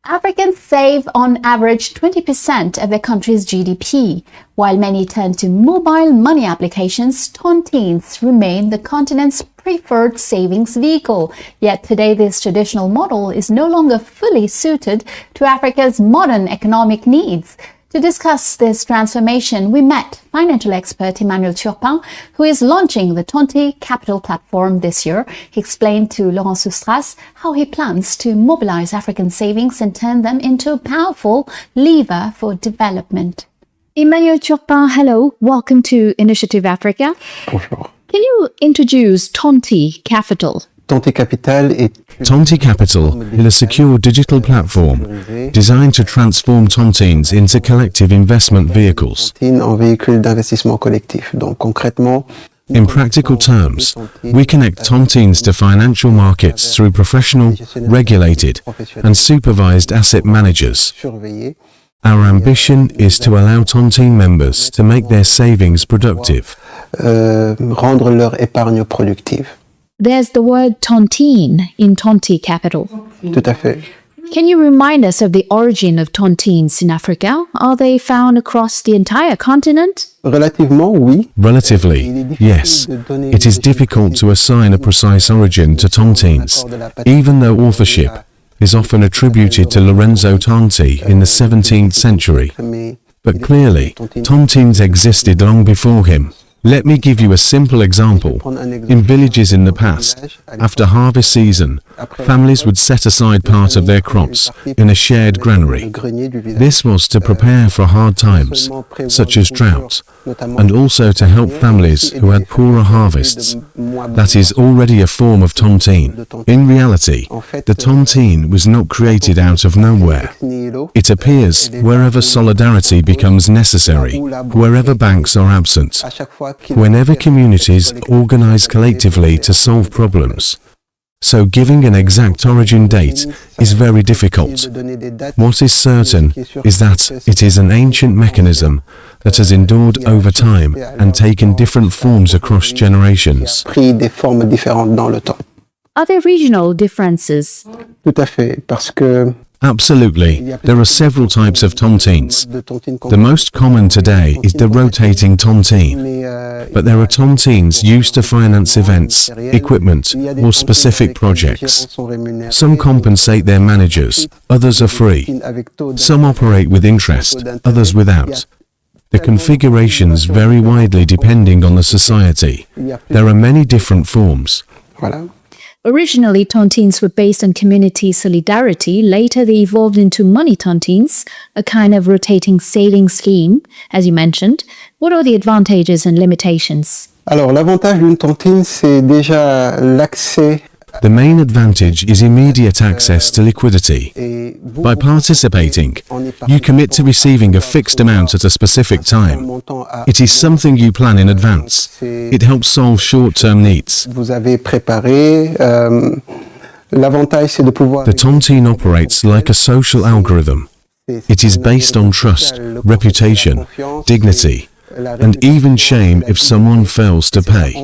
Africans save on average 20% of their country's GDP. While many turn to mobile money applications, tontines remain the continent's preferred savings vehicle. Yet today, this traditional model is no longer fully suited to Africa's modern economic needs. To discuss this transformation, we met financial expert Emmanuel Turpin, who is launching the Tonti Capital platform this year. He explained to Laurent Soustras how he plans to mobilize African savings and turn them into a powerful lever for development. Emmanuel Turpin, hello. Welcome to Initiative Africa. Bonjour. Can you introduce Tonti Capital? Tonti Capital is a secure digital platform designed to transform tontines into collective investment vehicles. En véhicule d'investissement collectif. Donc concrètement, In practical terms, we connect tontines to financial markets through professional, regulated, and supervised asset managers. Our ambition is to allow tontine members to make their savings productive. Rendre leur épargne productive. There's the word tontine in Tonti Capital. Tout à fait. Can you remind us of the origin of tontines in Africa? Are they found across the entire continent? Relativement, oui. Relatively, yes. It is difficult to assign a precise origin to tontines, even though authorship is often attributed to Lorenzo Tonti in the 17th century. But clearly, tontines existed long before him. Let me give you a simple example. In villages in the past, after harvest season, families would set aside part of their crops in a shared granary. This was to prepare for hard times, such as drought, and also to help families who had poorer harvests. That is already a form of tontine. In reality, the tontine was not created out of nowhere. It appears wherever solidarity becomes necessary, wherever banks are absent, whenever communities organize collectively to solve problems. So giving an exact origin date is very difficult. What is certain is that it is an ancient mechanism that has endured over time and taken different forms across generations. Are there regional differences? Tout à fait, parce que Absolutely. There are several types of tontines. The most common today is the rotating tontine. But there are tontines used to finance events, equipment, or specific projects. Some compensate their managers, others are free. Some operate with interest, others without. The configurations vary widely depending on the society. There are many different forms. Originally, tontines were based on community solidarity. Later, they evolved into money tontines, a kind of rotating saving scheme, as you mentioned. What are the advantages and limitations? Alors, l'avantage d'une tontine, c'est déjà l'accès. The main advantage is immediate access to liquidity. By participating, you commit to receiving a fixed amount at a specific time. It is something you plan in advance. It helps solve short-term needs. Vous avez préparé. L'avantage, c'est de pouvoir. The tontine operates like a social algorithm. It is based on trust, reputation, dignity, and even shame if someone fails to pay.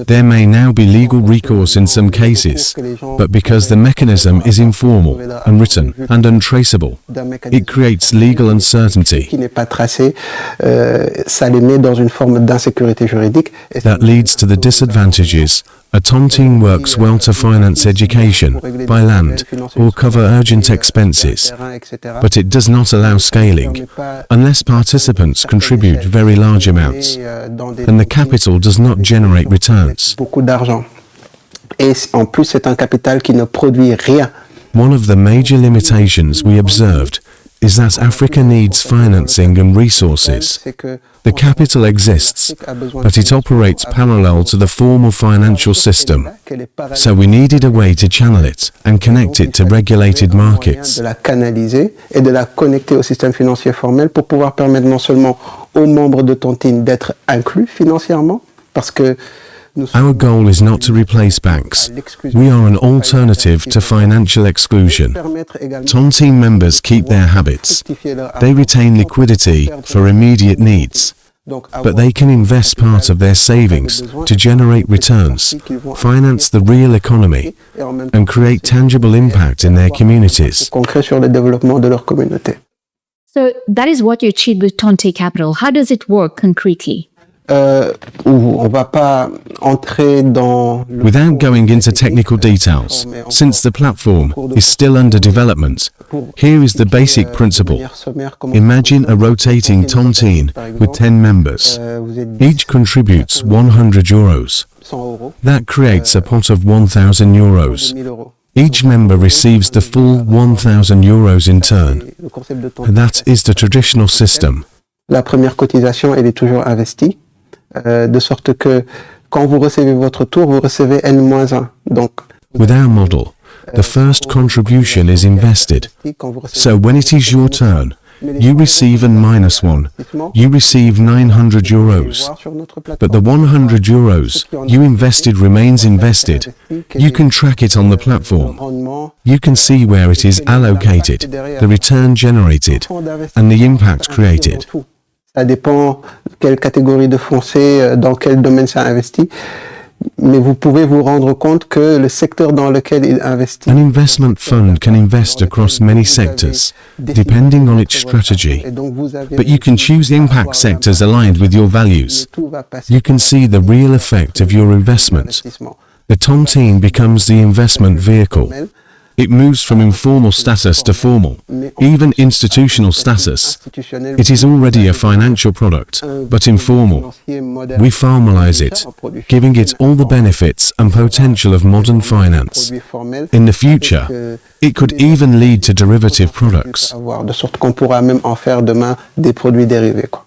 There may now be legal recourse in some cases, but because the mechanism is informal, unwritten, and untraceable, it creates legal uncertainty. That leads to the disadvantages. A tontine works well to finance education, buy land, or cover urgent expenses, but it does not allow scaling, unless participants contribute very large amounts, and the capital does not generate returns. One of the major limitations we observed is that Africa needs financing and resources. The capital exists, but it operates parallel to the formal financial system. So we needed a way to channel it and connect it to regulated markets. De la canaliser et de la connecter au système financier formel pour pouvoir permettre non seulement aux membres de tontine d'être inclus financièrement, parce que Our goal is not to replace banks. We are an alternative to financial exclusion. Tontine members keep their habits. They retain liquidity for immediate needs. But they can invest part of their savings to generate returns, finance the real economy, and create tangible impact in their communities. sur le développement de leur communauté. So that is what you achieved with Tonti Capital. How does it work concretely? On va pas entrer dans Without going into technical details, since the platform is still under development, here is the basic principle. Imagine a rotating tontine with 10 members. Each contributes 100 euros. That creates a pot of 1,000 euros. Each member receives the full 1,000 euros in turn. That is the traditional system. La première cotisation, elle est toujours investie. De sorte que quand vous recevez votre tour, vous recevez N-1. Donc, with our model, the first contribution is invested. So when it is your turn, you receive an -1. You receive 900 euros. But the 100 euros you invested remains invested. You can track it on the platform. You can see where it is allocated, the return generated, and the impact created. Ça dépend quelle catégorie de fonds c'est, dans quel domaine c'est investi. Mais vous pouvez vous rendre compte que le secteur dans lequel il investit. An investment fund can invest across many sectors, depending on its strategy. But you can choose impact sectors aligned with your values. You can see the real effect of your investment. The tontine becomes the investment vehicle. It moves from informal status to formal, even institutional status. It is already a financial product, but informal. We formalize it, giving it all the benefits and potential of modern finance. In the future, it could even lead to derivative products. De sorte qu'on pourra même en faire demain des produits dérivés, quoi.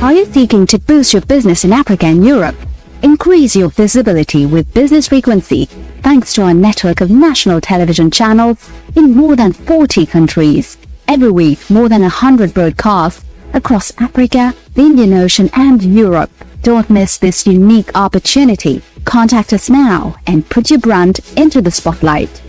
Are you seeking to boost your business in Africa and Europe? Increase your visibility with business frequency thanks to our network of national television channels in more than 40 countries. Every week, more than 100 broadcasts across Africa, the Indian Ocean and Europe. Don't miss this unique opportunity. Contact us now and put your brand into the spotlight.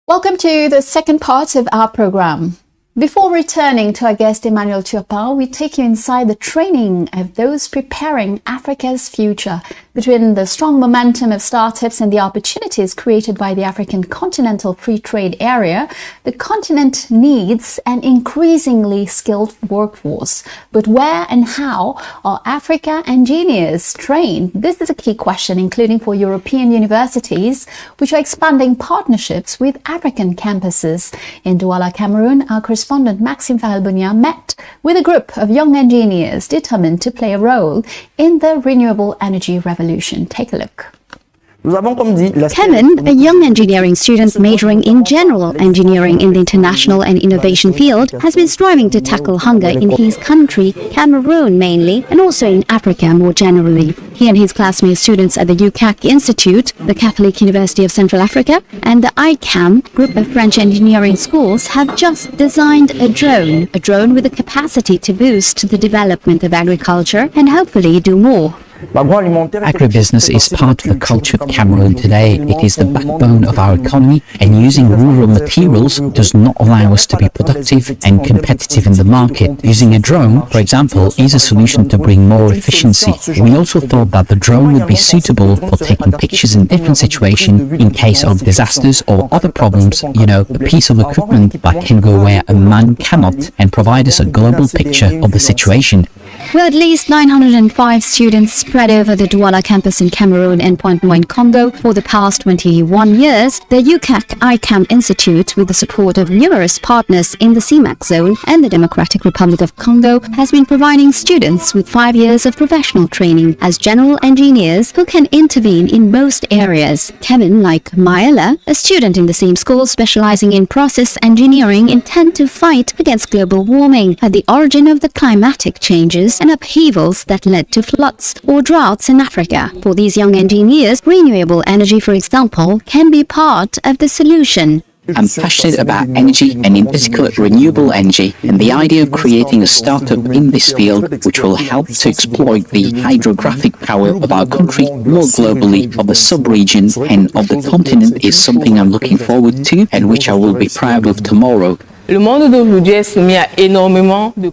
Welcome to the second part of our program. Before returning to our guest Emmanuel Turpin, we take you inside the training of those preparing Africa's future. Between the strong momentum of startups and the opportunities created by the African Continental Free Trade Area, the continent needs an increasingly skilled workforce. But where and how are Africa engineers trained? This is a key question, including for European universities, which are expanding partnerships with African campuses. In Douala, Cameroon, our correspondent Maxime Faralbonia met with a group of young engineers determined to play a role in the renewable energy revolution. Take a look. Kevin, a young engineering student majoring in general engineering in the international and innovation field, has been striving to tackle hunger in his country, Cameroon mainly, and also in Africa more generally. He and his classmate students at the UCAC Institute, the Catholic University of Central Africa, and the ICAM, group of French engineering schools, have just designed a drone with the capacity to boost the development of agriculture and hopefully do more. Agribusiness is part of the culture of Cameroon today. It is the backbone of our economy, and using rural materials does not allow us to be productive and competitive in the market. Using a drone, for example, is a solution to bring more efficiency. We also thought that the drone would be suitable for taking pictures in different situations in case of disasters or other problems. You know, a piece of equipment that can go where a man cannot and provide us a global picture of the situation. With at least 905 students spread over the Douala campus in Cameroon and Pointe-Noire in Congo for the past 21 years, the UCAC ICAM Institute, with the support of numerous partners in the CIMAC zone and the Democratic Republic of Congo, has been providing students with 5 years of professional training as general engineers who can intervene in most areas. Kevin, like Maela, a student in the same school specializing in process engineering, intend to fight against global warming at the origin of the climatic changes and upheavals that led to floods or droughts in Africa. For these young engineers, renewable energy, for example, can be part of the solution. I'm passionate about energy and in particular renewable energy, and the idea of creating a startup in this field which will help to exploit the hydrographic power of our country more globally, of the sub-region and of the continent is something I'm looking forward to and which I will be proud of tomorrow. The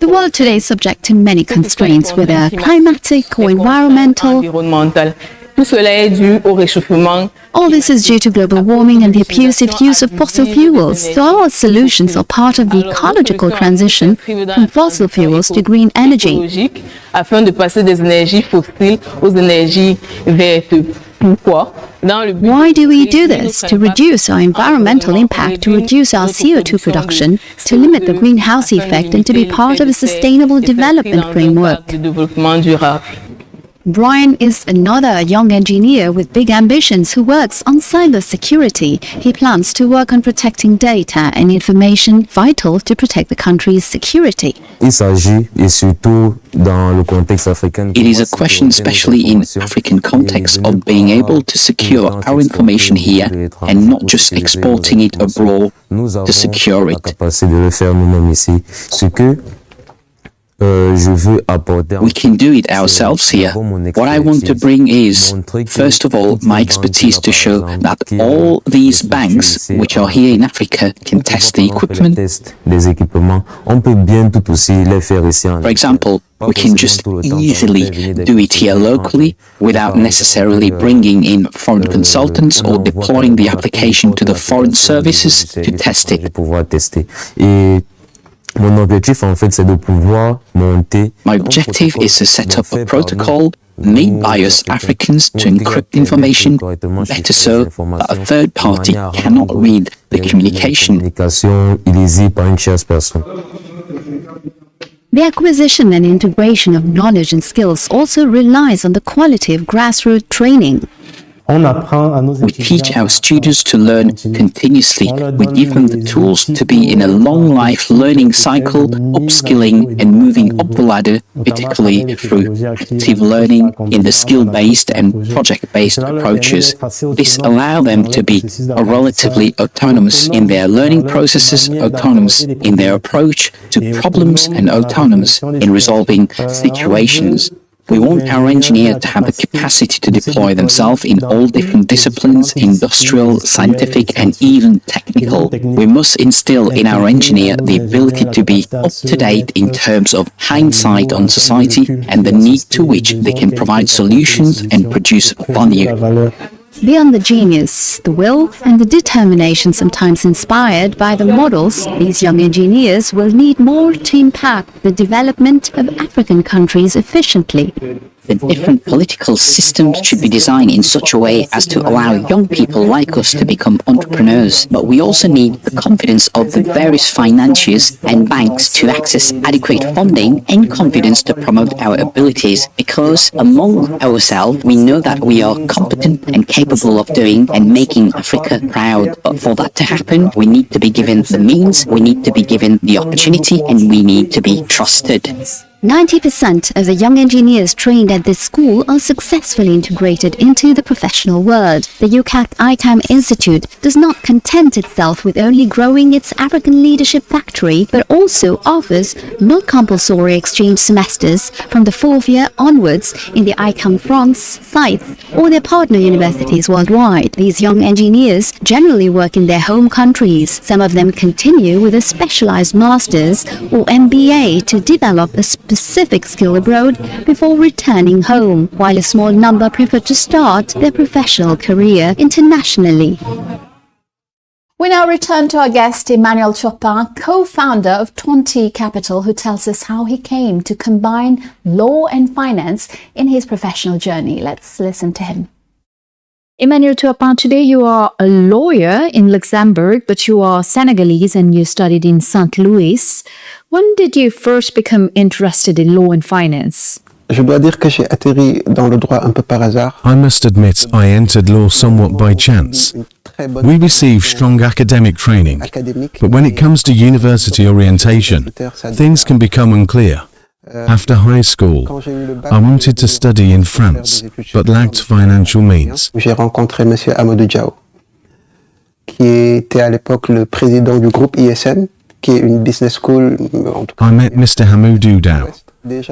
world today is subject to many constraints, whether climatic or environmental. All this is due to global warming and the abusive use of fossil fuels. So our solutions are part of the ecological transition from fossil fuels to green energy. Why do we do this? To reduce our environmental impact, to reduce our CO2 production, to limit the greenhouse effect, and to be part of a sustainable development framework. Brian is another young engineer with big ambitions who works on cyber security. He plans to work on protecting data and information vital to protect the country's security. It is a question, especially in African context, of being able to secure our information here and not just exporting it abroad to secure it. We can do it ourselves here. What I want to bring is, first of all, my expertise to show that all these banks, which are here in Africa, can test the equipment. For example, we can just easily do it here locally without necessarily bringing in foreign consultants or deploying the application to the foreign services to test it. My objective is to set up a protocol made by us Africans to encrypt information better so that a third party cannot read the communication. The acquisition and integration of knowledge and skills also relies on the quality of grassroots training. We teach our students to learn continuously. We give them the tools to be in a long life learning cycle, upskilling and moving up the ladder, particularly through active learning in the skill-based and project-based approaches. This allows them to be relatively autonomous in their learning processes, autonomous in their approach to problems and autonomous in resolving situations. We want our engineers to have the capacity to deploy themselves in all different disciplines, industrial, scientific and even technical. We must instill in our engineer the ability to be up to date in terms of hindsight on society and the need to which they can provide solutions and produce value. Beyond the genius, the will and the determination sometimes inspired by the models, these young engineers will need more to impact the development of African countries efficiently. The different political systems should be designed in such a way as to allow young people like us to become entrepreneurs. But we also need the confidence of the various financiers and banks to access adequate funding and confidence to promote our abilities, because among ourselves we know that we are competent and capable of doing and making Africa proud. But for that to happen, we need to be given the means, we need to be given the opportunity, and we need to be trusted. 90% of the young engineers trained at this school are successfully integrated into the professional world. The UCAT ITAM Institute does not content itself with only growing its African leadership factory, but also offers non-compulsory exchange semesters from the 4th year onwards in the ICAM France sites or their partner universities worldwide. These young engineers generally work in their home countries. Some of them continue with a specialized master's or MBA to develop a specific skill abroad before returning home, while a small number prefer to start their professional career internationally. We now return to our guest, Emmanuel Turpin, co-founder of 20 Capital, who tells us how he came to combine law and finance in his professional journey. Let's listen to him. Emmanuel Turpin, today you are a lawyer in Luxembourg, but you are Senegalese and you studied in St. Louis. When did you first become interested in law and finance? Je dois dire que j'ai atterri dans le droit un peu par hasard. I must admit I entered law somewhat by chance. We receive strong academic training, but when it comes to university orientation, things can become unclear. After high school, I wanted to study in France, but lacked financial means. J'ai rencontré M. Amadou Diao, qui était à l'époque le président du groupe ISM, qui est une business school. I met Mr. Hamoudou Dao,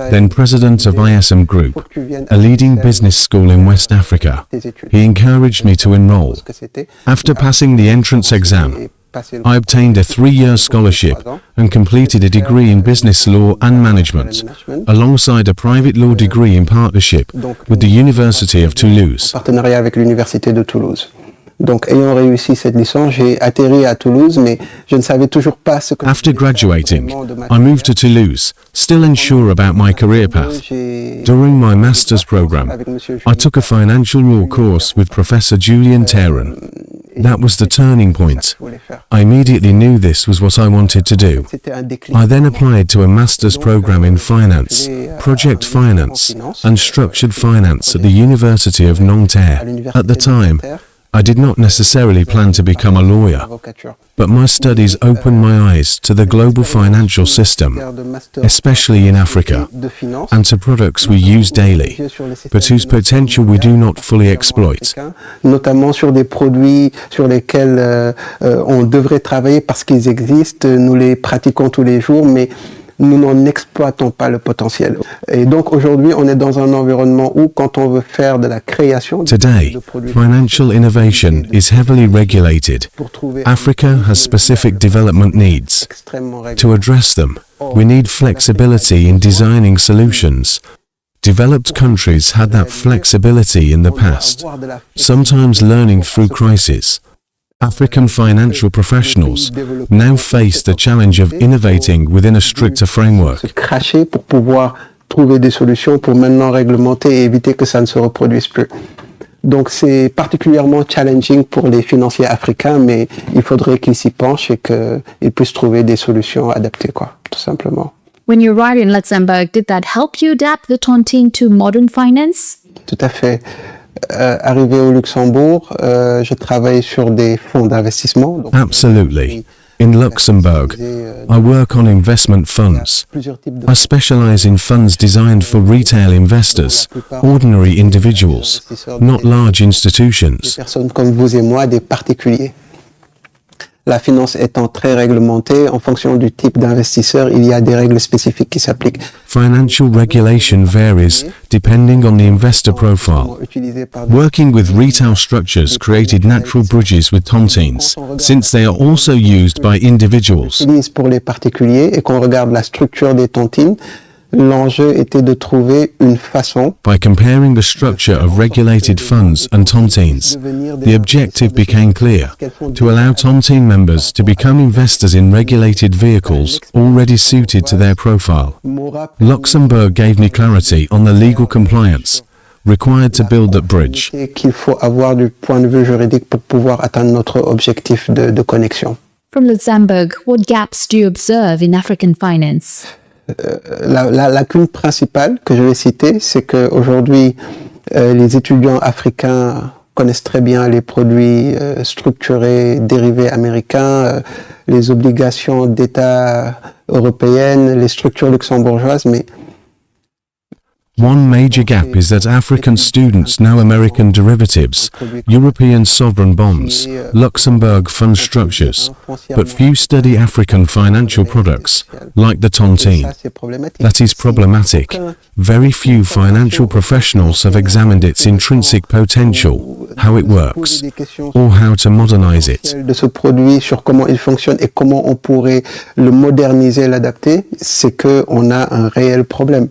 then president of ISM Group, a leading business school in West Africa. He encouraged me to enroll. After passing the entrance exam, I obtained a 3-year scholarship and completed a degree in business law and management, alongside a private law degree in partnership with the University of Toulouse. Partenariat avec l'Université de Toulouse. Donc, ayant réussi cette licence, j'ai atterri à Toulouse, mais je ne savais toujours pas ce que... After graduating, I moved to Toulouse, still unsure about my career path. During my master's program, I took a financial law course with Professor Julian Theron. That was the turning point. I immediately knew this was what I wanted to do. I then applied to a master's program in finance, project finance, and structured finance at the University of Nanterre. At the time, I did not necessarily plan to become a lawyer, but my studies opened my eyes to the global financial system, especially in Africa, and to products we use daily, but whose potential we do not fully exploit. Notamment sur des produits sur lesquels on devrait travailler parce qu'ils existent, nous les pratiquons tous les jours, mais nous n'en exploitons pas le potentiel. Et donc aujourd'hui, on est dans un environnement où quand on veut faire de la création Today, financial innovation is heavily regulated. Africa has specific development needs. To address them, we need flexibility in designing solutions. Developed countries had that flexibility in the past, sometimes learning through crisis. African financial professionals now face the challenge of innovating within a stricter framework. Se cracher pour pouvoir trouver des solutions pour maintenant réglementer et éviter que ça ne se reproduise plus. Donc c'est particulièrement challenging pour les financiers africains, mais il faudrait qu'ils s'y penchent et qu'ils puissent trouver des solutions adaptées, quoi, tout simplement. When you arrived in Luxembourg, did that help you adapt the tontine to modern finance? Tout à fait. Arrivé au Luxembourg, je travaille sur des fonds d'investissement. Absolutely. In Luxembourg, I work on investment funds. I specialize in funds designed for retail investors, ordinary individuals, not large institutions. Des personnes comme vous et moi, des particuliers. La finance étant très réglementée, en fonction du type d'investisseur, il y a des règles spécifiques qui s'appliquent. Financial regulation varies depending on the investor profile. Working with retail structures created natural bridges with tontines, since they are also used by individuals. Pour les particuliers et qu'on regarde la structure des tontines, l'enjeu était de trouver une façon. By comparing the structure of regulated funds and tontines, the objective became clear: to allow tontine members to become investors in regulated vehicles already suited to their profile. Luxembourg gave me clarity on the legal compliance required to build that bridge. Qu'il faut avoir du point de vue juridique pour pouvoir atteindre notre objectif de connexion. From Luxembourg, what gaps do you observe in African finance? La lacune principale que je vais citer, c'est qu'aujourd'hui, les étudiants africains connaissent très bien les produits structurés, dérivés américains, les obligations d'État européennes, les structures luxembourgeoises, mais One major gap is that African students know American derivatives, European sovereign bonds, Luxembourg fund structures, but few study African financial products, like the tontine. That is problematic. Very few financial professionals have examined its intrinsic potential, how it works, or how to modernize it. De ce produit, sur comment il fonctionne et comment on pourrait le moderniser, l'adapter, c'est qu'on a un réel problème.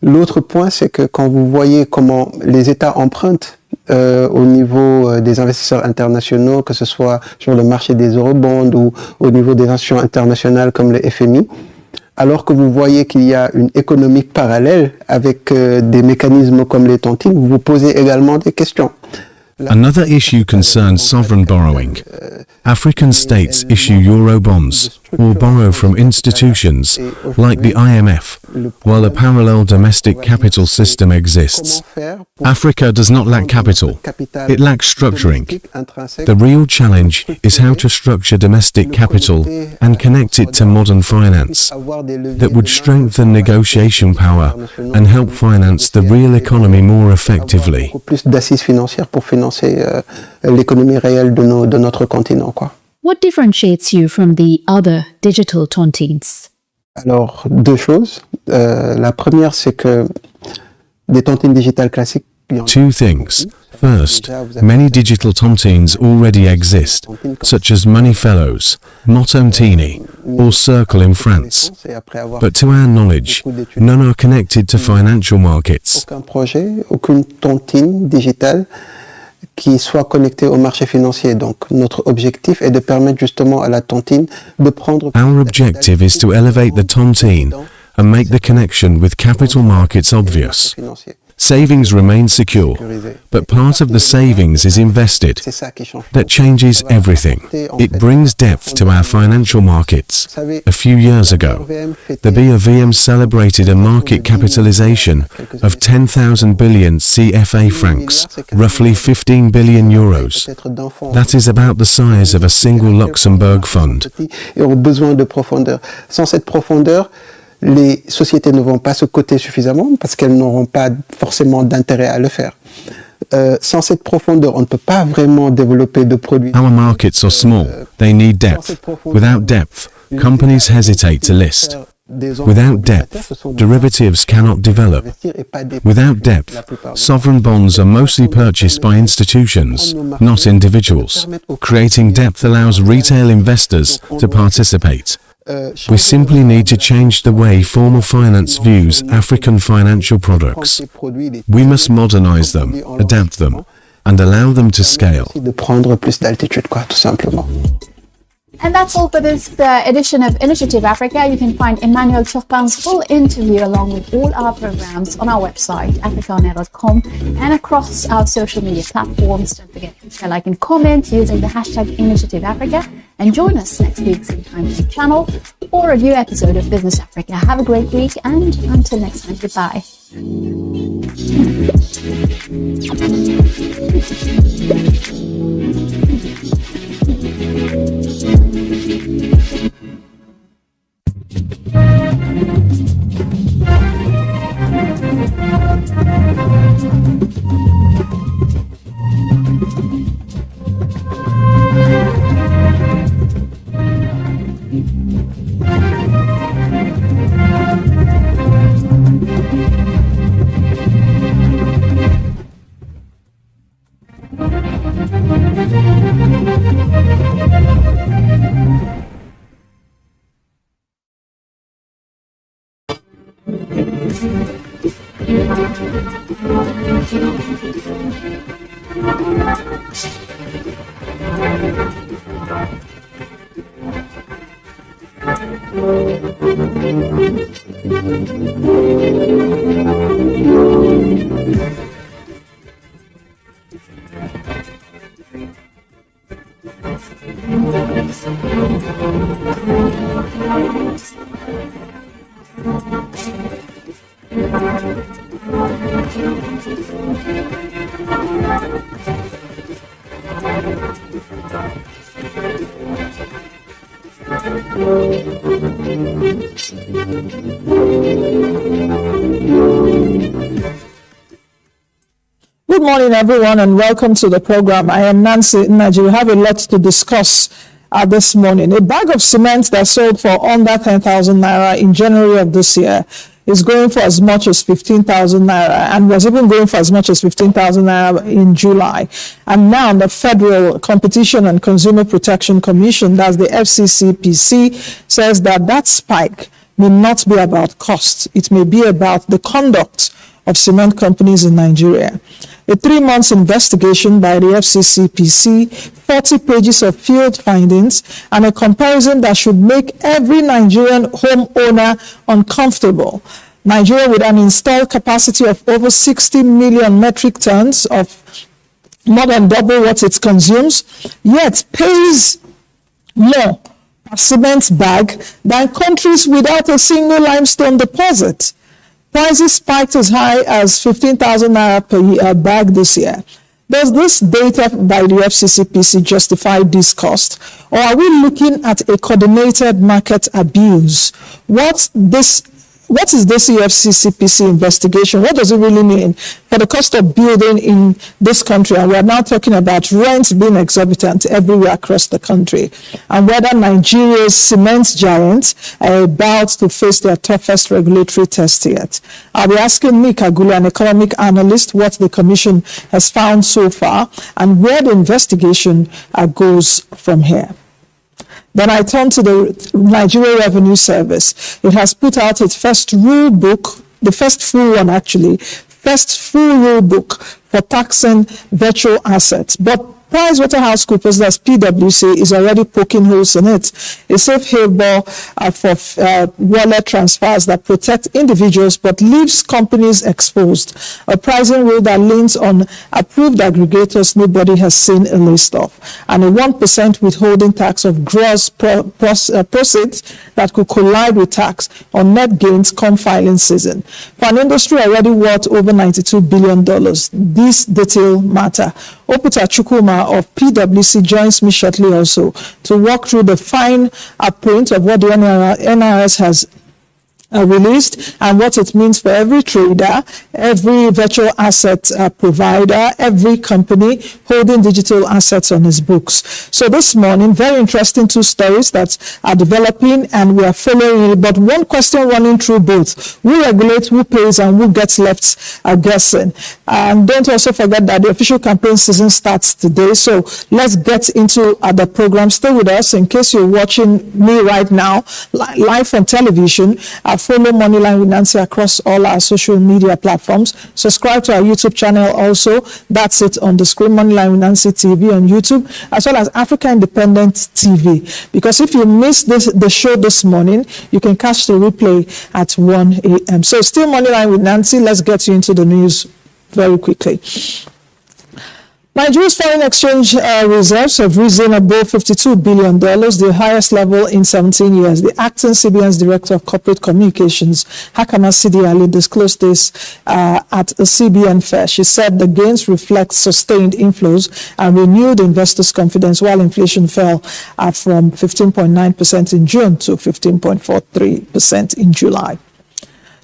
L'autre point, c'est que quand vous voyez comment les États empruntent au niveau des investisseurs internationaux, que ce soit sur le marché des eurobonds ou au niveau des institutions internationales comme le FMI, alors que vous voyez qu'il y a une économie parallèle avec des mécanismes comme les tontines, vous vous posez également des questions. Another issue concerns sovereign borrowing. African states issue Eurobonds or borrow from institutions like the IMF, while a parallel domestic capital system exists. Africa does not lack capital, it lacks structuring. The real challenge is how to structure domestic capital and connect it to modern finance that would strengthen negotiation power and help finance the real economy more effectively. Plus d'assises financières pour financer l'économie réelle de notre continent, quoi. What differentiates you from the other digital tontines? Alors, deux choses. La première, c'est que des tontines digitales classiques Two things. First, many digital tontines already exist, such as Money Fellows, Motontini, or Circle in France. But to our knowledge, none are connected to financial markets. Aucun projet, aucune tontine digitale qui soit connectée au marché financier. Donc, notre objectif est de permettre justement à la tontine de prendre... Our objective is to elevate the tontine and make the connection with capital markets obvious. Savings remain secure, but part of the savings is invested. That changes everything. It brings depth to our financial markets. A few years ago, the BOVM celebrated a market capitalization of 10,000 billion CFA francs, roughly 15 billion euros. That is about the size of a single Luxembourg fund. Et ont besoin de profondeur. Sans cette profondeur, les sociétés ne vont pas se coter suffisamment parce qu'elles n'auront pas forcément d'intérêt à le faire. Sans cette profondeur, on ne peut pas vraiment développer de produits. Our markets are small. They need depth. Without depth, companies hesitate to list. Without depth, derivatives cannot develop. Without depth, sovereign bonds are mostly purchased by institutions, not individuals. Creating depth allows retail investors to participate. We simply need to change the way formal finance views African financial products. We must modernize them, adapt them, and allow them to scale. De prendre plus d'altitude, quoi, tout simplement. And that's all for this edition of Initiative Africa. You can find Emmanuel Chopin's full interview along with all our programs on our website, africaonair.com, and across our social media platforms. Don't forget to share, like, and comment using the hashtag Initiative Africa. And join us next week, same time, same channel, for a new episode of Business Africa. Have a great week, and until next time, goodbye. Good morning, everyone, and welcome to the program. I am Nancy Naji. We have a lot to discuss this morning. A bag of cement that sold for under 10,000 naira in January of this year is going for as much as 15,000 naira and was even going for as much as 15,000 naira in July. And now the Federal Competition and Consumer Protection Commission, that's the FCCPC, says that spike may not be about cost. It may be about the conduct of cement companies in Nigeria. A 3-month investigation by the FCCPC, 40 pages of field findings, and a comparison that should make every Nigerian homeowner uncomfortable. Nigeria, with an installed capacity of over 60 million metric tons, of more than double what it consumes, yet pays more per cement bag than countries without a single limestone deposit. Prices spiked as high as 15,000 naira per bag this year. Does this data by the FCCPC justify this cost? Or are we looking at a coordinated market abuse? What this what is this EFCCPC investigation? What does it really mean for the cost of building in this country? And we are now talking about rents being exorbitant everywhere across the country, and whether Nigeria's cement giants are about to face their toughest regulatory test yet. I'll be asking Nick Agulu, an economic analyst, what the commission has found so far and where the investigation goes from here. Then I turn to the Nigeria Revenue Service. It has put out its first rule book, the first full one actually, first full rule book for taxing virtual assets. But PricewaterhouseCoopers, that's PwC, is already poking holes in it. A safe haven for wallet transfers that protect individuals but leaves companies exposed. A pricing rule that leans on approved aggregators nobody has seen a list of, and a 1% withholding tax of gross proceeds that could collide with tax on net gains come filing season. For an industry already worth over $92 billion, this detail matter. Opita Chukwuma of PwC joins me shortly also to walk through the fine print of what the NIRS has released and what it means for every trader, every virtual asset provider, every company holding digital assets on its books. So this morning, very interesting two stories that are developing and we are following it, but one question running through both: who regulates, who pays, and who gets left guessing? And don't also forget that the official campaign season starts today. So let's get into the program. Stay with us in case you're watching me right now live on television. Follow Moneyline with Nancy across all our social media platforms. Subscribe to our YouTube channel also. That's it on the screen, Moneyline with Nancy TV on YouTube, as well as Africa Independent TV. Because if you missed the show this morning, you can catch the replay at 1 a.m. So still Moneyline with Nancy. Let's get you into the news very quickly. Nigeria's foreign exchange reserves have risen above $52 billion, the highest level in 17 years. The acting CBN's Director of Corporate Communications, Hakama Sidi Ali, disclosed this at a CBN fair. She said the gains reflect sustained inflows and renewed investors' confidence, while inflation fell from 15.9% in June to 15.43% in July.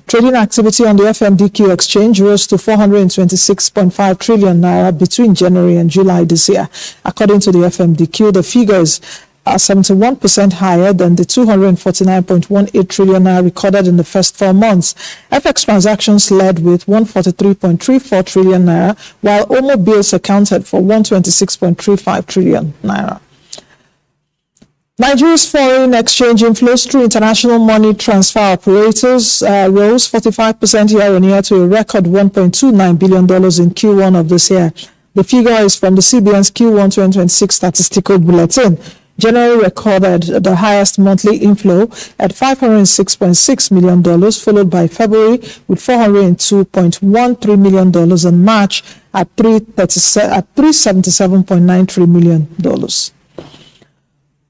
Trading activity on the FMDQ exchange rose to 426.5 trillion naira between January and July this year. According to the FMDQ, the figures are 71% higher than the 249.18 trillion naira recorded in the first 4 months. FX transactions led with 143.34 trillion naira, while OMO bills accounted for 126.35 trillion naira. Nigeria's foreign exchange inflows through international money transfer operators rose 45% year-on-year to a record $1.29 billion in Q1 of this year. The figure is from the CBN's Q1 2026 statistical bulletin. January recorded the highest monthly inflow at $506.6 million, followed by February with $402.13 million and March at $377.93 million.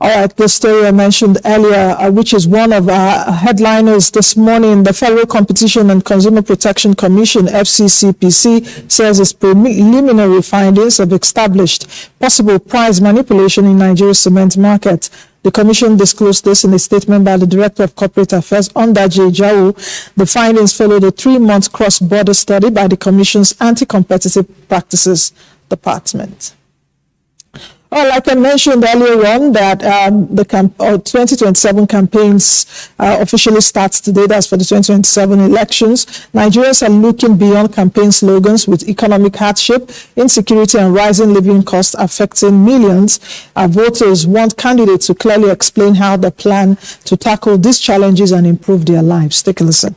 All right, the story I mentioned earlier, which is one of our headliners this morning, the Federal Competition and Consumer Protection Commission, FCCPC, says its preliminary findings have established possible price manipulation in Nigeria's cement market. The Commission disclosed this in a statement by the Director of Corporate Affairs, Ondaje Jau. The findings followed a 3-month cross-border study by the Commission's Anti-Competitive Practices Department. Well, like I mentioned earlier on, that the 2027 campaigns officially starts today. That's for the 2027 elections. Nigerians are looking beyond campaign slogans, with economic hardship, insecurity, and rising living costs affecting millions. Our voters want candidates to clearly explain how they plan to tackle these challenges and improve their lives. Take a listen.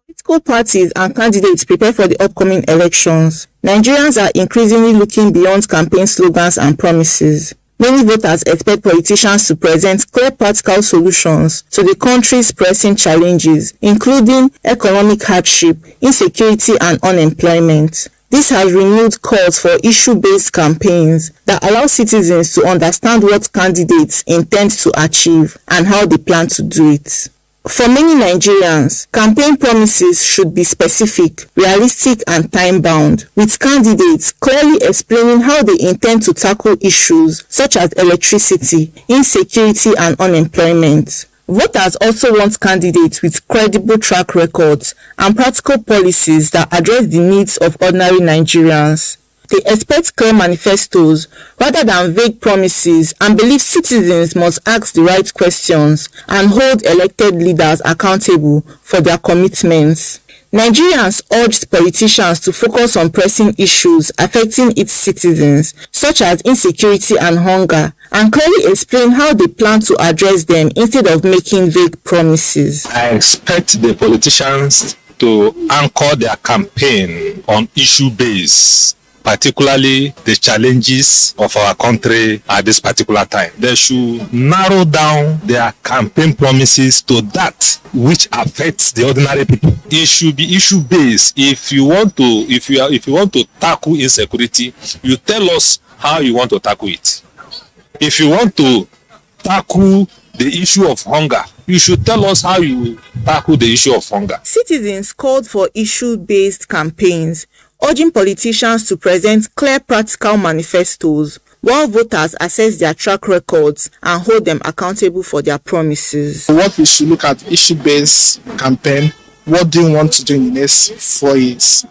Political parties and candidates prepare for the upcoming elections. Nigerians are increasingly looking beyond campaign slogans and promises. Many voters expect politicians to present clear practical solutions to the country's pressing challenges, including economic hardship, insecurity, and unemployment. This has renewed calls for issue-based campaigns that allow citizens to understand what candidates intend to achieve and how they plan to do it. For many Nigerians, campaign promises should be specific, realistic, and time-bound, with candidates clearly explaining how they intend to tackle issues such as electricity, insecurity, and unemployment. Voters also want candidates with credible track records and practical policies that address the needs of ordinary Nigerians. They expect clear manifestos rather than vague promises and believe citizens must ask the right questions and hold elected leaders accountable for their commitments. Nigerians urged politicians to focus on pressing issues affecting its citizens, such as insecurity and hunger, and clearly explain how they plan to address them instead of making vague promises. I expect the politicians to anchor their campaign on issue base, particularly the challenges of our country at this particular time. They should narrow down their campaign promises to that which affects the ordinary people. It should be issue based. If you want to tackle insecurity, you tell us how you want to tackle it. If you want to tackle the issue of hunger, you should tell us how you tackle the issue of hunger. Citizens called for issue-based campaigns, urging politicians to present clear practical manifestos, while voters assess their track records and hold them accountable for their promises. What we should look at issue-based campaign. What do you want to do in the next 4 years?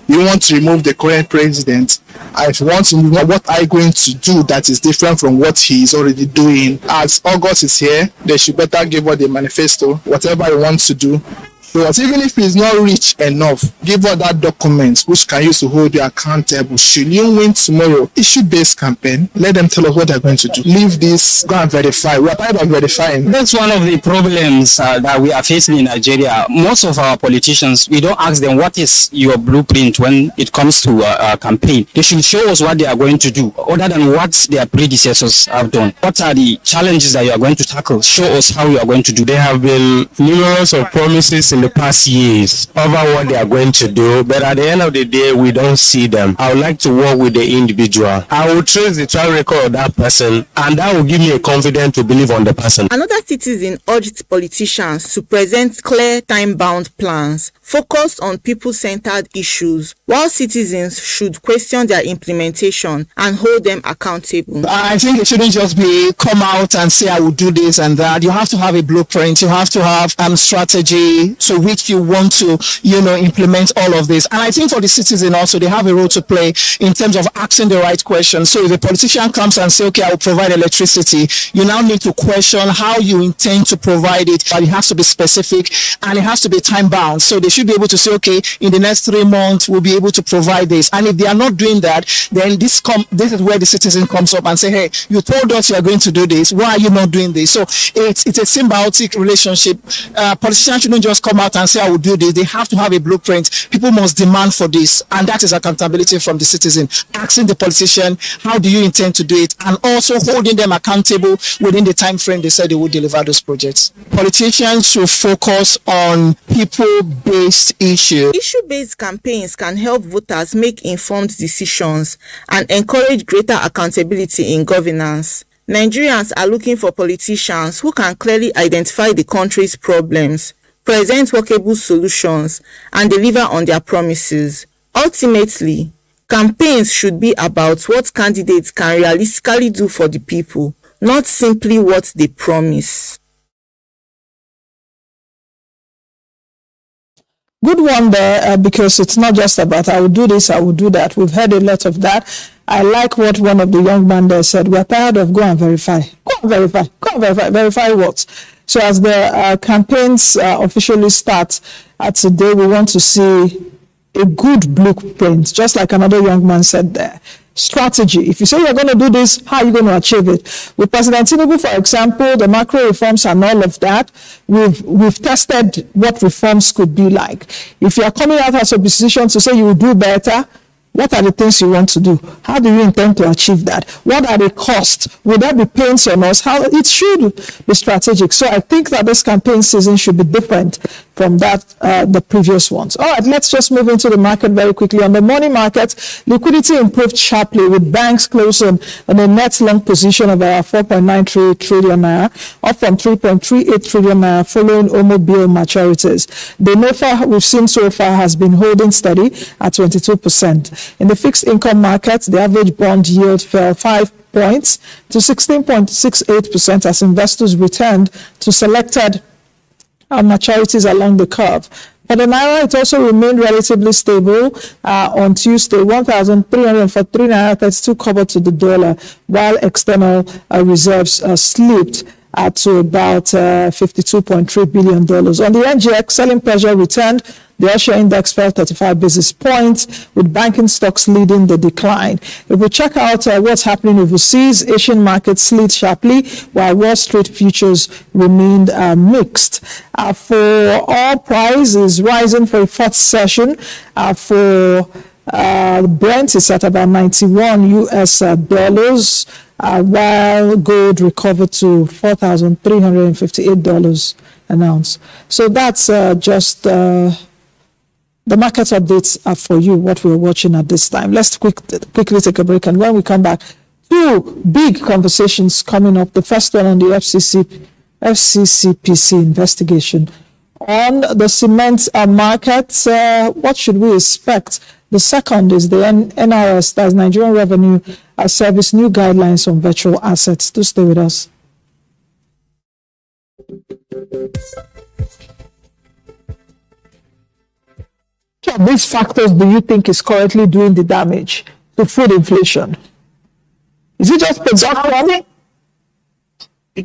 You want to remove the current president. If you want to know what are you going to do that is different from what he is already doing. As August is here, they should better give us the manifesto, whatever you want to do. But even if it's not rich enough, give us that document which can use to hold you accountable. Should you win tomorrow, issue-based campaign, let them tell us what they're going to do. Leave this, go and verify. We are tired of verifying. That's one of the problems that we are facing in Nigeria. Most of our politicians, we don't ask them what is your blueprint when it comes to a campaign. They should show us what they are going to do, other than what their predecessors have done. What are the challenges that you are going to tackle? Show us how you are going to do. There have been numerous of promises in the past years over what they are going to do, but at the end of the day, we don't see them. I would like to work with the individual. I will trace the track record of that person, and that will give me a confidence to believe on the person. Another citizen urged politicians to present clear time-bound plans focused on people-centered issues, while citizens should question their implementation and hold them accountable. I think it shouldn't just be come out and say I will do this and that. You have to have a blueprint. You have to have strategy to which you want to, implement all of this. And I think for the citizen also, they have a role to play in terms of asking the right questions. So if a politician comes and say, okay, I will provide electricity, you now need to question how you intend to provide it. But it has to be specific and it has to be time bound. So they should be able to say, okay, in the next 3 months, we'll be able to provide this. And if they are not doing that, then this is where the citizen comes up and say, hey, you told us you are going to do this. Why are you not doing this? So it's a symbiotic relationship. Politicians shouldn't just come out and say, I will do this. They have to have a blueprint. People must demand for this. And that is accountability from the citizen. Asking the politician, how do you intend to do it? And also holding them accountable within the time frame they said they would deliver those projects. Politicians should focus on people-based issues. Issue-based campaigns can help voters make informed decisions and encourage greater accountability in governance. Nigerians are looking for politicians who can clearly identify the country's problems, present workable solutions, and deliver on their promises. Ultimately, campaigns should be about what candidates can realistically do for the people, not simply what they promise. Good one there, because it's not just about I will do this, I will do that. We've heard a lot of that. I like what one of the young men there said. We're tired of go and verify. Go and verify. Go and verify. Verify what? So as the campaigns officially start today, we want to see a good blueprint, just like another young man said there. Strategy. If you say you're going to do this, how are you going to achieve it? With President Tinubu, for example, the macro reforms and all of that, we've tested what reforms could be like. If you are coming out as a position to say you will do better, what are the things you want to do? How do you intend to achieve that? What are the costs? Will there be pains on us? How it should be strategic. So I think that this campaign season should be different from that the previous ones. All right, let's just move into the market very quickly. On the money market, liquidity improved sharply with banks closing in a net long position of about 4.93 trillion naira, up from 3.38 trillion naira following OMO bill maturities. The NOFA we've seen so far has been holding steady at 22%. In the fixed income market, the average bond yield fell 5 points to 16.68% as investors returned to selected maturities along the curve. For the Naira, it also remained relatively stable on Tuesday, 1,343 Naira 32 kobo to the dollar, while external reserves slipped to about $52.3 billion. On the NGX, selling pressure returned. The Asia index fell 35 basis points, with banking stocks leading the decline. If we check out what's happening overseas, Asian markets slid sharply, while Wall Street futures remained mixed. For oil prices rising for a fourth session, for Brent is at about $91 US, while gold recovered to $4,358 an ounce. So that's just the market updates are for you, what we're watching at this time. Let's quickly take a break, and when we come back, two big conversations coming up. The first one on the FCCPC investigation. On the cement market, what should we expect? The second is the NRS, that's Nigerian Revenue Service, new guidelines on virtual assets. Do stay with us. Which of these factors do you think is currently doing the damage to food inflation? Is it just production?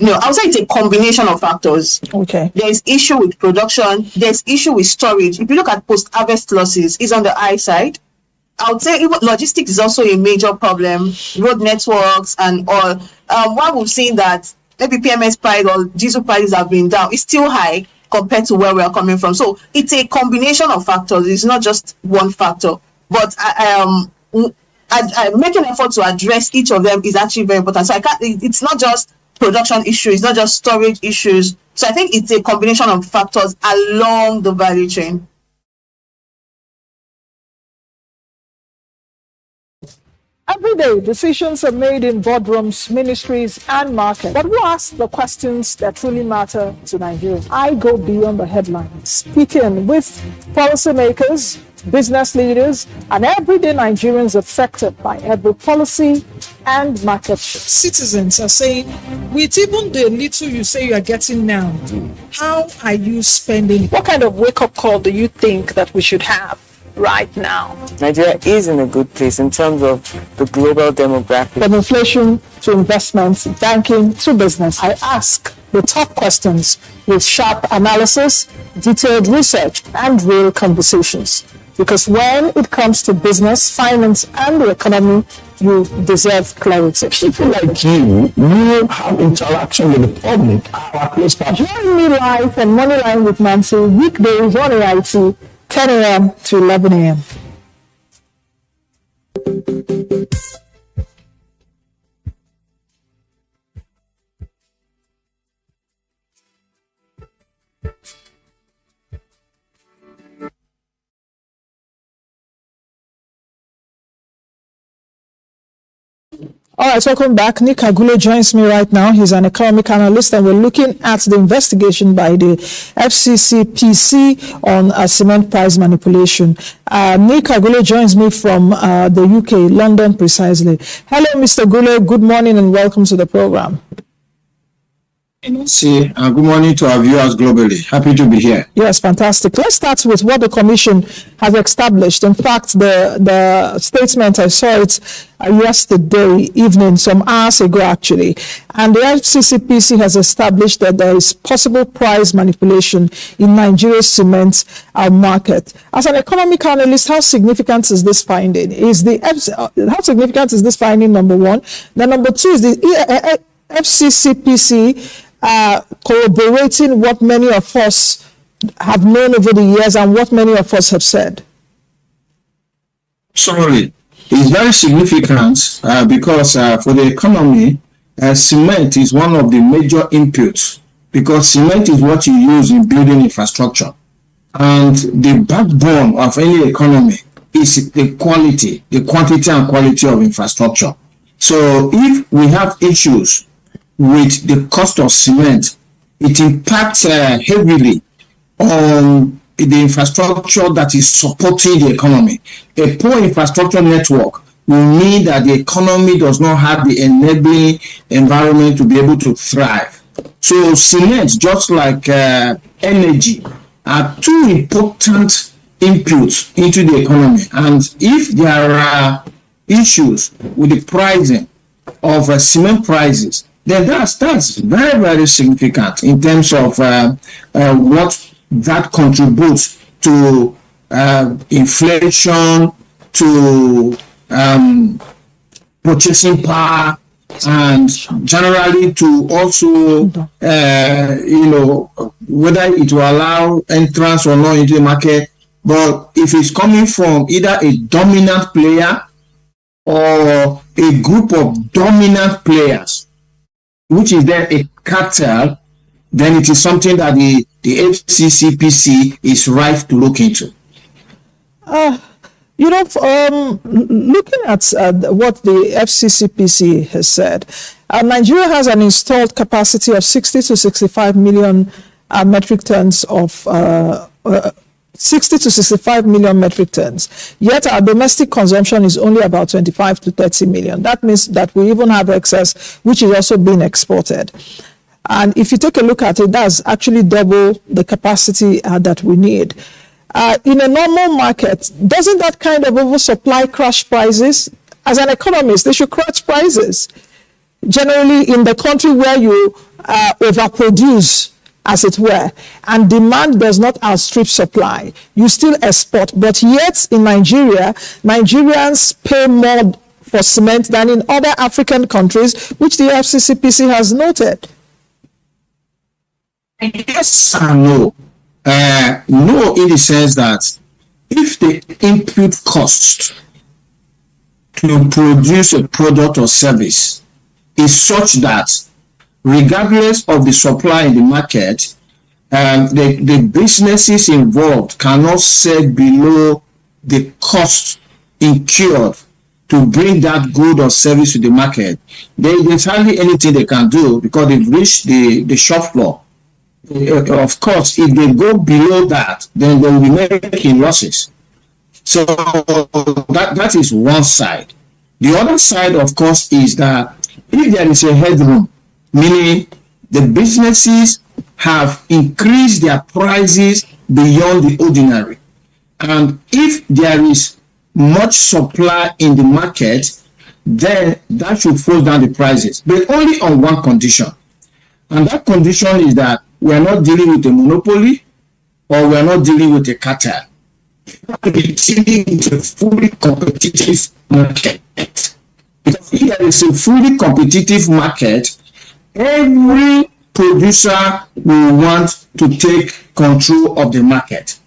No, I would say it's a combination of factors. Okay. There is issue with production. There's issue with storage. If you look at post-harvest losses, it's on the high side. I would say even logistics is also a major problem. Road networks and all. While we've seen that maybe PMS price or diesel prices have been down, it's still high compared to where we are coming from. So it's a combination of factors. It's not just one factor. But making an effort to address each of them is actually very important. So it's not just production issues, it's not just storage issues. So I think it's a combination of factors along the value chain. Every day, decisions are made in boardrooms, ministries, and markets. But who asks the questions that truly matter to Nigeria? I go beyond the headlines, speaking with policymakers, business leaders, and everyday Nigerians affected by every policy and market shift. Citizens are saying, with even the little you say you are getting now, how are you spending? What kind of wake-up call do you think that we should have right now? Nigeria is in a good place in terms of the global demographic. From inflation to investments, banking to business, I ask the top questions with sharp analysis, detailed research, and real conversations. Because when it comes to business, finance, and the economy, you deserve clarity. People like you will have interaction with the public. Our close partner. Join me live on Moneyline with Nancy, weekdays on AIT, 10 a.m. to 11 a.m. All right, welcome back. Nick Agule joins me right now. He's an economic analyst, and we're looking at the investigation by the FCCPC on cement price manipulation. Nick Agule joins me from the UK, London precisely. Hello, Mr. Agule. Good morning and welcome to the program. Good morning to our viewers globally. Happy to be here. Yes, fantastic. Let's start with what the Commission has established. In fact, the statement, I saw it yesterday evening, some hours ago actually, and the FCCPC has established that there is possible price manipulation in Nigeria's cement market. As an economic analyst, how significant is this finding? How significant is this finding, number one? Then number two, is the FCCPC corroborating what many of us have known over the years and what many of us have said? Sorry, it's very significant because for the economy, cement is one of the major inputs, because cement is what you use in building infrastructure. And the backbone of any economy is the quantity and quality of infrastructure. So if we have issues with the cost of cement, it impacts heavily on the infrastructure that is supporting the economy. A poor infrastructure network will mean that the economy does not have the enabling environment to be able to thrive. So cement, just like energy, are two important inputs into the economy. And if there are issues with the pricing of cement prices, then that's very, very significant in terms of what that contributes to inflation, to purchasing power, and generally to also, whether it will allow entrance or not into the market. But if it's coming from either a dominant player or a group of dominant players, which is then a cartel, then it is something that the FCCPC is right to look into. Looking at what the FCCPC has said, Nigeria has an installed capacity of 60 to 65 million metric tons of 60 to 65 million metric tons. Yet our domestic consumption is only about 25 to 30 million. That means that we even have excess, which is also being exported. And if you take a look at it, that's actually double the capacity that we need. In a normal market, doesn't that kind of oversupply crash prices? As an economist, they should crash prices. Generally, in the country where you overproduce, as it were, and demand does not outstrip supply, you still export. But yet, in Nigeria, Nigerians pay more for cement than in other African countries, which the FCCPC has noted. Yes and no. No, in the sense that if the input cost to produce a product or service is such that regardless of the supply in the market, the businesses involved cannot sell below the cost incurred to bring that good or service to the market, there's hardly anything they can do because they've reached the shop floor. Of course, if they go below that, then they will be making losses. So that is one side. The other side, of course, is that if there is a headroom, meaning the businesses have increased their prices beyond the ordinary, and if there is much supply in the market, then that should force down the prices, but only on one condition. And that condition is that we are not dealing with a monopoly or we are not dealing with a cartel. We are dealing with a fully competitive market. Because if there is a fully competitive market, every producer will want to take control of the market.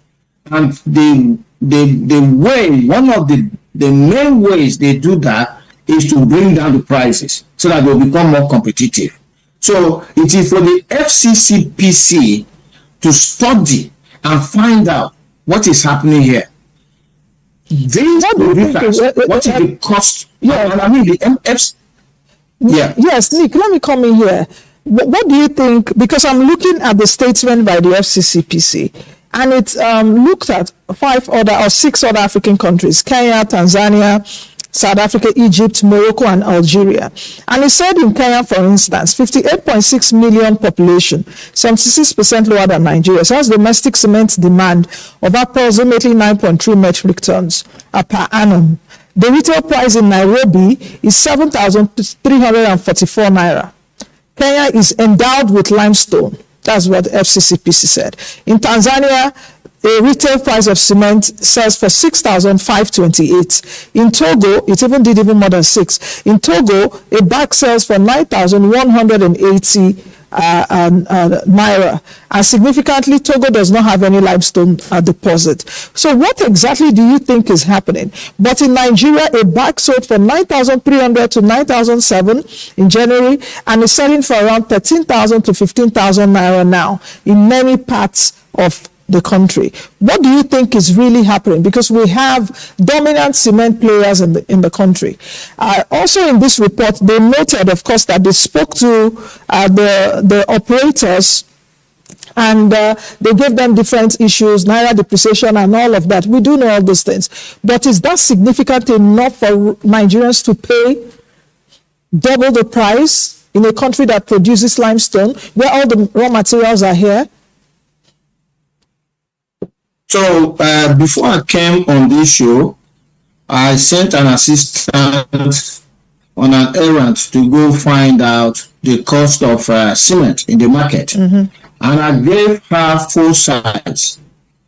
And the way, one of the main ways they do that is to bring down the prices so that they'll become more competitive. So it is for the FCCPC to study and find out what is happening here. These producers, what is the cost? Yeah, and I mean the MFs. Yeah. Yes, Nick, let me come in here. What do you think? Because I'm looking at the statement by the FCCPC, and it looked at 6 other African countries: Kenya, Tanzania, South Africa, Egypt, Morocco, and Algeria. And it said in Kenya, for instance, 58.6 million population, 76% lower than Nigeria. So has domestic cement demand of approximately 9.3 metric tons per annum. The retail price in Nairobi is 7,344 naira. Kenya is endowed with limestone. That's what FCCPC said. In Tanzania, a retail price of cement sells for 6,528. In Togo, it even did more than 6. In Togo, a bag sells for 9,180 naira. And significantly, Togo does not have any limestone deposit. So what exactly do you think is happening? But in Nigeria, a bag sold for 9,300 to 9,007 in January and is selling for around 13,000 to 15,000 naira now in many parts of the country. What do you think is really happening? Because we have dominant cement players in the country. Also in this report, they noted, of course, that they spoke to the operators And they gave them different issues, naira depreciation and all of that. We do know all these things. But is that significant enough for Nigerians to pay double the price in a country that produces limestone, where all the raw materials are here? So before I came on this show, I sent an assistant on an errand to go find out the cost of cement in the market. And I gave her 4 sites.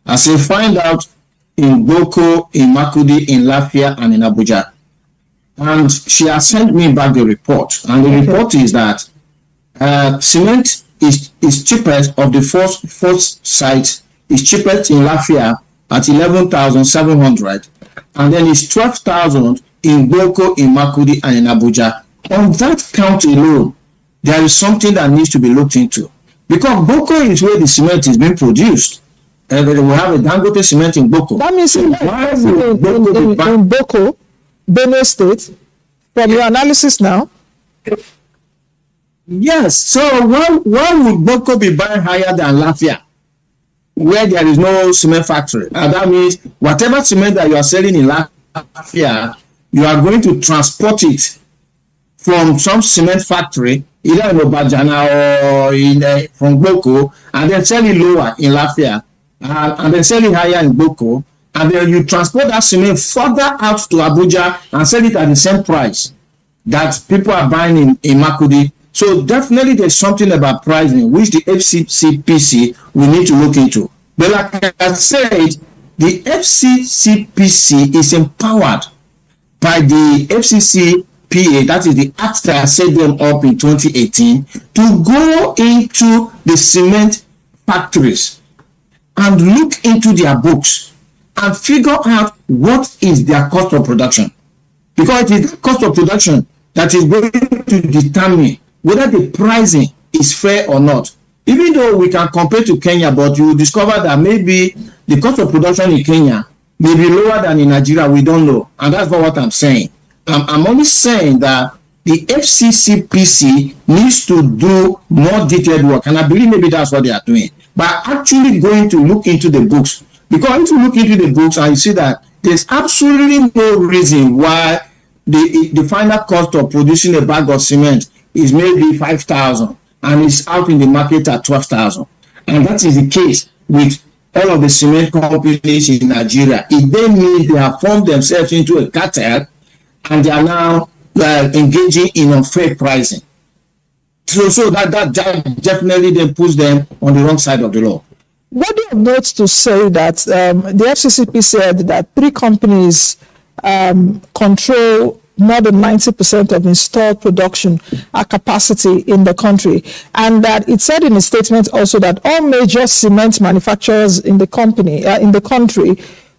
I said, find out in Boko, in Makudi, in Lafia, and in Abuja. And she has sent me back the report. And the report is that cement is cheapest of the first site, is cheapest in Lafia at 11,700, and then it's 12,000 in Boko, in Makudi, and in Abuja. On that count alone, there is something that needs to be looked into, because Boko is where the cement is being produced. And we have a Dangote cement in Boko. That means in Boko, Benue State, from your analysis now. Yes. So why would Boko be buying higher than Lafia, where there is no cement factory? And that means whatever cement that you are selling in Lafia, you are going to transport it from some cement factory, either in Obajana or from Boko, and then sell it lower in Lafia, and then sell it higher in Boko, and then you transport that cement further out to Abuja and sell it at the same price that people are buying in Makudi. So definitely there's something about pricing which the FCCPC will need to look into. But like I said, the FCCPC is empowered by the FCCPA, that is the act that set them up in 2018, to go into the cement factories and look into their books and figure out what is their cost of production. Because it is the cost of production that is going to determine whether the pricing is fair or not. Even though we can compare to Kenya, but you will discover that maybe the cost of production in Kenya may be lower than in Nigeria. We don't know. And that's not what I'm saying. I'm only saying that the FCCPC needs to do more detailed work. And I believe maybe that's what they are doing. By actually going to look into the books. Because if you look into the books and you see that there's absolutely no reason why the final cost of producing a bag of cement is maybe 5,000 and it's out in the market at 12,000. And that is the case with all of the cement companies in Nigeria. It then means they have formed themselves into a cartel and they are now engaging in unfair pricing. So that definitely then puts them on the wrong side of the law. What do you have notes to say that the FCCP said that 3 companies control more than 90% of installed production capacity in the country, and that it said in a statement also that all major cement manufacturers in the country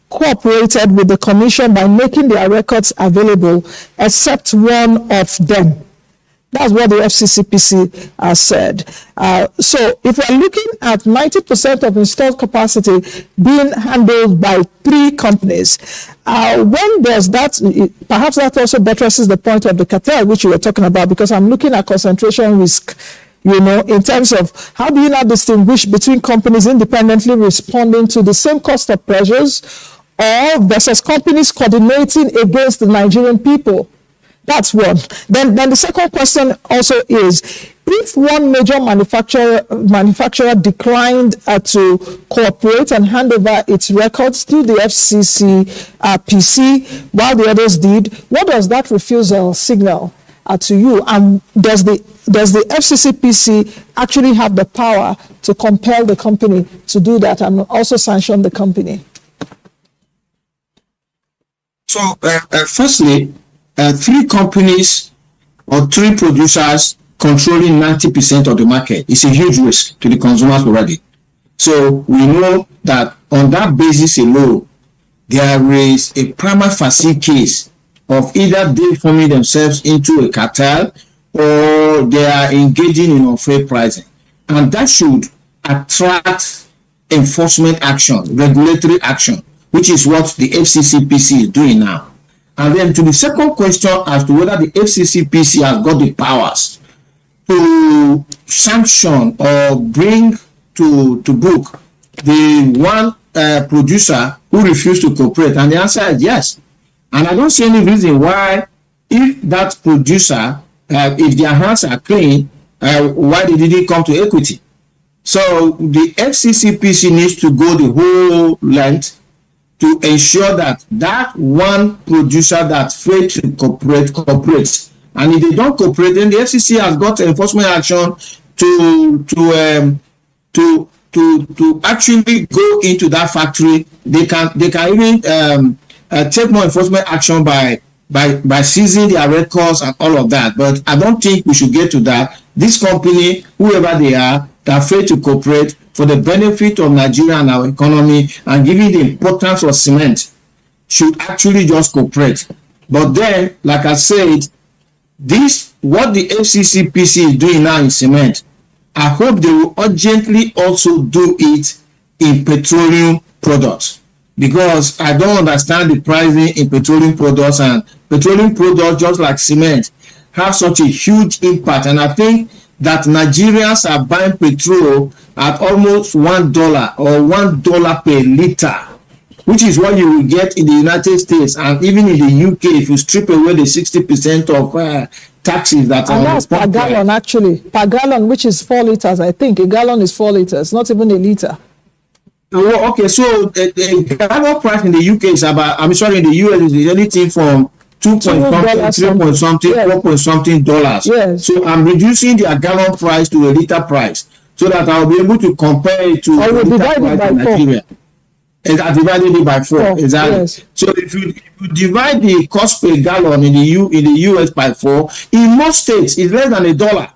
cooperated with the commission by making their records available, except one of them. That's what the FCCPC said. So if we're looking at 90% of installed capacity being handled by 3 companies, when does that, perhaps that also buttresses the point of the cartel, which you were talking about, because I'm looking at concentration risk, in terms of how do you now distinguish between companies independently responding to the same cost of pressures or versus companies coordinating against the Nigerian people? That's one. Then the second question also is, if one major manufacturer declined to cooperate and hand over its records to the FCCPC while the others did, what does that refusal signal to you? And does the FCCPC actually have the power to compel the company to do that and also sanction the company? So, firstly, 3 companies or 3 producers controlling 90% of the market is a huge risk to the consumers already. So we know that on that basis alone, there is a prima facie case of either they forming themselves into a cartel or they are engaging in unfair pricing. And that should attract enforcement action, regulatory action, which is what the FCCPC is doing now. And then to the second question as to whether the FCCPC has got the powers to sanction or bring to book the one producer who refused to cooperate? And the answer is yes. And I don't see any reason why, if that producer, if their hands are clean, why they didn't come to equity. So the FCCPC needs to go the whole length to ensure that that one producer that failed to cooperates. And if they don't cooperate, then the FCC has got enforcement action to actually go into that factory. They can even take more enforcement action by seizing their records and all of that. But I don't think we should get to that. This company, whoever they are, that fail to cooperate for the benefit of Nigeria and our economy, and given the importance of cement, should actually just cooperate. But then, like I said, what the FCCPC is doing now in cement, I hope they will urgently also do it in petroleum products, because I don't understand the pricing in petroleum products, and petroleum products, just like cement, have such a huge impact. And I think that Nigerians are buying petrol at almost $1 or $1 per liter, which is what you will get in the United States and even in the UK if you strip away the 60% of taxes that are. And that's per gallon, actually. Per gallon, which is 4 liters, I think. A gallon is 4 liters, not even a liter. Oh, okay, so the gallon price in the UK is about, in the US is anything from $2 point something, yes. $4 point something dollars. Yes. So I'm reducing their gallon price to a liter price so that I'll be able to compare it to I will divide it by Nigeria. I divided it by 4. Exactly. Yes. So if you divide the cost per gallon in the US by 4, in most states it's less than $1.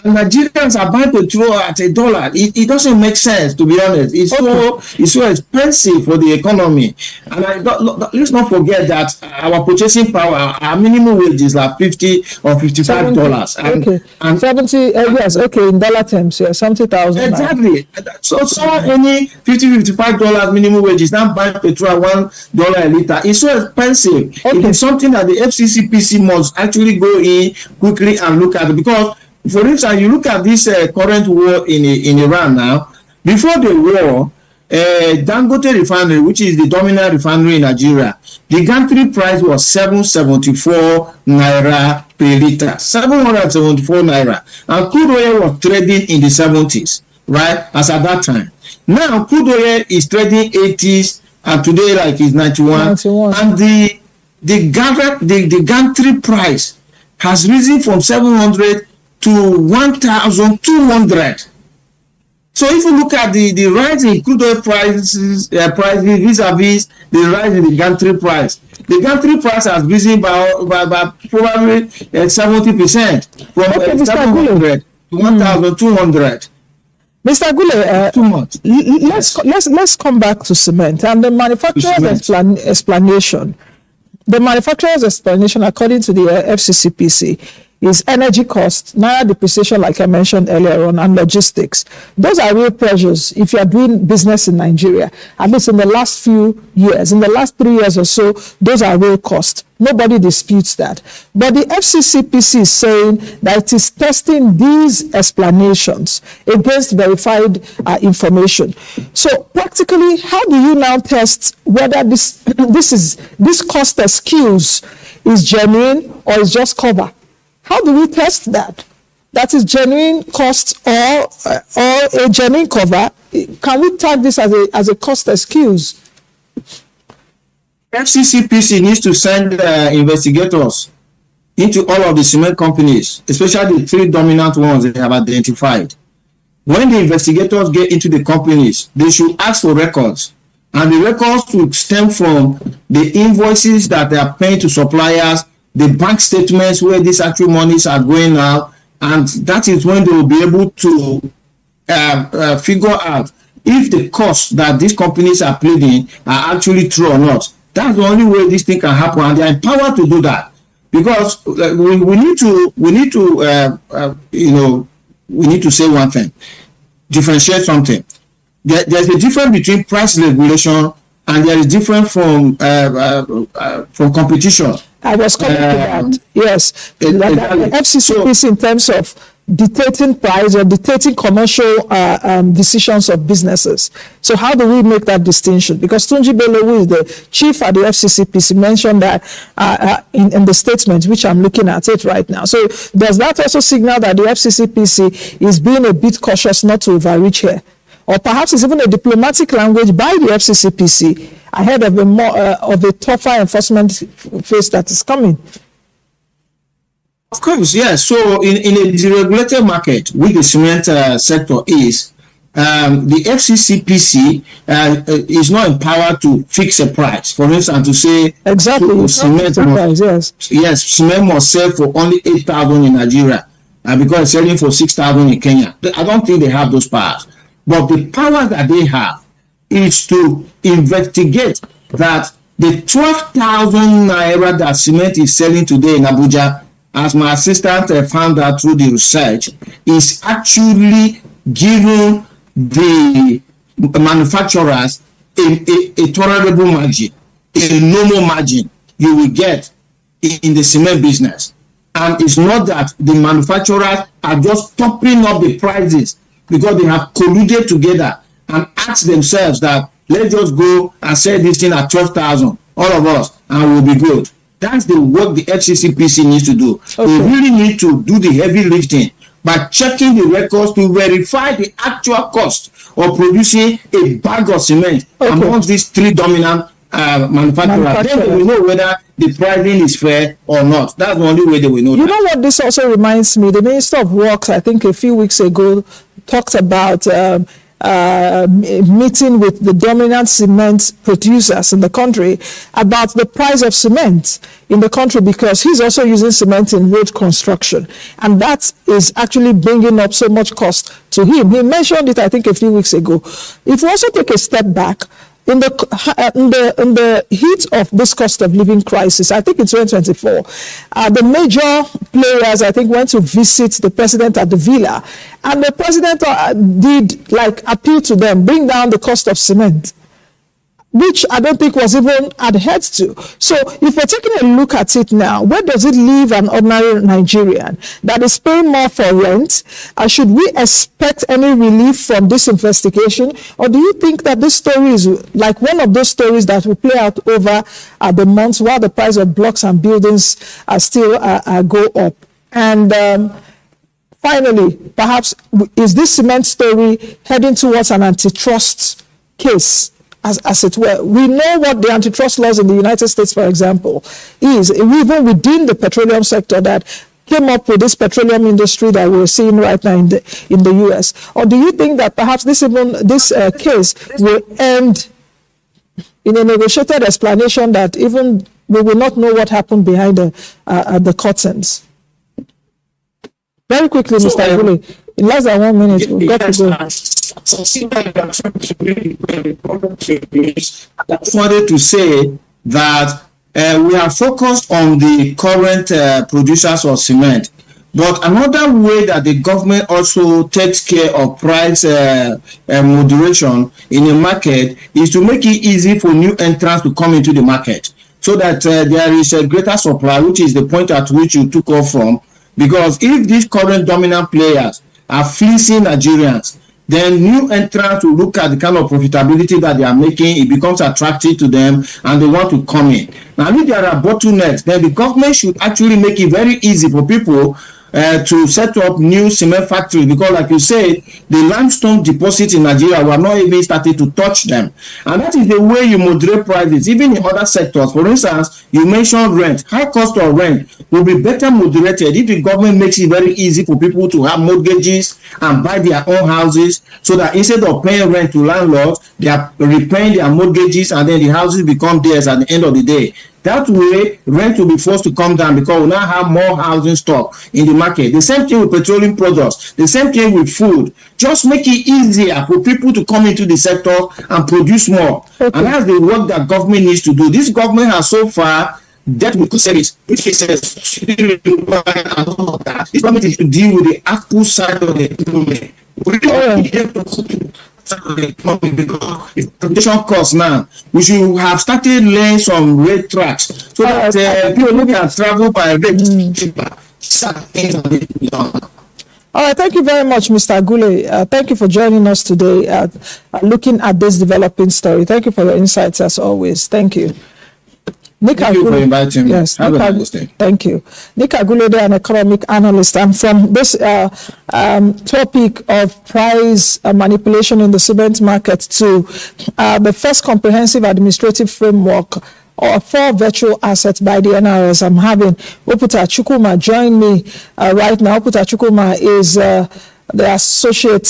And Nigerians are buying petrol at $1. It doesn't make sense, to be honest. It's so expensive for the economy. And let's not forget that our purchasing power, our minimum wage is like $50 or $55. And 70, yes, okay, in dollar terms, yeah, 70,000. Exactly. So any $50-$55 minimum wage is now buying petrol at $1 a liter. It's so expensive. It is something that the FCCPC must actually go in quickly and look at it, because for instance, you look at this current war in Iran now. Before the war, Dangote refinery, which is the dominant refinery in Nigeria, the gantry price was 774 naira per liter, 774 naira, and crude oil was trading in the 70s, right? As at that time. Now crude oil is trading 80s, and today like is 91. And the gantry price has risen from 700 to 1,200. So if you look at the rise in crude oil prices vis-a-vis the rise in the gantry price has risen by probably 70%, from 700 to 1,200. Mr. Gule, too much. Let's come back to cement and the manufacturer's explanation. The manufacturer's explanation, according to the FCCPC, is energy cost, naira depreciation, like I mentioned earlier on, and logistics. Those are real pressures if you are doing business in Nigeria. At least in the last few years, in the last 3 years or so, those are real costs. Nobody disputes that. But the FCCPC is saying that it is testing these explanations against verified information. So practically, how do you now test whether this cost excuse is genuine or is just cover? How do we test that? That is genuine cost or a genuine cover? Can we tag this as a cost excuse? FCCPC needs to send investigators into all of the cement companies, especially the 3 dominant ones they have identified. When the investigators get into the companies, they should ask for records. And the records should stem from the invoices that they are paying to suppliers, the bank statements where these actual monies are going out, and that is when they will be able to figure out if the costs that these companies are pleading are actually true or not. That's the only way this thing can happen, and they are empowered to do that, because we need to say one thing, differentiate something. There's a difference between price regulation and there is difference from competition. I was coming to that. Yes, FCCPC in terms of dictating price or dictating commercial decisions of businesses. So how do we make that distinction? Because Tunji Bello, who is the chief at the FCCPC, mentioned that in the statement, which I'm looking at it right now. So does that also signal that the FCCPC is being a bit cautious not to overreach here? Or perhaps it's even a diplomatic language by the FCCPC ahead of a tougher enforcement phase that is coming? Of course, yes. So in a deregulated market, which the cement sector is, the FCCPC is not empowered to fix a price. For instance, to say exactly cement cement must sell for only 8,000 in Nigeria, because it's selling for 6,000 in Kenya. I don't think they have those powers. But the power that they have is to investigate that the 12,000 naira that cement is selling today in Abuja, as my assistant found out through the research, is actually giving the manufacturers a tolerable margin, a normal margin you will get in the cement business. And it's not that the manufacturers are just topping up the prices because they have colluded together and asked themselves that let's just go and sell this thing at 12,000, all of us, and we'll be good. That's the work the FCCPC needs to do. Okay. They really need to do the heavy lifting by checking the records to verify the actual cost of producing a bag of cement amongst these three dominant manufacturers. Then they will know whether the pricing is fair or not. That's the only way they will know. You know what this also reminds me? The Minister of Works, I think a few weeks ago, talked about meeting with the dominant cement producers in the country about the price of cement in the country, because he's also using cement in road construction, and that is actually bringing up so much cost to him. He mentioned it, I think, a few weeks ago. If we also take a step back, in the heat of this cost of living crisis, I think in 2024, the major players, I think, went to visit the president at the villa, and the president did appeal to them, bring down the cost of cement, which I don't think was even adhered to. So if we're taking a look at it now, where does it leave an ordinary Nigerian that is paying more for rent? Should we expect any relief from this investigation? Or do you think that this story is like one of those stories that will play out over the months while the price of blocks and buildings still go up? And finally, perhaps, is this cement story heading towards an antitrust case? As it were, we know what the antitrust laws in the United States, for example, is, even within the petroleum sector that came up with this petroleum industry that we're seeing right now in the U.S. Or do you think that perhaps this case will end in a negotiated explanation that even we will not know what happened behind the curtains? Very quickly, Mr. Agule, in less than 1 minute, we've got to go. I just wanted to say that we are focused on the current producers of cement, but another way that the government also takes care of price moderation in a market is to make it easy for new entrants to come into the market, so that there is a greater supply, which is the point at which you took off from. Because if these current dominant players are fleecing Nigerians, then new entrants will look at the kind of profitability that they are making. It becomes attractive to them, and they want to come in. Now, if there are bottlenecks, then the government should actually make it very easy for people to set up new cement factories, because, like you said, the limestone deposits in Nigeria, we are not even starting to touch them. And that is the way you moderate prices, even in other sectors. For instance, you mentioned rent. High cost of rent will be better moderated if the government makes it very easy for people to have mortgages and buy their own houses, so that instead of paying rent to landlords, they are repaying their mortgages, and then the houses become theirs at the end of the day. That way, rent will be forced to come down because we now have more housing stock in the market. The same thing with petroleum products. The same thing with food. Just make it easier for people to come into the sector and produce more. Okay. And that's the work that government needs to do. This government has so far dealt with service, which is this government is to deal with the Apple side of the economy. We don't have to because production costs now. We should have started laying some rail tracks so that people can travel by rail cheaper. All right, thank you very much, Mr. Agule. Thank you for joining us today, looking at this developing story. Thank you for your insights as always. Thank you. Thank you for inviting me. Yes, Have a nice day. Thank you. Nick Agulede, an economic analyst. And from this topic of price manipulation in the cement market to the first comprehensive administrative framework for virtual assets by the NRS, I'm having Oputa Chukwuma join me right now. Oputa Chukwuma is the Associate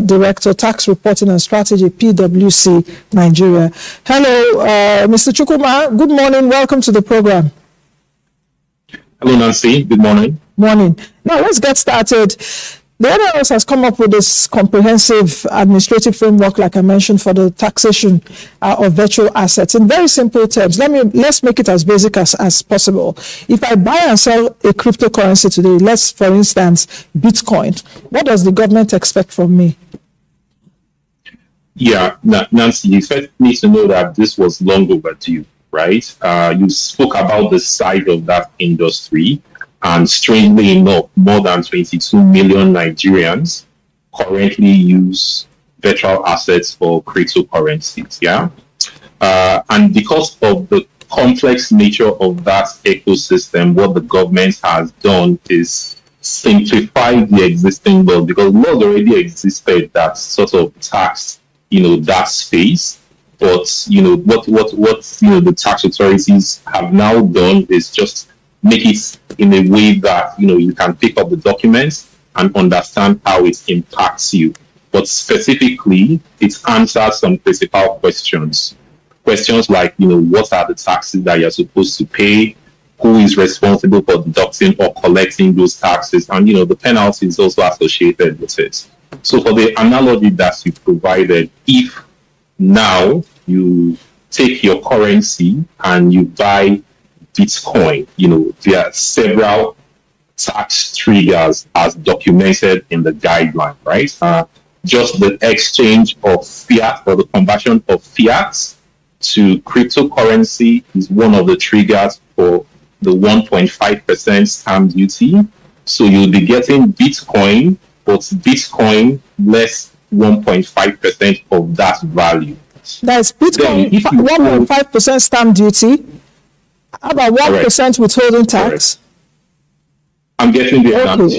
Director, Tax Reporting and Strategy, PwC, Nigeria. Hello, Mr. Chukwuma. Good morning. Welcome to the program. Hello, Nancy. Good morning. Morning. Now, let's get started. The NRS has come up with this comprehensive administrative framework, like I mentioned, for the taxation of virtual assets. In very simple terms, let's make it as basic as possible. If I buy and sell a cryptocurrency today, let's, for instance, Bitcoin, what does the government expect from me? Yeah, Nancy, you first need to know that this was long overdue, right? You spoke about the size of that industry. And strangely enough, more than 22 million Nigerians currently use virtual assets for cryptocurrencies. Yeah. And because of the complex nature of that ecosystem, what the government has done is simplify the existing law, because laws already existed that sort of tax, that space. But, what the tax authorities have now done is just make it in a way that you can pick up the documents and understand how it impacts you. But specifically, it answers some principal questions. Questions like, what are the taxes that you're supposed to pay? Who is responsible for deducting or collecting those taxes? And, the penalties also associated with it. So for the analogy that you provided, if now you take your currency and you buy Bitcoin, there are several tax triggers as documented in the guideline, right? Just the exchange of fiat or the conversion of fiat to cryptocurrency is one of the triggers for the 1.5% stamp duty. So you'll be getting Bitcoin, but Bitcoin less 1.5% of that value. That's Bitcoin, 1.5% stamp duty. How about 1% withholding tax? I'm getting the example.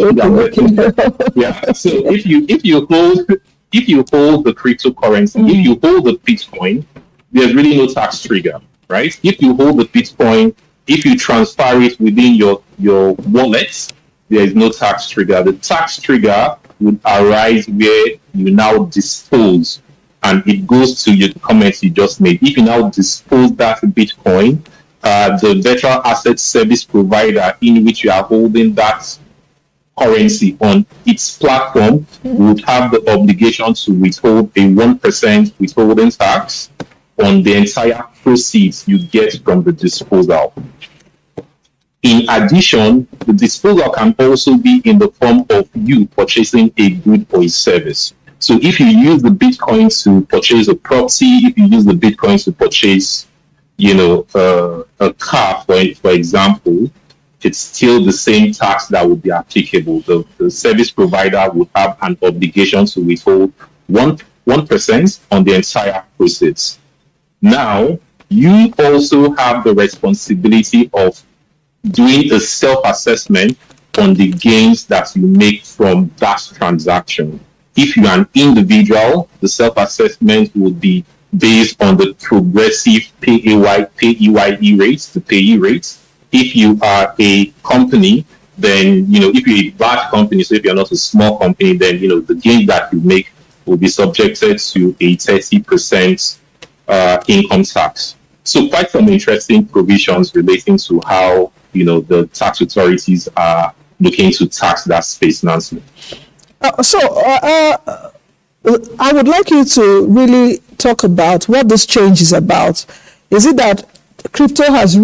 Yeah. So if you hold the cryptocurrency, if you hold the Bitcoin, there's really no tax trigger, right? If you hold the Bitcoin, if you transfer it within your wallet, there is no tax trigger. The tax trigger would arise where you now dispose, and it goes to your comments you just made. If you now dispose that Bitcoin, the virtual asset service provider in which you are holding that currency on its platform would have the obligation to withhold a 1% withholding tax on the entire proceeds you get from the disposal. In addition, the disposal can also be in the form of you purchasing a good or a service. So if you use the Bitcoin to purchase a property, if you use the Bitcoin to purchase a car, for example, it's still the same tax that would be applicable. The service provider would have an obligation to withhold 1% on the entire proceeds. Now, you also have the responsibility of doing a self-assessment on the gains that you make from that transaction. If you are an individual, the self-assessment would be based on the progressive PAYE rates, the payee rates. If you are a company, then, if you're a large company, so if you're not a small company, then, the gain that you make will be subjected to a 30% income tax. So quite some interesting provisions relating to how, the tax authorities are looking to tax that space, Nancy. I would like you to really talk about what this change is about. Is it that crypto has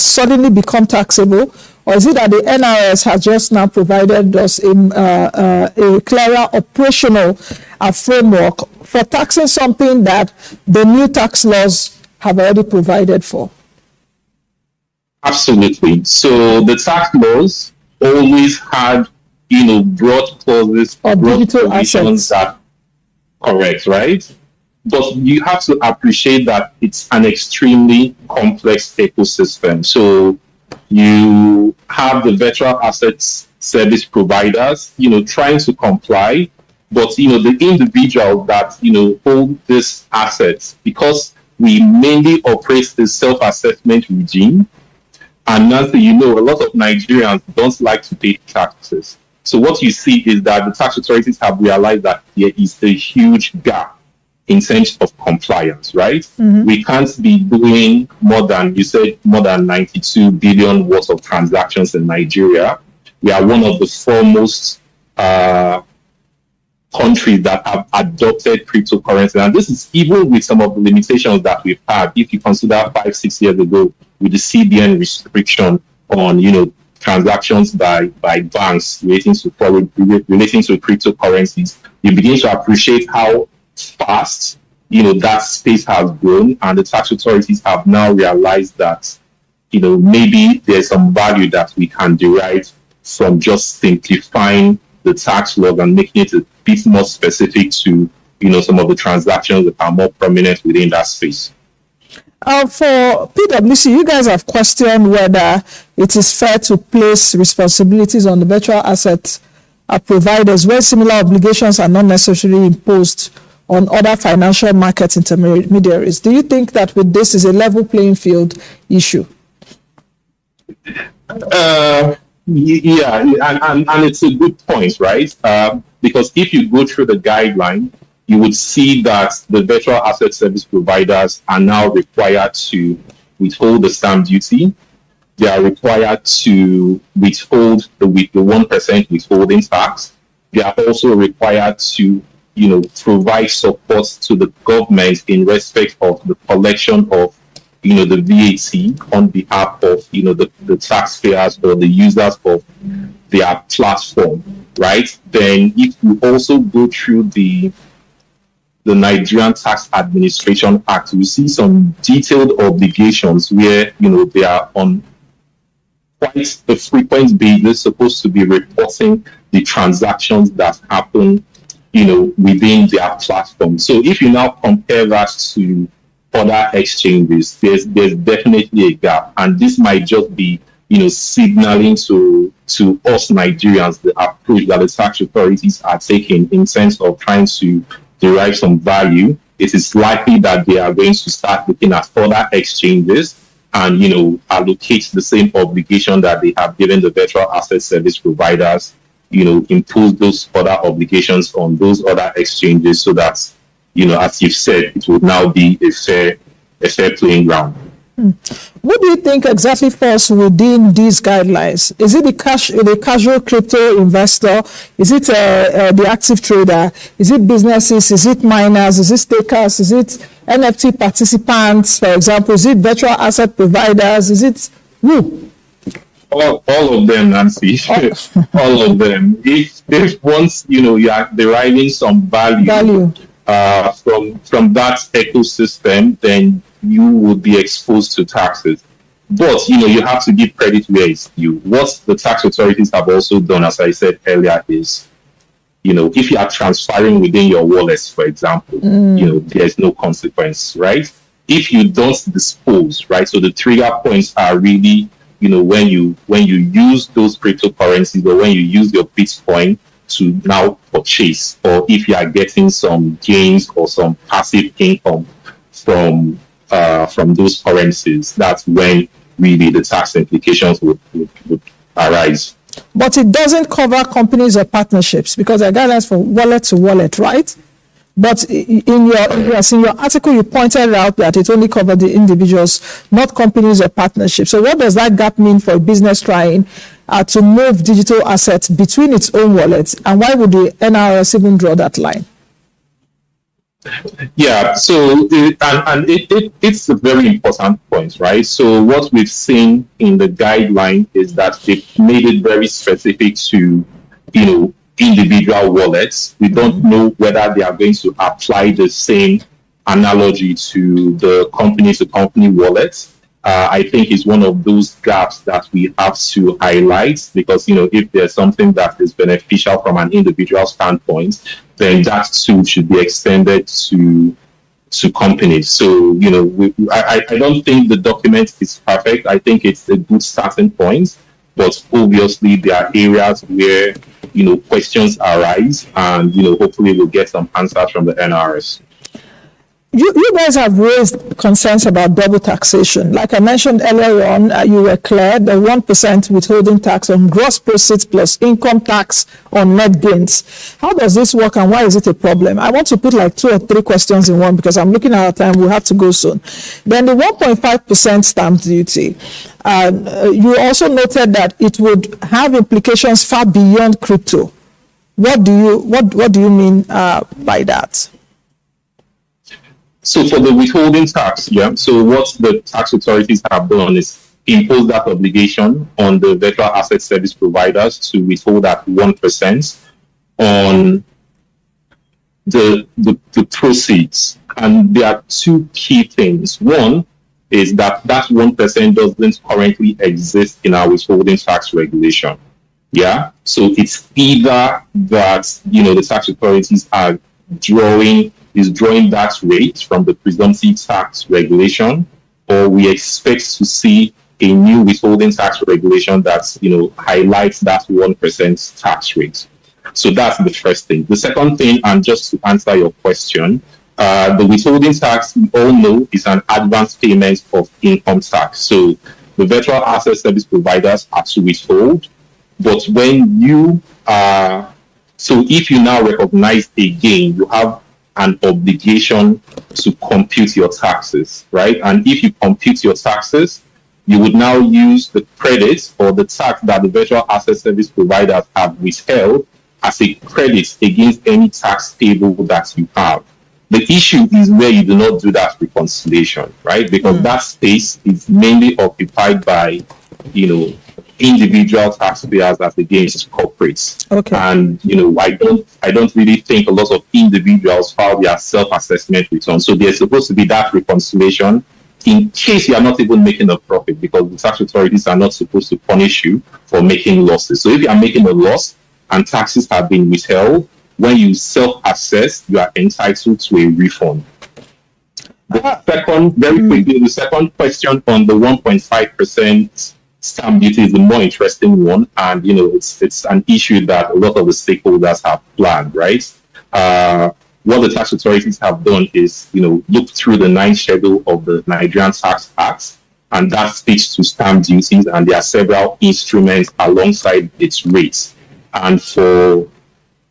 suddenly become taxable, or is it that the NRS has just now provided us a clearer operational framework for taxing something that the new tax laws have already provided for? Absolutely. So the tax laws always had broad clauses, broad provisions that correct, right? But you have to appreciate that it's an extremely complex ecosystem. So you have the virtual assets service providers, trying to comply, but the individuals that hold these assets, because we mainly operate the self-assessment regime, and Nancy, a lot of Nigerians don't like to pay taxes. So what you see is that the tax authorities have realized that there is a huge gap in terms of compliance, right? We can't be doing more than 92 billion worth of transactions in Nigeria. We are one of the foremost countries that have adopted cryptocurrency. And this is even with some of the limitations that we've had. If you consider 5-6 years ago with the CBN restriction on, transactions by banks relating to cryptocurrencies, you begin to appreciate how fast that space has grown, and the tax authorities have now realized that maybe there's some value that we can derive from just simplifying the tax law and making it a bit more specific to some of the transactions that are more prominent within that space. For PwC, you guys have questioned whether it is fair to place responsibilities on the virtual asset providers where similar obligations are not necessarily imposed on other financial market intermediaries. Do you think that with this is a level playing field issue? Yeah, and it's a good point, right? Because if you go through the guideline, you would see that the virtual asset service providers are now required to withhold the stamp duty. They are required to withhold the 1% withholding tax. They are also required to, provide support to the government in respect of the collection of, the VAT on behalf of, the taxpayers or the users of their platform, right? Then if you also go through the Nigerian Tax Administration Act, we see some detailed obligations where, they are on quite a frequent basis supposed to be reporting the transactions that happen, within their platform. So if you now compare that to other exchanges, there's definitely a gap. And this might just be, signaling to us Nigerians the approach that the tax authorities are taking in terms of trying to derive some value. It is likely that they are going to start looking at other exchanges and, allocate the same obligation that they have given the virtual asset service providers, impose those other obligations on those other exchanges so that, as you've said, it will now be a fair playing ground. What do you think exactly falls within these guidelines? Is it the casual crypto investor? Is it the active trader? Is it businesses? Is it miners? Is it stakers? Is it NFT participants, for example? Is it virtual asset providers? Is it who? All of them, Nancy. All of them. If once you are deriving some value. From that ecosystem, then you would be exposed to taxes. But you have to give credit where it's due. What the tax authorities have also done, as I said earlier, is if you are transferring within your wallets, for example, there's no consequence, right? If you don't dispose, right? So the trigger points are really when you use those cryptocurrencies or when you use your Bitcoin to now purchase, or if you are getting some gains or some passive income from those currencies, that's when really the tax implications would arise. But it doesn't cover companies or partnerships because there are guidelines for wallet to wallet, right? But in your article, you pointed out that it only covered the individuals, not companies or partnerships. So what does that gap mean for a business trying to move digital assets between its own wallets? And why would the NRS even draw that line? Yeah, so it's a very important point, right? So what we've seen in the guideline is that they've made it very specific to, individual wallets. We don't know whether they are going to apply the same analogy to the company-to-company wallets. I think is one of those gaps that we have to highlight, because, if there's something that is beneficial from an individual standpoint, then that too should be extended to companies. So, I don't think the document is perfect. I think it's a good starting point, but obviously there are areas where, questions arise, and, hopefully we'll get some answers from the NRS. You guys have raised concerns about double taxation. Like I mentioned earlier on, you were clear, the 1% withholding tax on gross proceeds plus income tax on net gains. How does this work, and why is it a problem? I want to put like 2 or 3 questions in one, because I'm looking at our time. We'll have to go soon. Then the 1.5% stamp duty. You also noted that it would have implications far beyond crypto. What do you mean by that? So for the withholding tax, so what the tax authorities have done is impose that obligation on the virtual asset service providers to withhold at 1% on the proceeds. And there are 2 key things. One is that 1% doesn't currently exist in our withholding tax regulation. So it's either that, the tax authorities are drawing that rate from the presumptive tax regulation, or we expect to see a new withholding tax regulation that, highlights that 1% tax rate. So that's the first thing. The second thing, and just to answer your question, the withholding tax, we all know, is an advance payment of income tax. So the virtual asset service providers have to withhold, but when you so if you now recognize a gain, you have an obligation to compute your taxes, right? And if you compute your taxes, you would now use the credit or the tax that the virtual asset service providers have withheld as a credit against any tax payable that you have. The issue is where you do not do that reconciliation, right? Because that space is mainly occupied by, individual taxpayers as against corporates. Okay. And I don't really think a lot of individuals file their self-assessment returns. So there's supposed to be that reconciliation in case you are not even making a profit, because the tax authorities are not supposed to punish you for making losses. So if you are making a loss and taxes have been withheld, when you self-assess, you are entitled to a refund. The second question on the 1.5% stamp duty is the more interesting one, and it's an issue that a lot of the stakeholders have flagged, right? What the tax authorities have done is, look through the 9th schedule of the Nigerian Tax Act, and that speaks to stamp duties, and there are several instruments alongside its rates. And for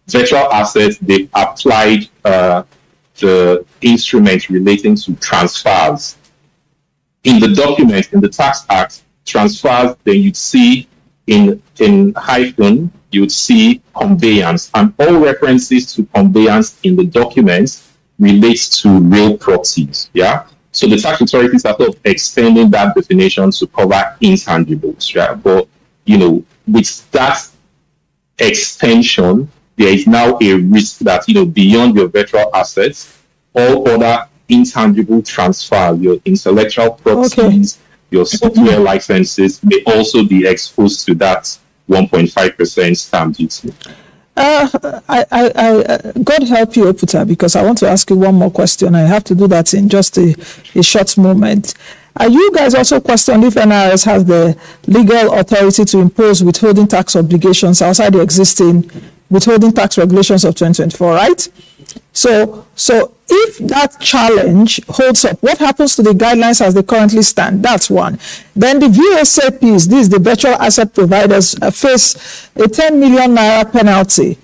virtual assets, they've applied the instrument relating to transfers. In the document, in the Tax Act, transfers, then you'd see in hyphen, you'd see conveyance, and all references to conveyance in the documents relates to real properties. So the tax authorities are sort of extending that definition to cover intangibles. But with that extension, there is now a risk that beyond your virtual assets, all other intangible transfers, your intellectual properties, your software licenses may also be exposed to that 1.5% stamp duty. God help you, Oputa, because I want to ask you one more question. I have to do that in just a short moment. You guys also questioned if NRS has the legal authority to impose withholding tax obligations outside the existing withholding tax regulations of 2024, right? So if that challenge holds up, what happens to the guidelines as they currently stand? That's one. Then the VSAPs, these the virtual asset providers, face a 10 million naira penalty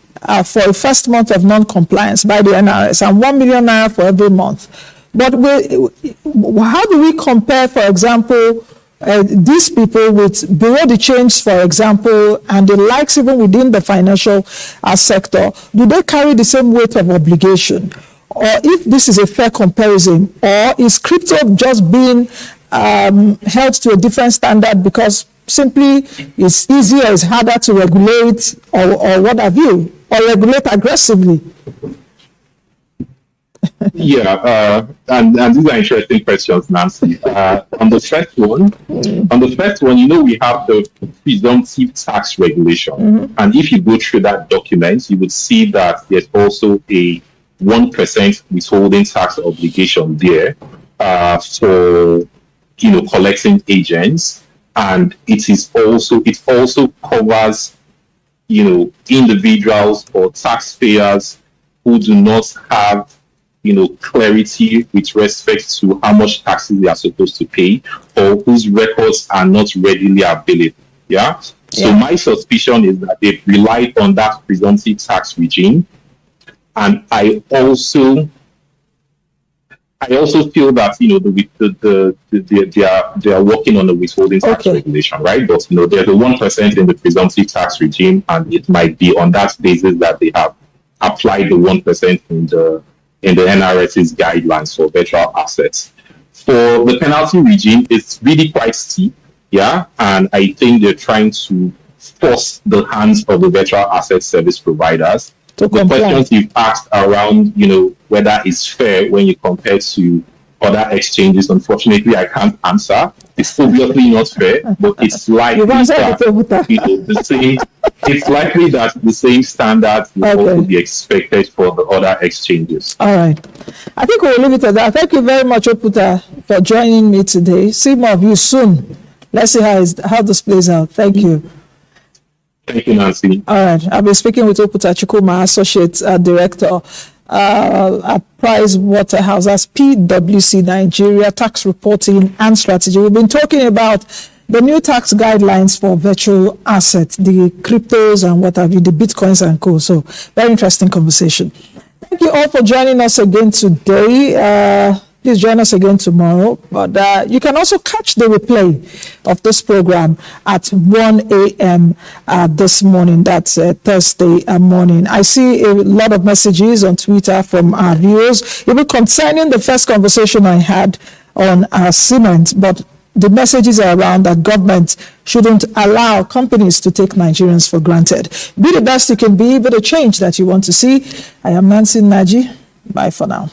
for a first month of non-compliance by the NRS and 1 million naira for every month. But how do we compare, for example, these people with bureau de change, for example, and the likes even within the financial sector? Do they carry the same weight of obligation? Or if this is a fair comparison, or is crypto just being held to a different standard because simply it's easier, it's harder to regulate, or what have you, or regulate aggressively? And these are interesting questions, Nancy. On the first one, we have the presumptive tax regulation, and if you go through that document, you would see that there's also a 1% withholding tax obligation there for collecting agents, and it also covers individuals or taxpayers who do not have clarity with respect to how much taxes they are supposed to pay, or whose records are not readily available. So my suspicion is that they've relied on that presumptive tax regime, and I also feel that they are working on the withholding tax regulation, right? But there's a 1% in the presumptive tax regime, and it might be on that basis that they have applied the 1% in the NRS's guidelines for virtual assets. For the penalty regime, it's really quite steep, and I think they're trying to force the hands of the virtual asset service providers. The questions you've asked around, whether it's fair when you compare to other exchanges, unfortunately, I can't answer. It's obviously not fair, but it's likely that it's likely that the same standards will also be expected for the other exchanges. All right. I think we'll leave it at that. Thank you very much, Oputa, for joining me today. See more of you soon. Let's see how this plays out. Thank you. Thank you, Nancy. All right. I've been speaking with Oputa Chukuma, Associate Director at Price Waterhouse as PwC Nigeria Tax Reporting and Strategy. We've been talking about the new tax guidelines for virtual assets, the cryptos and what have you, the bitcoins and co. So very interesting conversation. Thank you all for joining us again today. Please join us again tomorrow. But you can also catch the replay of this program at 1 a.m. This morning. That's Thursday morning. I see a lot of messages on Twitter from our viewers, even concerning the first conversation I had on cement. But the messages are around that government shouldn't allow companies to take Nigerians for granted. Be the best you can be the change that you want to see. I am Nancy Naji. Bye for now.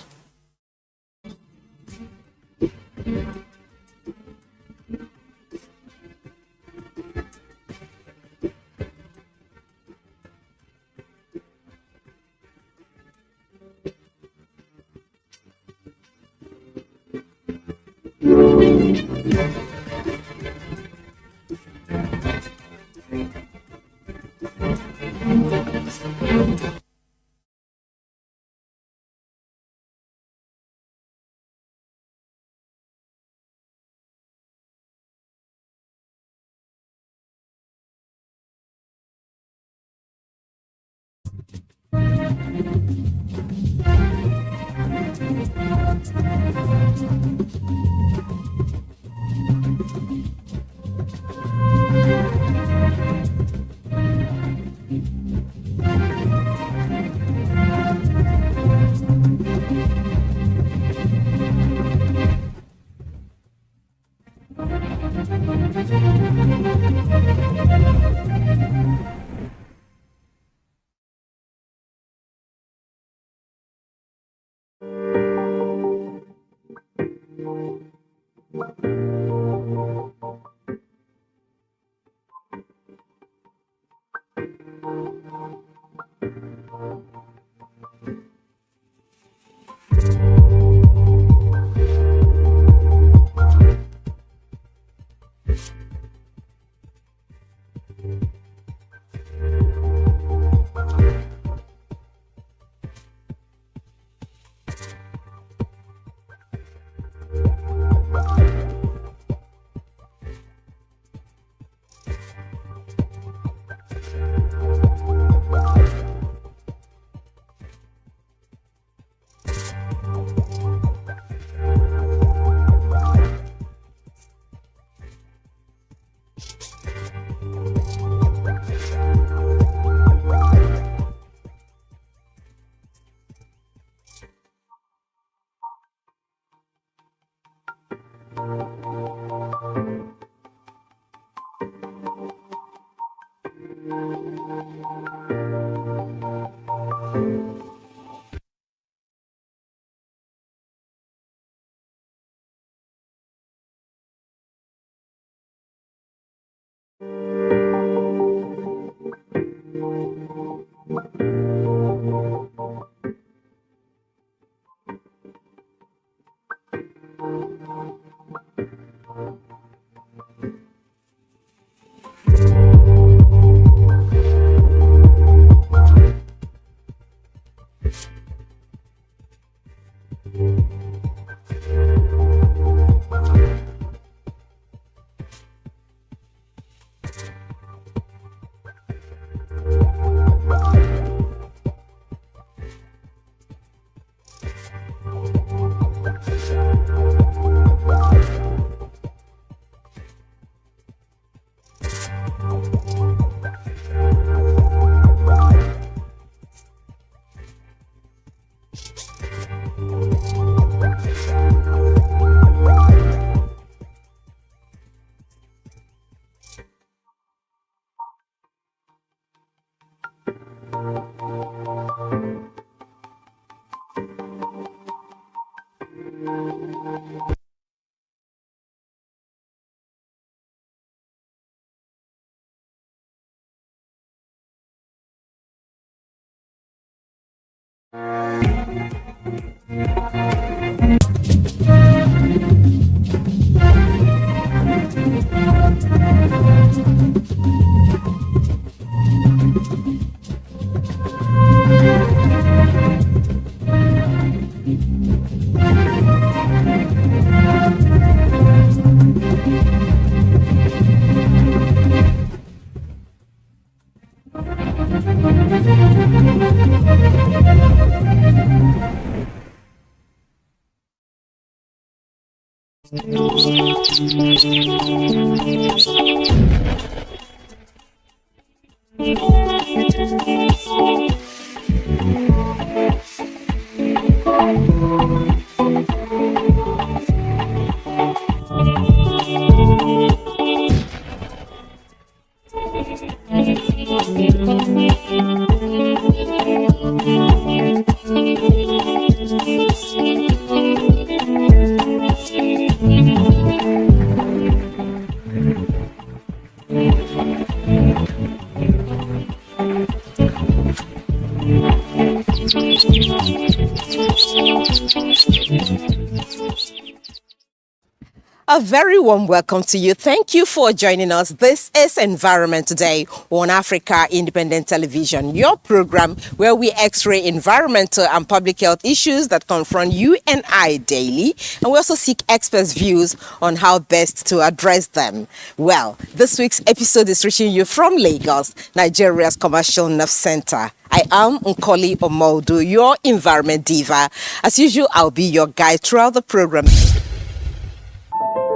A very warm welcome to you. Thank you for joining us. This is Environment Today on Africa Independent Television, your program where we x-ray environmental and public health issues that confront you and I daily. And we also seek experts' views on how best to address them. Well, this week's episode is reaching you from Lagos, Nigeria's commercial nerve center. I am Nkoli Omodu, your environment diva. As usual, I'll be your guide throughout the program.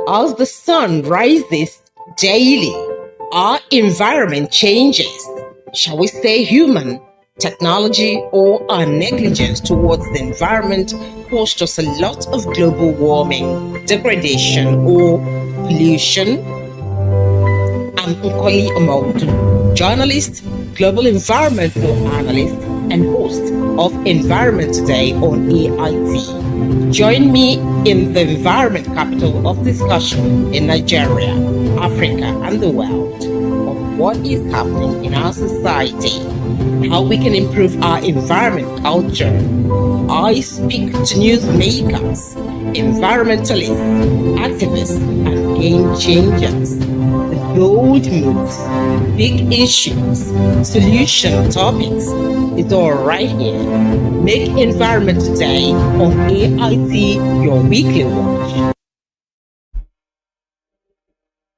As the sun rises daily, our environment changes. Shall we say human, technology, or our negligence towards the environment caused us a lot of global warming, degradation, or pollution? I'm Nkoli Omodu, journalist, global environmental analyst, and host of Environment Today on AIT. Join me in the environment capital of discussion in Nigeria, Africa, and the world on what is happening in our society, how we can improve our environment culture. I speak to newsmakers, environmentalists, activists, and game changers. The bold moves, big issues, solution topics. It's all right here. Make Environment Today on AIT your weekly watch.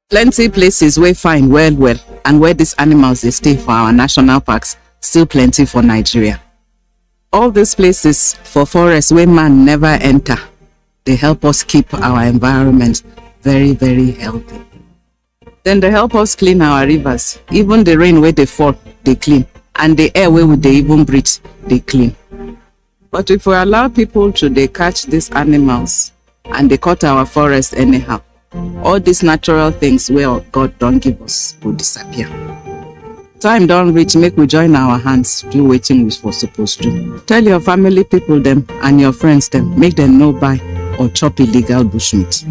Plenty places where find well, and where these animals they stay for our national parks, still plenty for Nigeria. All these places for forests where man never enter, they help us keep our environment very, very healthy. Then they help us clean our rivers. Even the rain where they fall, they clean. And the air where they even breathe, they clean. But if we allow people to they catch these animals and they cut our forest anyhow, all these natural things where God don't give us will disappear. Time don't reach, make we join our hands, do waiting we for supposed to. Tell your family people them and your friends them, make them no buy or chop illegal bushmeat.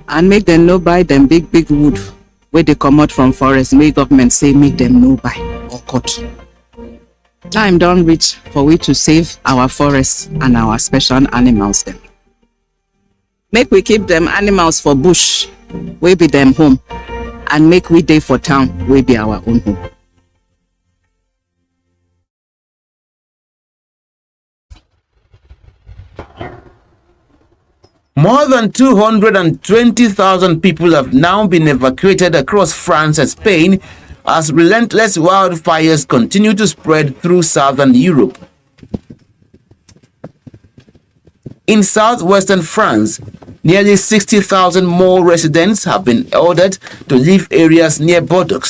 And make them no buy them big wood where they come out from forest, make government say make them no buy or cut. Time don't reach for we to save our forests and our special animals them. Make we keep them animals for bush, we be them home, and make we day for town, we be our own home. More than 220,000 people have now been evacuated across France and Spain as relentless wildfires continue to spread through southern Europe. In southwestern France, nearly 60,000 more residents have been ordered to leave areas near Bordeaux,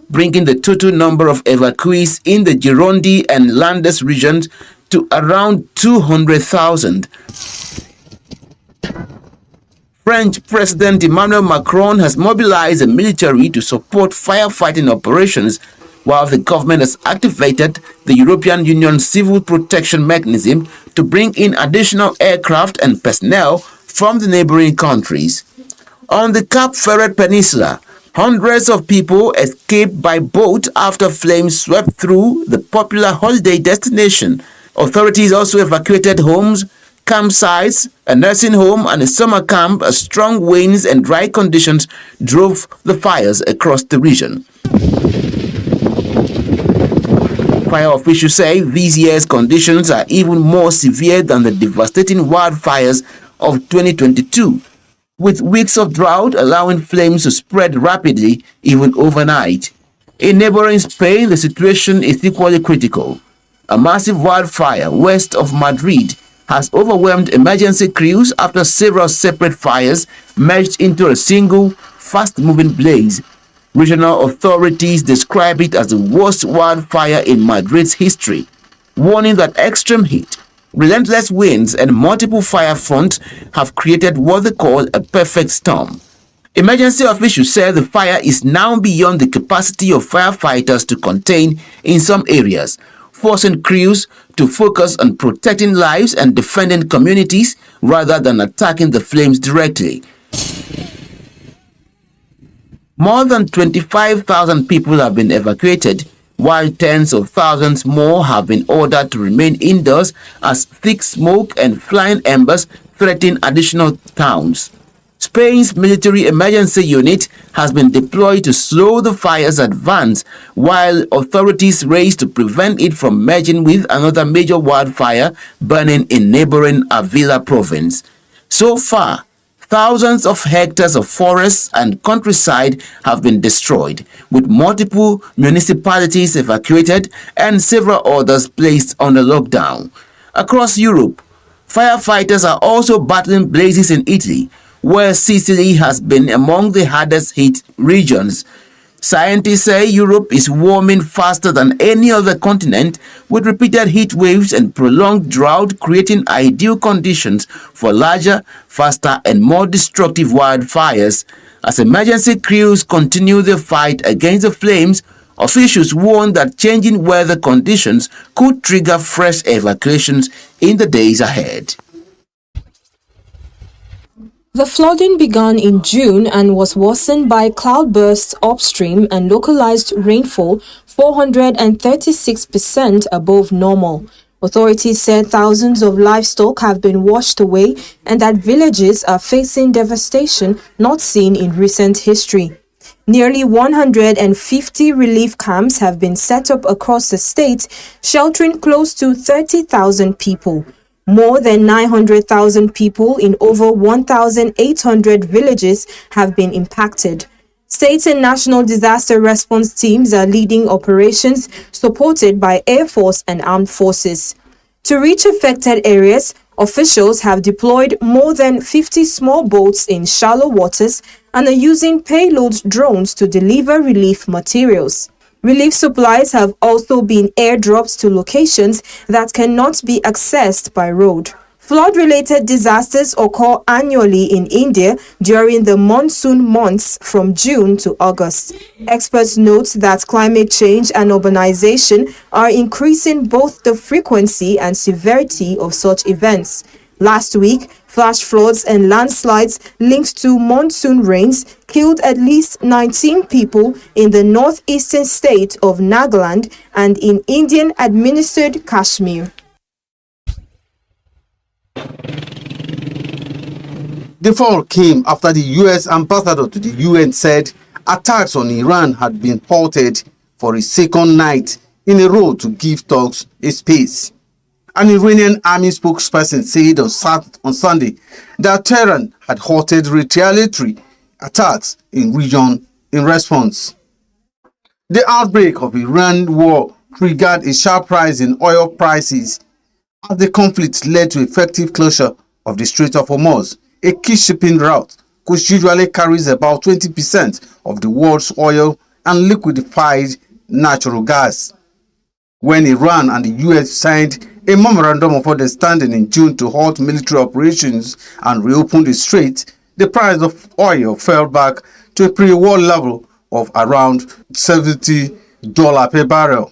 bringing the total number of evacuees in the Gironde and Landes regions to around 200,000. French President Emmanuel Macron has mobilized the military to support firefighting operations, while the government has activated the European Union Civil Protection Mechanism to bring in additional aircraft and personnel from the neighboring countries. On the Cape Ferret Peninsula, hundreds of people escaped by boat after flames swept through the popular holiday destination. Authorities also evacuated homes, campsites, a nursing home, and a summer camp as strong winds and dry conditions drove the fires across the region. Fire officials say this year's conditions are even more severe than the devastating wildfires of 2022, with weeks of drought allowing flames to spread rapidly even overnight. In neighboring Spain, the situation is equally critical. A massive wildfire west of Madrid has overwhelmed emergency crews after several separate fires merged into a single, fast-moving blaze. Regional authorities describe it as the worst wildfire in Madrid's history, warning that extreme heat, relentless winds, and multiple fire fronts have created what they call a perfect storm. Emergency officials say the fire is now beyond the capacity of firefighters to contain in some areas, forcing crews to focus on protecting lives and defending communities rather than attacking the flames directly. More than 25,000 people have been evacuated, while tens of thousands more have been ordered to remain indoors as thick smoke and flying embers threaten additional towns. Spain's military emergency unit has been deployed to slow the fire's advance, while authorities race to prevent it from merging with another major wildfire burning in neighboring Avila province. So far, thousands of hectares of forests and countryside have been destroyed, with multiple municipalities evacuated and several others placed under lockdown. Across Europe, firefighters are also battling blazes in Italy, where Sicily has been among the hardest hit regions. Scientists say Europe is warming faster than any other continent, with repeated heat waves and prolonged drought creating ideal conditions for larger, faster, and more destructive wildfires. As emergency crews continue their fight against the flames, officials warn that changing weather conditions could trigger fresh evacuations in the days ahead. The flooding began in June and was worsened by cloudbursts upstream and localized rainfall 436% above normal. Authorities said thousands of livestock have been washed away and that villages are facing devastation not seen in recent history. Nearly 150 relief camps have been set up across the state, sheltering close to 30,000 people. More than 900,000 people in over 1,800 villages have been impacted. State and national disaster response teams are leading operations supported by Air Force and armed forces. To reach affected areas, officials have deployed more than 50 small boats in shallow waters and are using payload drones to deliver relief materials. Relief supplies have also been airdropped to locations that cannot be accessed by road. Flood-related disasters occur annually in India during the monsoon months from June to August. Experts note that climate change and urbanization are increasing both the frequency and severity of such events. Last week, flash floods and landslides linked to monsoon rains killed at least 19 people in the northeastern state of Nagaland and in Indian-administered Kashmir. The fall came after the U.S. ambassador to the UN said attacks on Iran had been halted for a second night in a row to give talks a space. An Iranian army spokesperson said on Sunday that Tehran had halted retaliatory attacks in region in response. The outbreak of Iran war triggered a sharp rise in oil prices as the conflict led to effective closure of the Strait of Hormuz, a key shipping route which usually carries about 20% of the world's oil and liquefied natural gas. When Iran and the US signed a memorandum of understanding in June to halt military operations and reopen the strait, the price of oil fell back to a pre-war level of around $70 per barrel.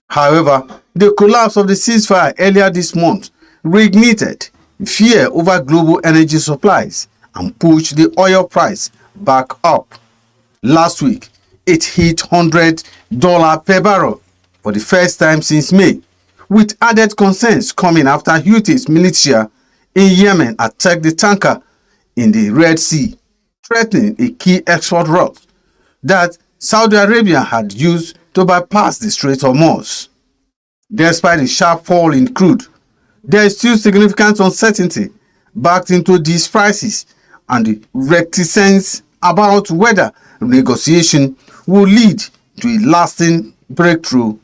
However, the collapse of the ceasefire earlier this month reignited fear over global energy supplies and pushed the oil price back up. Last week, it hit $100 per barrel for the first time since May, with added concerns coming after Houthis militia in Yemen attacked the tanker in the Red Sea, threatening a key export route that Saudi Arabia had used to bypass the Strait of Hormuz. Despite the sharp fall in crude, there is still significant uncertainty backed into these prices and the reticence about whether negotiation will lead to a lasting breakthrough.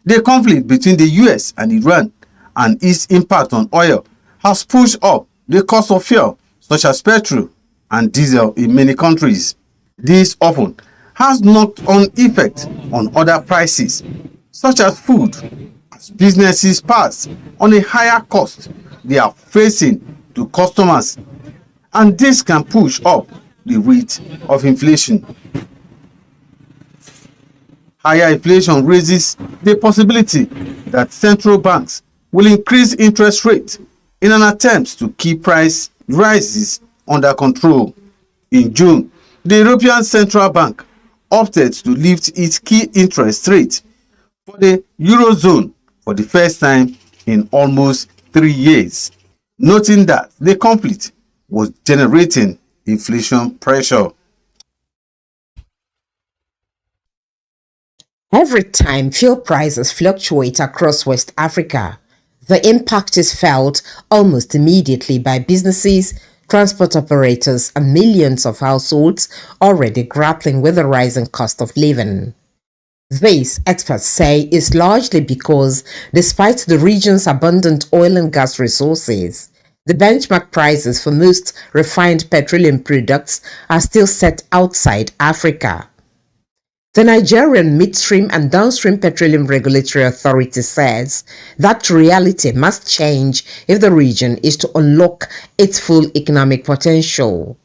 The conflict between the US and Iran and its impact on oil has pushed up the cost of fuel such as petrol and diesel in many countries. This often has knocked-on effect on other prices such as food, as businesses pass on a higher cost they are facing to customers, and this can push up the rate of inflation. Higher inflation raises the possibility that central banks will increase interest rates in an attempt to keep price rises under control. In June, the European Central Bank opted to lift its key interest rate for the Eurozone for the first time in almost 3 years, noting that the conflict was generating inflation pressure. Every time fuel prices fluctuate across West Africa, the impact is felt almost immediately by businesses, transport operators, and millions of households already grappling with the rising cost of living. This, experts say, is largely because, despite the region's abundant oil and gas resources, the benchmark prices for most refined petroleum products are still set outside Africa. The Nigerian Midstream and Downstream Petroleum Regulatory Authority says that reality must change if the region is to unlock its full economic potential.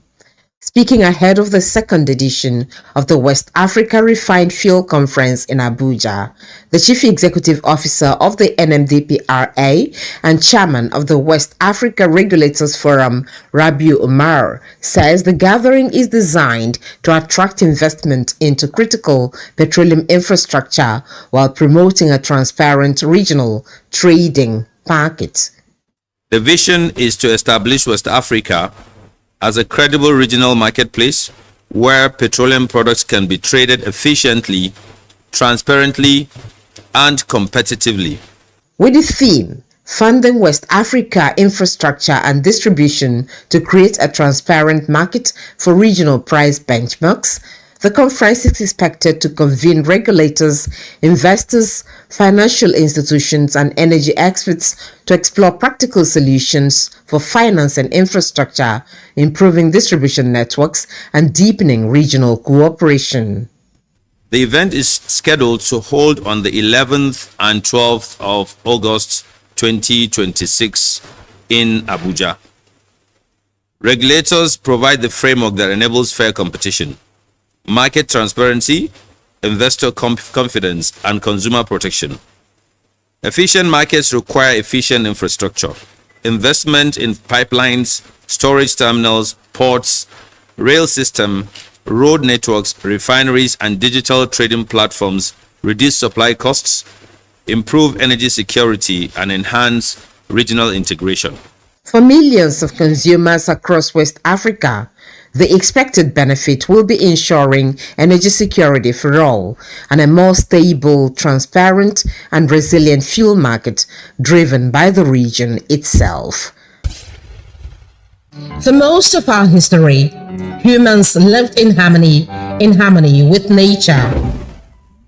Speaking ahead of the second edition of the West Africa Refined Fuel Conference in Abuja, the Chief Executive Officer of the NMDPRA and Chairman of the West Africa Regulators Forum, Rabiu Umar, says the gathering is designed to attract investment into critical petroleum infrastructure while promoting a transparent regional trading market. The vision is to establish West Africa as a credible regional marketplace where petroleum products can be traded efficiently, transparently, and competitively. With the theme, Funding West Africa Infrastructure and Distribution to Create a Transparent Market for Regional Price Benchmarks, the conference is expected to convene regulators, investors, financial institutions, and energy experts to explore practical solutions for finance and infrastructure, improving distribution networks, and deepening regional cooperation. The event is scheduled to hold on the 11th and 12th of August 2026 in Abuja. Regulators provide the framework that enables fair competition, market transparency, investor confidence, and consumer protection. Efficient markets require efficient infrastructure. Investment in pipelines, storage terminals, ports, rail system, road networks, refineries, and digital trading platforms reduce supply costs, improve energy security, and enhance regional integration. For millions of consumers across West Africa, the expected benefit will be ensuring energy security for all and a more stable, transparent, and resilient fuel market driven by the region itself. For most of our history, humans lived in harmony with nature.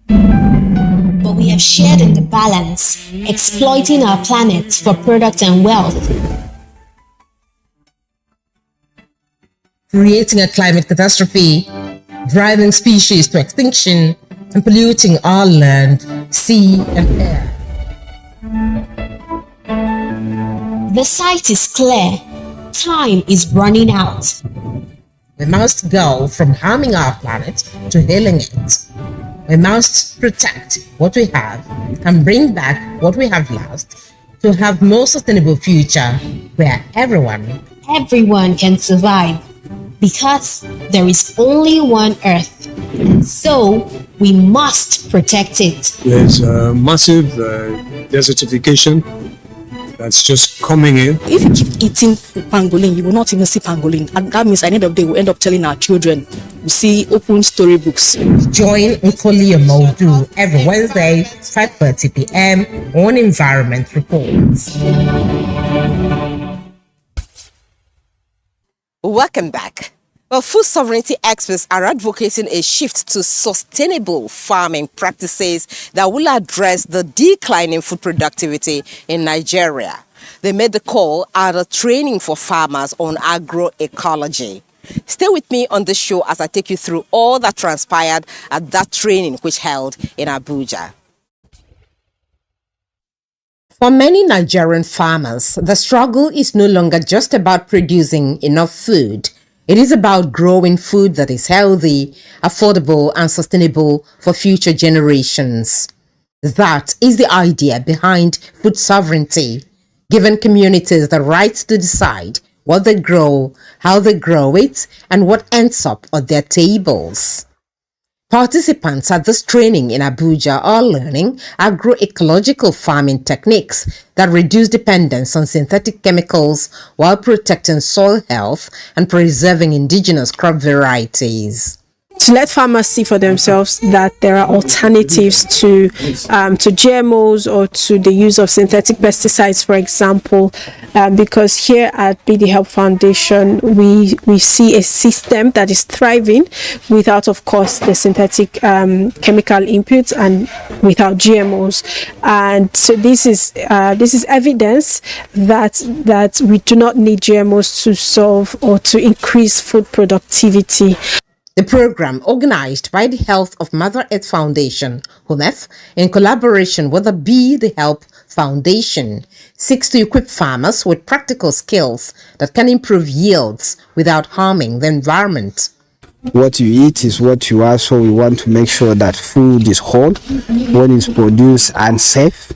But we have shared in the balance, exploiting our planet for product and wealth, creating a climate catastrophe, driving species to extinction, and polluting our land, sea, and air. The sight is clear. Time is running out. We must go from harming our planet to healing it. We must protect what we have and bring back what we have lost to have a more sustainable future where everyone can survive. Because there is only one Earth, and so we must protect it. There's a massive desertification that's just coming in. If you keep eating pangolin, you will not even see pangolin. And that means at the end of the day, we'll end up telling our children, we see open storybooks. Join Nkoli Modu every Wednesday, 5:30 p.m. on Environment Reports. Welcome back. Well, food sovereignty experts are advocating a shift to sustainable farming practices that will address the decline in food productivity in Nigeria. They made the call at a training for farmers on agroecology. Stay with me on this show as I take you through all that transpired at that training which held in Abuja. For many Nigerian farmers, the struggle is no longer just about producing enough food. It is about growing food that is healthy, affordable, and sustainable for future generations. That is the idea behind food sovereignty, giving communities the right to decide what they grow, how they grow it, and what ends up on their tables. Participants at this training in Abuja are learning agroecological farming techniques that reduce dependence on synthetic chemicals while protecting soil health and preserving indigenous crop varieties. To let farmers see for themselves that there are alternatives to GMOs or to the use of synthetic pesticides, for example, because here at BD Help Foundation, we see a system that is thriving without, of course, the synthetic chemical inputs and without GMOs. And so this is evidence that we do not need GMOs to solve or to increase food productivity. The program, organized by the Health of Mother Earth Foundation, HOMEF, in collaboration with the Be the Help Foundation, seeks to equip farmers with practical skills that can improve yields without harming the environment. What you eat is what you are, so we want to make sure that food is whole when it's produced and safe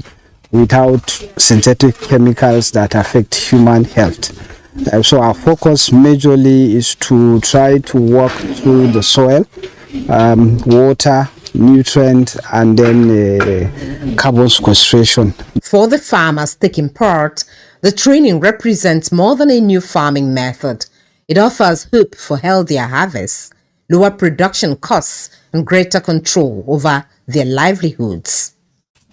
without synthetic chemicals that affect human health. So our focus majorly is to try to work through the soil, water, nutrient, and then carbon sequestration. For the farmers taking part, the training represents more than a new farming method. It offers hope for healthier harvests, lower production costs, and greater control over their livelihoods.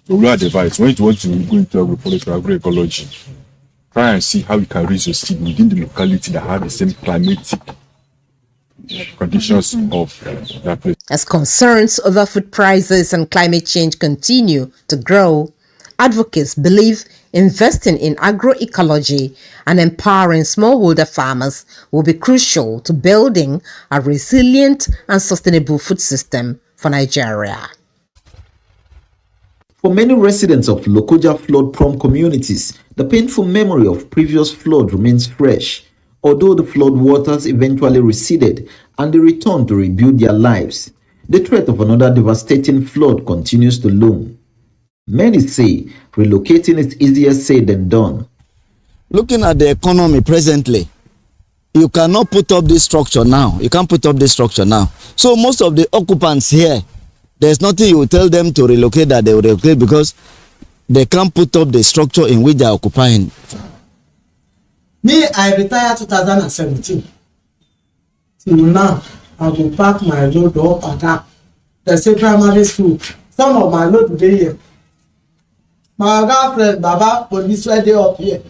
So we advise when you want to go into agroecology, try and see how you can raise your seed within the locality that have the same climatic conditions of that place. As concerns over food prices and climate change continue to grow, advocates believe investing in agroecology and empowering smallholder farmers will be crucial to building a resilient and sustainable food system for Nigeria. For many residents of Lokoja flood-prone communities, the painful memory of previous flood remains fresh, although the flood waters eventually receded and they returned to rebuild their lives. The threat of another devastating flood continues to loom. Many say relocating is easier said than done. Looking at the economy presently, you cannot put up this structure now. You can't put up this structure now. So most of the occupants here, there's nothing you will tell them to relocate that they will relocate because they can't put up the structure in which they are occupying. Me, I retired 2017. Till now, I will pack my load up and up. They say primary school. Some of my load today here. My girlfriend, Baba, police were there up here.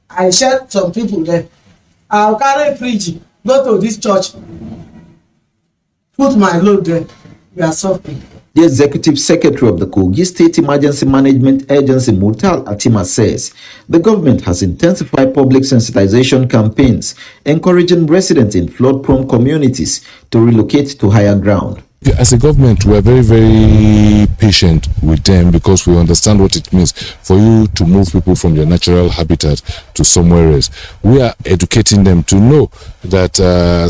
I shared some people there. I'll carry fridge, go to this church, put my load there. We are suffering. The Executive Secretary of the Kogi State Emergency Management Agency, Mutal Atima, says the government has intensified public sensitization campaigns, encouraging residents in flood-prone communities to relocate to higher ground. As a government, we are very, very patient with them because we understand what it means for you to move people from their natural habitat to somewhere else. We are educating them to know that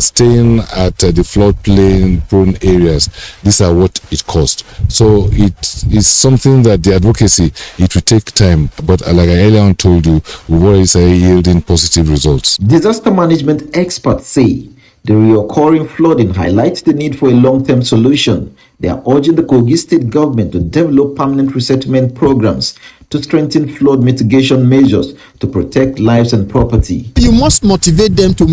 staying at the floodplain prone areas, these are what it costs. So it is something that the advocacy, it will take time. But like I earlier on told you, we've already started yielding positive results. Disaster management experts say the reoccurring flooding highlights the need for a long-term solution. They are urging the Kogi State government to develop permanent resettlement programs to strengthen flood mitigation measures to protect lives and property. You must motivate them to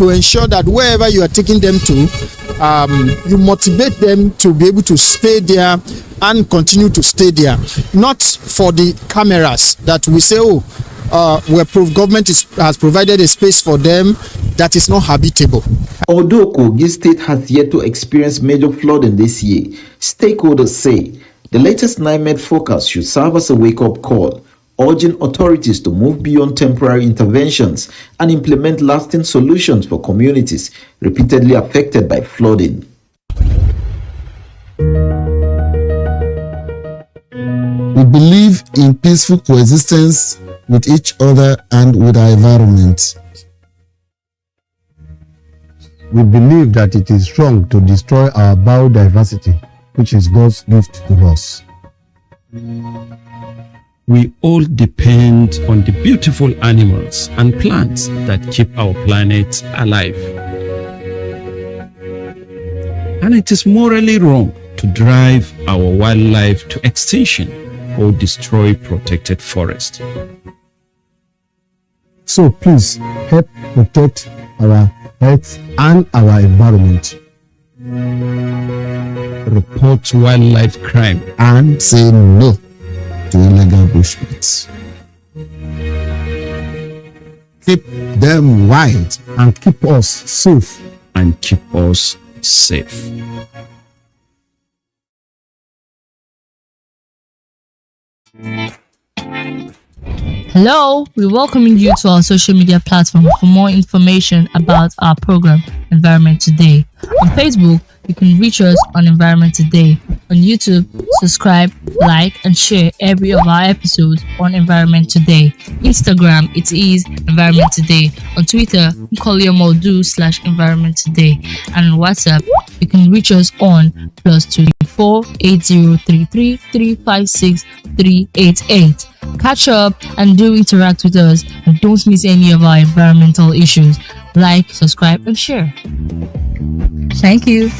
ensure that wherever you are taking them to, you motivate them to be able to stay there and continue to stay there. Not for the cameras that we say, government has provided a space for them that is not habitable. Although Kogi State has yet to experience major flooding this year, stakeholders say the latest NIMED forecast should serve as a wake-up call, urging authorities to move beyond temporary interventions and implement lasting solutions for communities repeatedly affected by flooding. We believe in peaceful coexistence with each other and with our environment. We believe that it is wrong to destroy our biodiversity, which is God's gift to us. We all depend on the beautiful animals and plants that keep our planet alive. And it is morally wrong to drive our wildlife to extinction or destroy protected forest. So please help protect our health and our environment. Report wildlife crime and say no to illegal bushmeats. Keep them wild and keep us safe. And keep us safe. Hello, we're welcoming you to our social media platform for more information about our program Environment Today. On Facebook, you can reach us on Environment Today. On YouTube, subscribe, like, and share every of our episodes on Environment Today. Instagram, it is Environment Today. On Twitter, /Environment Today. And on WhatsApp, you can reach us on +234 8033 356 388. Catch up and do interact with us, and don't miss any of our environmental issues. Like, subscribe, and share. Thank you.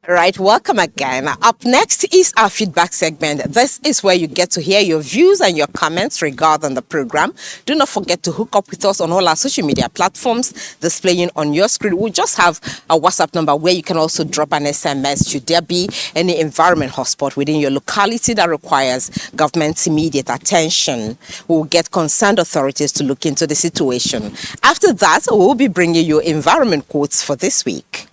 Right, welcome again. Up next is our feedback segment. This is where you get to hear your views and your comments regarding the program. Do not forget to hook up with us on all our social media platforms displaying on your screen. We just have a WhatsApp number where you can also drop an SMS should there be any environment hotspot within your locality that requires government's immediate attention. We will get concerned authorities to look into the situation. After that, we will be bringing you environment quotes for this week.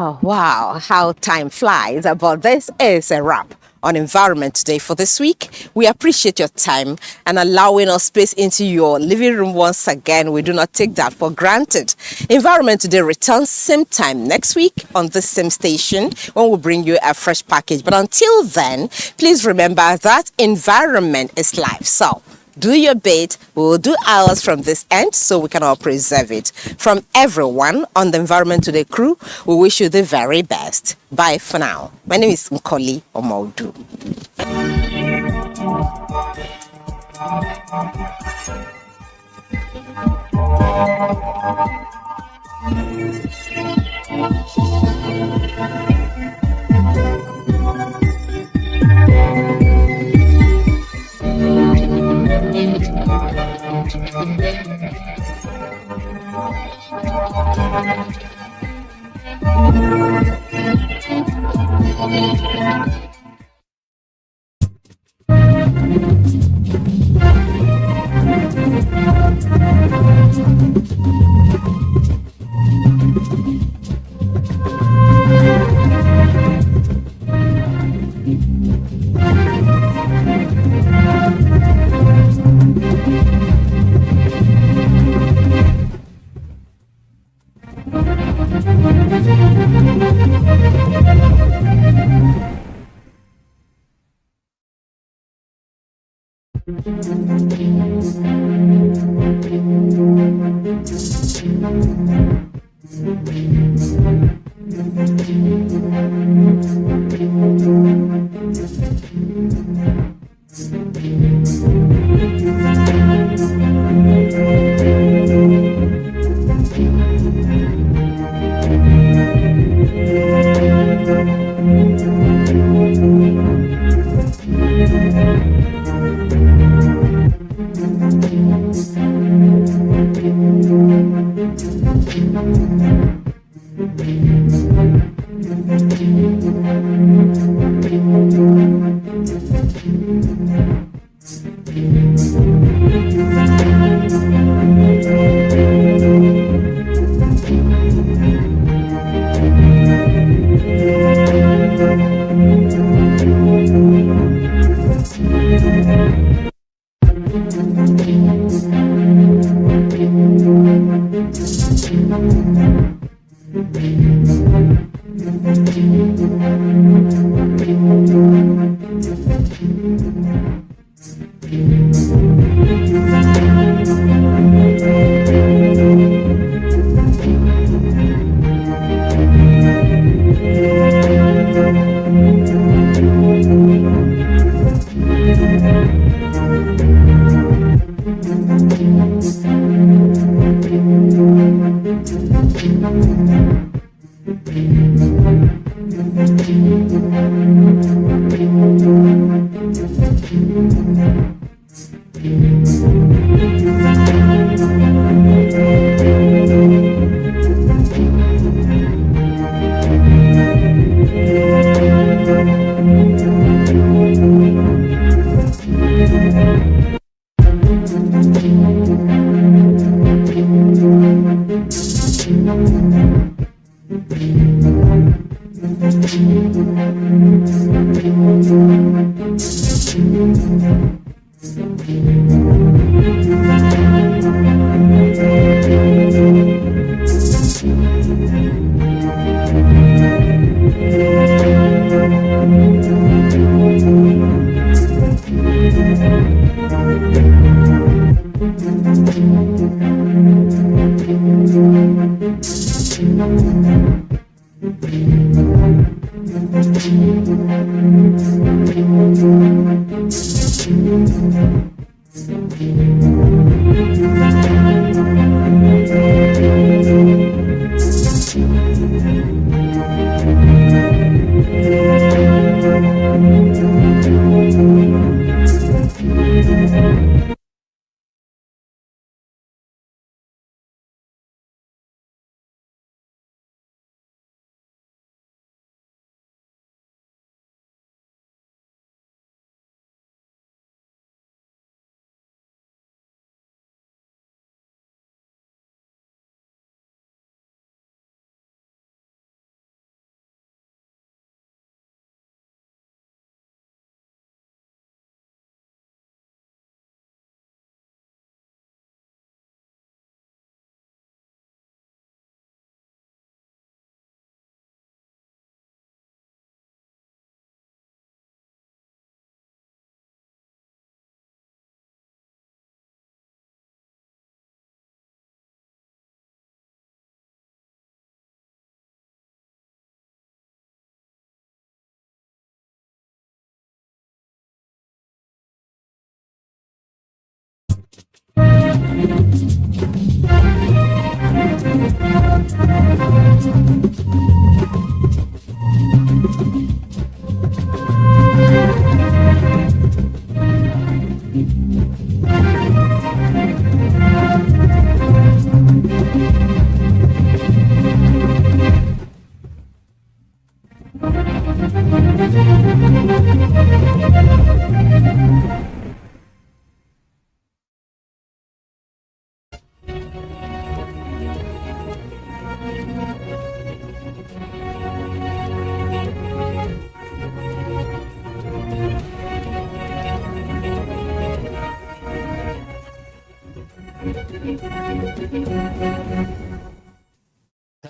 Oh, wow, how time flies. But this is a wrap on Environment Today for this week. We appreciate your time and allowing us space into your living room once again. We do not take that for granted. Environment Today returns same time next week on the same station when we bring you a fresh package. But until then, please remember that environment is life. So do your bit, we will do ours from this end so we can all preserve it. From everyone on the Environment Today crew, we wish you the very best. Bye for now. My name is Nkoli Omaudu.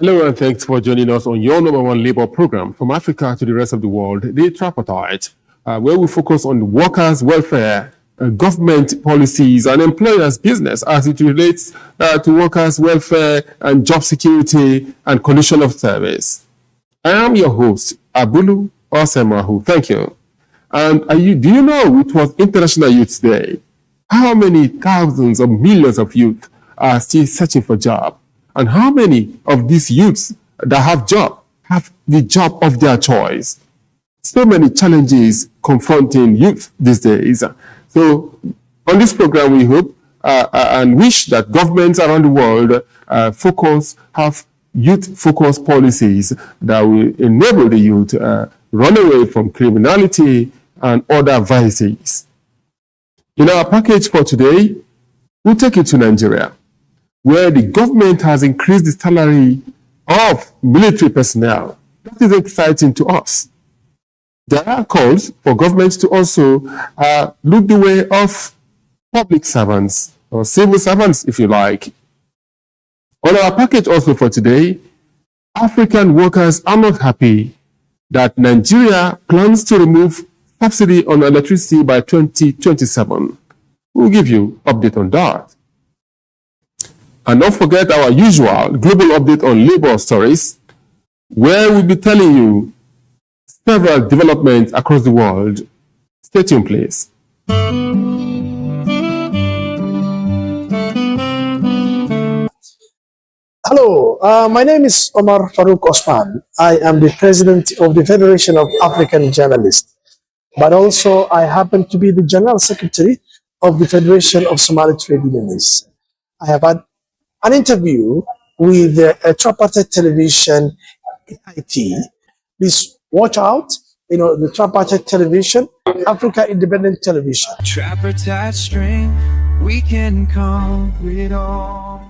Hello and thanks for joining us on your number one labor program from Africa to the rest of the world, the Tripartite, where we focus on workers' welfare, government policies, and employers' business as it relates to workers' welfare and job security and condition of service. I am your host, Abulu Osemahu. Thank you. And do you know it was International Youth Day? How many thousands of millions of youth are still searching for jobs? And how many of these youths that have the job of their choice? So many challenges confronting youth these days. So on this program, we hope and wish that governments around the world have youth-focused policies that will enable the youth run away from criminality and other vices. In our package for today, we'll take you to Nigeria, where the government has increased the salary of military personnel. That is exciting to us. There are calls for governments to also look the way of public servants, or civil servants, if you like. On our package also for today, African workers are not happy that Nigeria plans to remove subsidy on electricity by 2027. We'll give you an update on that. And don't forget our usual global update on labor stories, where we'll be telling you several developments across the world. Stay tuned, please. Hello, my name is Omar Farouk Osman. I am the president of the Federation of African Journalists, but also I happen to be the general secretary of the Federation of Somali Trade Unions. I have had an interview with a tripartite television, AIT. Please watch out, the tripartite television, Africa Independent Television. Tripartite string, we can conquer it all.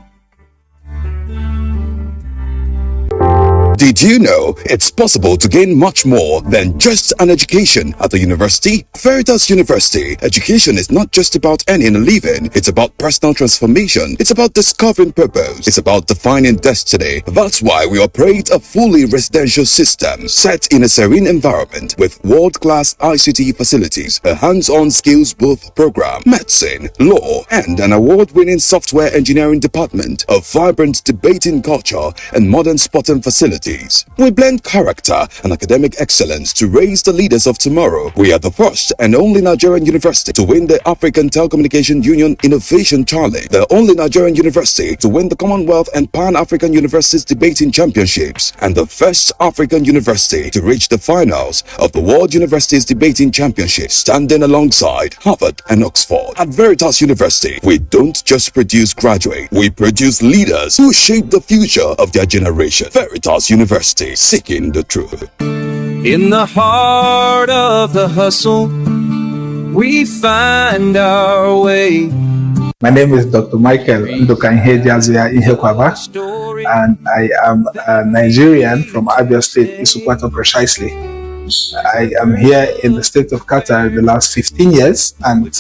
Did you know it's possible to gain much more than just an education at a university? Veritas University, education is not just about earning a living. It's about personal transformation. It's about discovering purpose. It's about defining destiny. That's why we operate a fully residential system set in a serene environment with world-class ICT facilities, a hands-on skills booth program, medicine, law, and an award-winning software engineering department, a vibrant debating culture, and modern sporting facilities. We blend character and academic excellence to raise the leaders of tomorrow. We are the first and only Nigerian university to win the African Telecommunication Union Innovation Challenge, the only Nigerian university to win the Commonwealth and Pan-African Universities Debating Championships, and the first African university to reach the finals of the World Universities Debating Championship, standing alongside Harvard and Oxford. At Veritas University, we don't just produce graduates, we produce leaders who shape the future of their generation. Veritas University, seeking the truth. In the heart of the hustle, we find our way. My name is Dr. Michael Ndokanhejazia Ihekwaba, and I am a Nigerian from Abia State, Isukwato precisely. I am here in the state of Qatar the last 15 years, and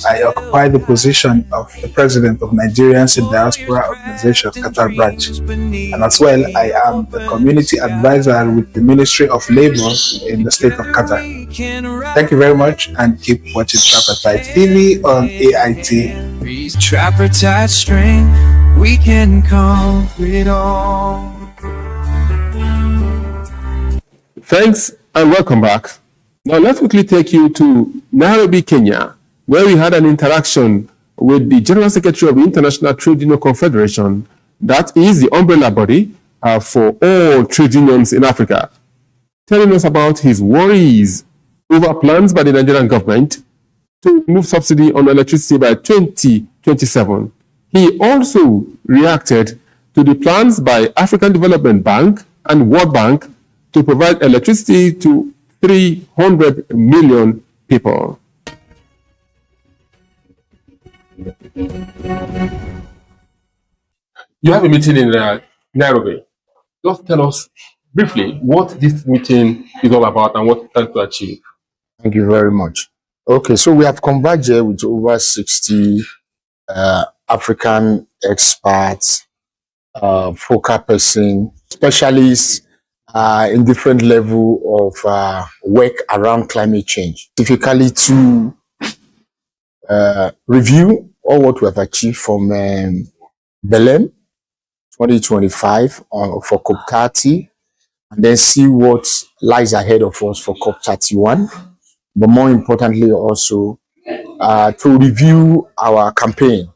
I occupy the position of the president of Nigerians in Diaspora Organization Qatar branch. And as well, I am the community advisor with the Ministry of Labor in the state of Qatar. Thank you very much, and keep watching Tripartite TV on AIT. Tripartite string, we can conquer it all. Thanks and welcome back. Now let's quickly take you to Nairobi, Kenya, where we had an interaction with the General Secretary of the International Trade Union Confederation, that is the umbrella body for all trade unions in Africa, telling us about his worries over plans by the Nigerian government to remove subsidy on electricity by 2027. He also reacted to the plans by African Development Bank and World Bank to provide electricity to 300 million people. You have a meeting in Nairobi. Just tell us briefly what this meeting is all about and what it tries to achieve. Thank you very much. Okay, so we have converged here with over 60 African experts, focal person, specialists in different level of work around climate change, typically to review all what we have achieved from Belém 2025 for COP30, and then see what lies ahead of us for COP31. But more importantly, also to review our campaign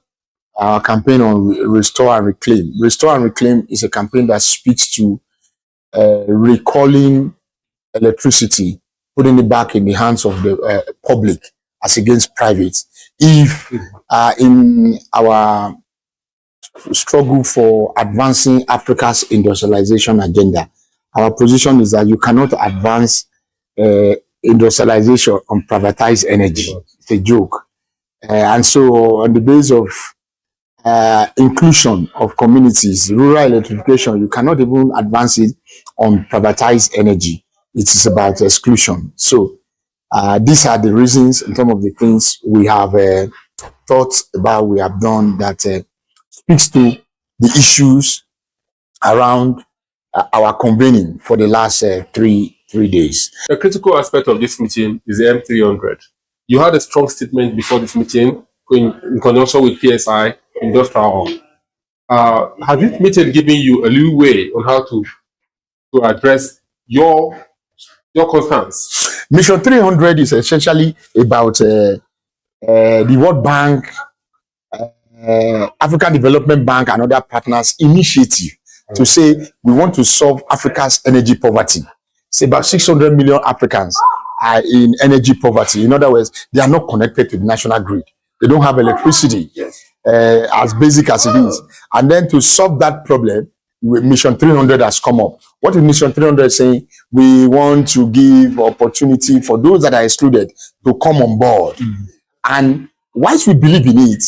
on Restore and Reclaim. Restore and Reclaim is a campaign that speaks to recalling electricity, putting it back in the hands of the public as against private. If in our struggle for advancing Africa's industrialization agenda, our position is that you cannot advance industrialization on privatized energy. It's a joke. And so on the basis of inclusion of communities, rural electrification, you cannot even advance it on privatized energy. It is about exclusion. So these are the reasons in terms of the things we have thought about, we have done that speaks to the issues around our convening for the last three days. A critical aspect of this meeting is the M300. You had a strong statement before this meeting in conjunction with PSI Industrial Hall. Has this meeting given you a leeway on how to address your concerns? Mission 300 is essentially about the World Bank, African Development Bank and other partners initiative to say we want to solve Africa's energy poverty. It's about 600 million Africans are in energy poverty. In other words, they are not connected to the national grid. They don't have electricity, as basic as it is. And then to solve that problem, Mission 300 has come up. What is Mission 300 saying? We want to give opportunity for those that are excluded to come on board. And whilst we believe in it,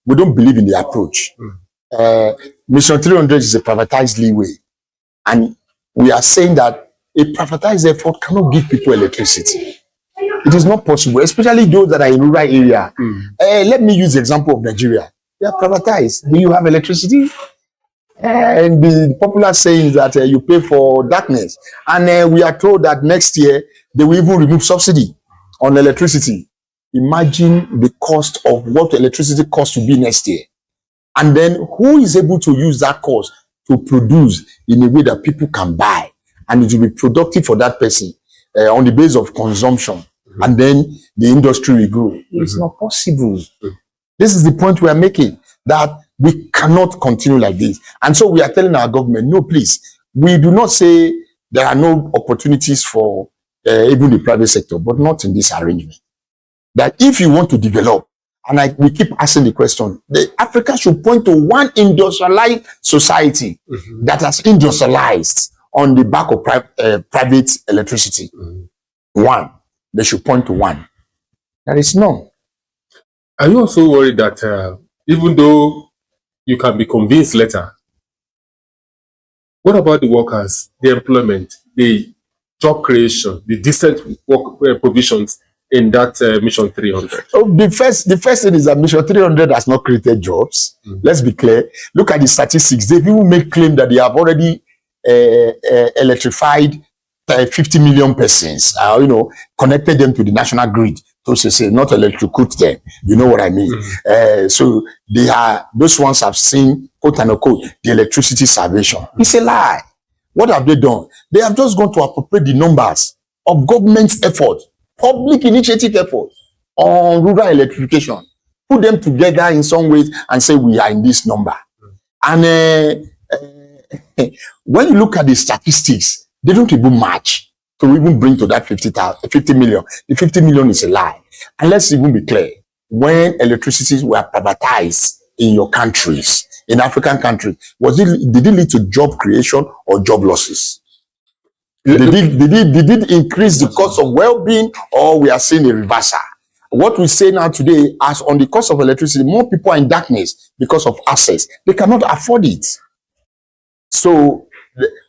we don't believe in the approach. Mission 300 is a privatized leeway. And we are saying that a privatized effort cannot give people electricity. It is not possible, especially those that are in rural area. Let me use the example of Nigeria. They are privatized. Do you have electricity? And the popular saying is that you pay for darkness. And we are told that next year they will even remove subsidy on electricity. Imagine the cost of what electricity costs to be next year. And then who is able to use that cost to produce in a way that people can buy? And it will be productive for that person on the basis of consumption. And then the industry will grow. It's not possible. This is the point we are making, that we cannot continue like this. And so we are telling our government, no, please, we do not say there are no opportunities for even the private sector, but not in this arrangement. That if you want to develop, and we keep asking the question, Africa should point to one industrialized society that has industrialized on the back of private electricity. One. They should point to one. There is none. Are you also worried that even though you can be convinced later, what about the workers, the employment, the job creation, the decent work provisions in that Mission 300? Oh, the first thing is that Mission 300 has not created jobs. Let's be clear. Look at the statistics. They even make claim that they have already electrified 50 million persons, connected them to the national grid. So say, not electrocute them. You know what I mean? So those ones have seen, quote unquote, the electricity salvation. It's a lie. What have they done? They have just gone to appropriate the numbers of government's effort, public initiative effort on rural electrification, put them together in some ways and say we are in this number. And when you look at the statistics, they don't even match to even bring to that 50 million. The 50 million is a lie. And let's even be clear, when electricity were privatized in your countries, in African countries, did it lead to job creation or job losses? Did it increase the cost of well-being, or we are seeing a reversal? What we say now today, as on the cost of electricity, more people are in darkness because of access. They cannot afford it. So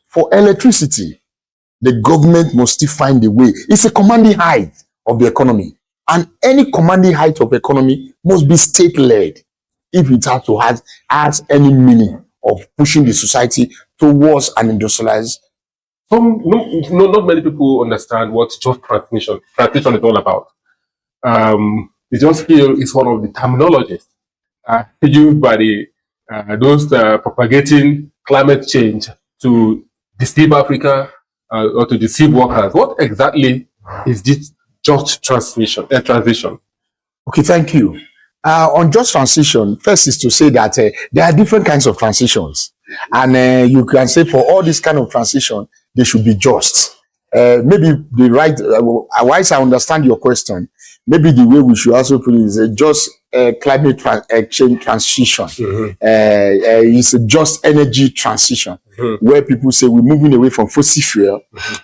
for electricity, the government must still find a way. It's a commanding height of the economy. And any commanding height of economy must be state-led if it has any meaning of pushing the society towards an industrialized. Not many people understand what just transmission is all about. They just feel it's one of the terminologies used by those propagating climate change to deceive Africa or to deceive workers. What exactly is this just transition? Okay, thank you. On just transition, first is to say that there are different kinds of transitions. And you can say for all this kind of transition, they should be just. Maybe the right, whilst I understand your question, maybe the way we should also put it is a just climate change transition. It's a just energy transition, where people say we're moving away from fossil fuel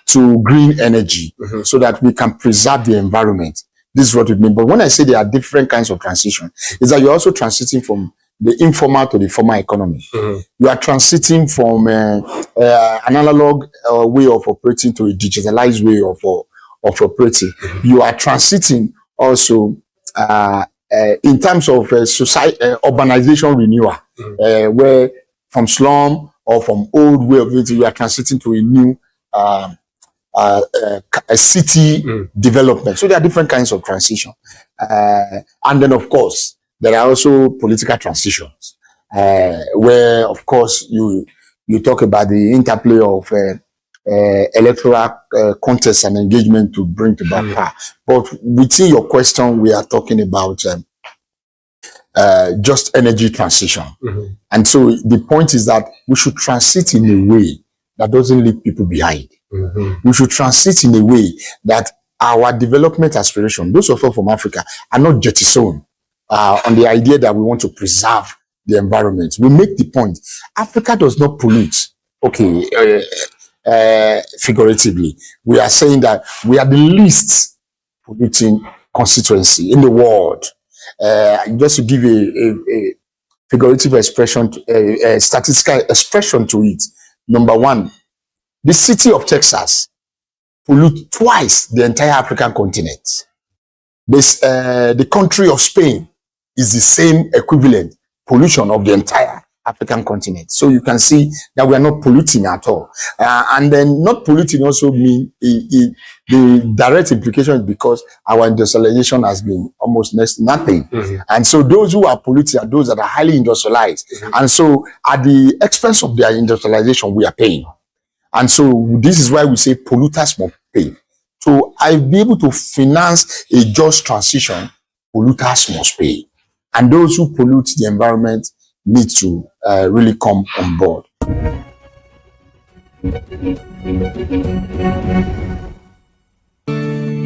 to green energy so that we can preserve the environment. This is what it means. But when I say there are different kinds of transition, is that you're also transiting from the informal to the formal economy. You are transiting from an analog way of operating to a digitalized way of operating. You are transiting also in terms of society urbanization renewal, where from slum or from old way of it, you are transiting to a new a city development. So there are different kinds of transition. And then, of course, there are also political transitions, where, of course, you talk about the interplay of electoral contest and engagement to bring to back power. But within your question, we are talking about just energy transition. And so the point is that we should transit in a way that doesn't leave people behind. We should transit in a way that our development aspiration, those of us from Africa, are not jettisoned on the idea that we want to preserve the environment. We make the point, Africa does not pollute. Okay, figuratively, we are saying that we are the least polluting constituency in the world. Just to give a figurative expression, a statistical expression to it. Number one, the city of Texas pollutes twice the entire African continent. The country of Spain is the same equivalent pollution of the entire African continent. So you can see that we are not polluting at all. And then not polluting also means the direct implication is because our industrialization has been almost next to nothing. And so those who are polluting are those that are highly industrialized. And so at the expense of their industrialization, we are paying. And so this is why we say polluters must pay. So I'll be able to finance a just transition, polluters must pay. And those who pollute the environment need to really come on board.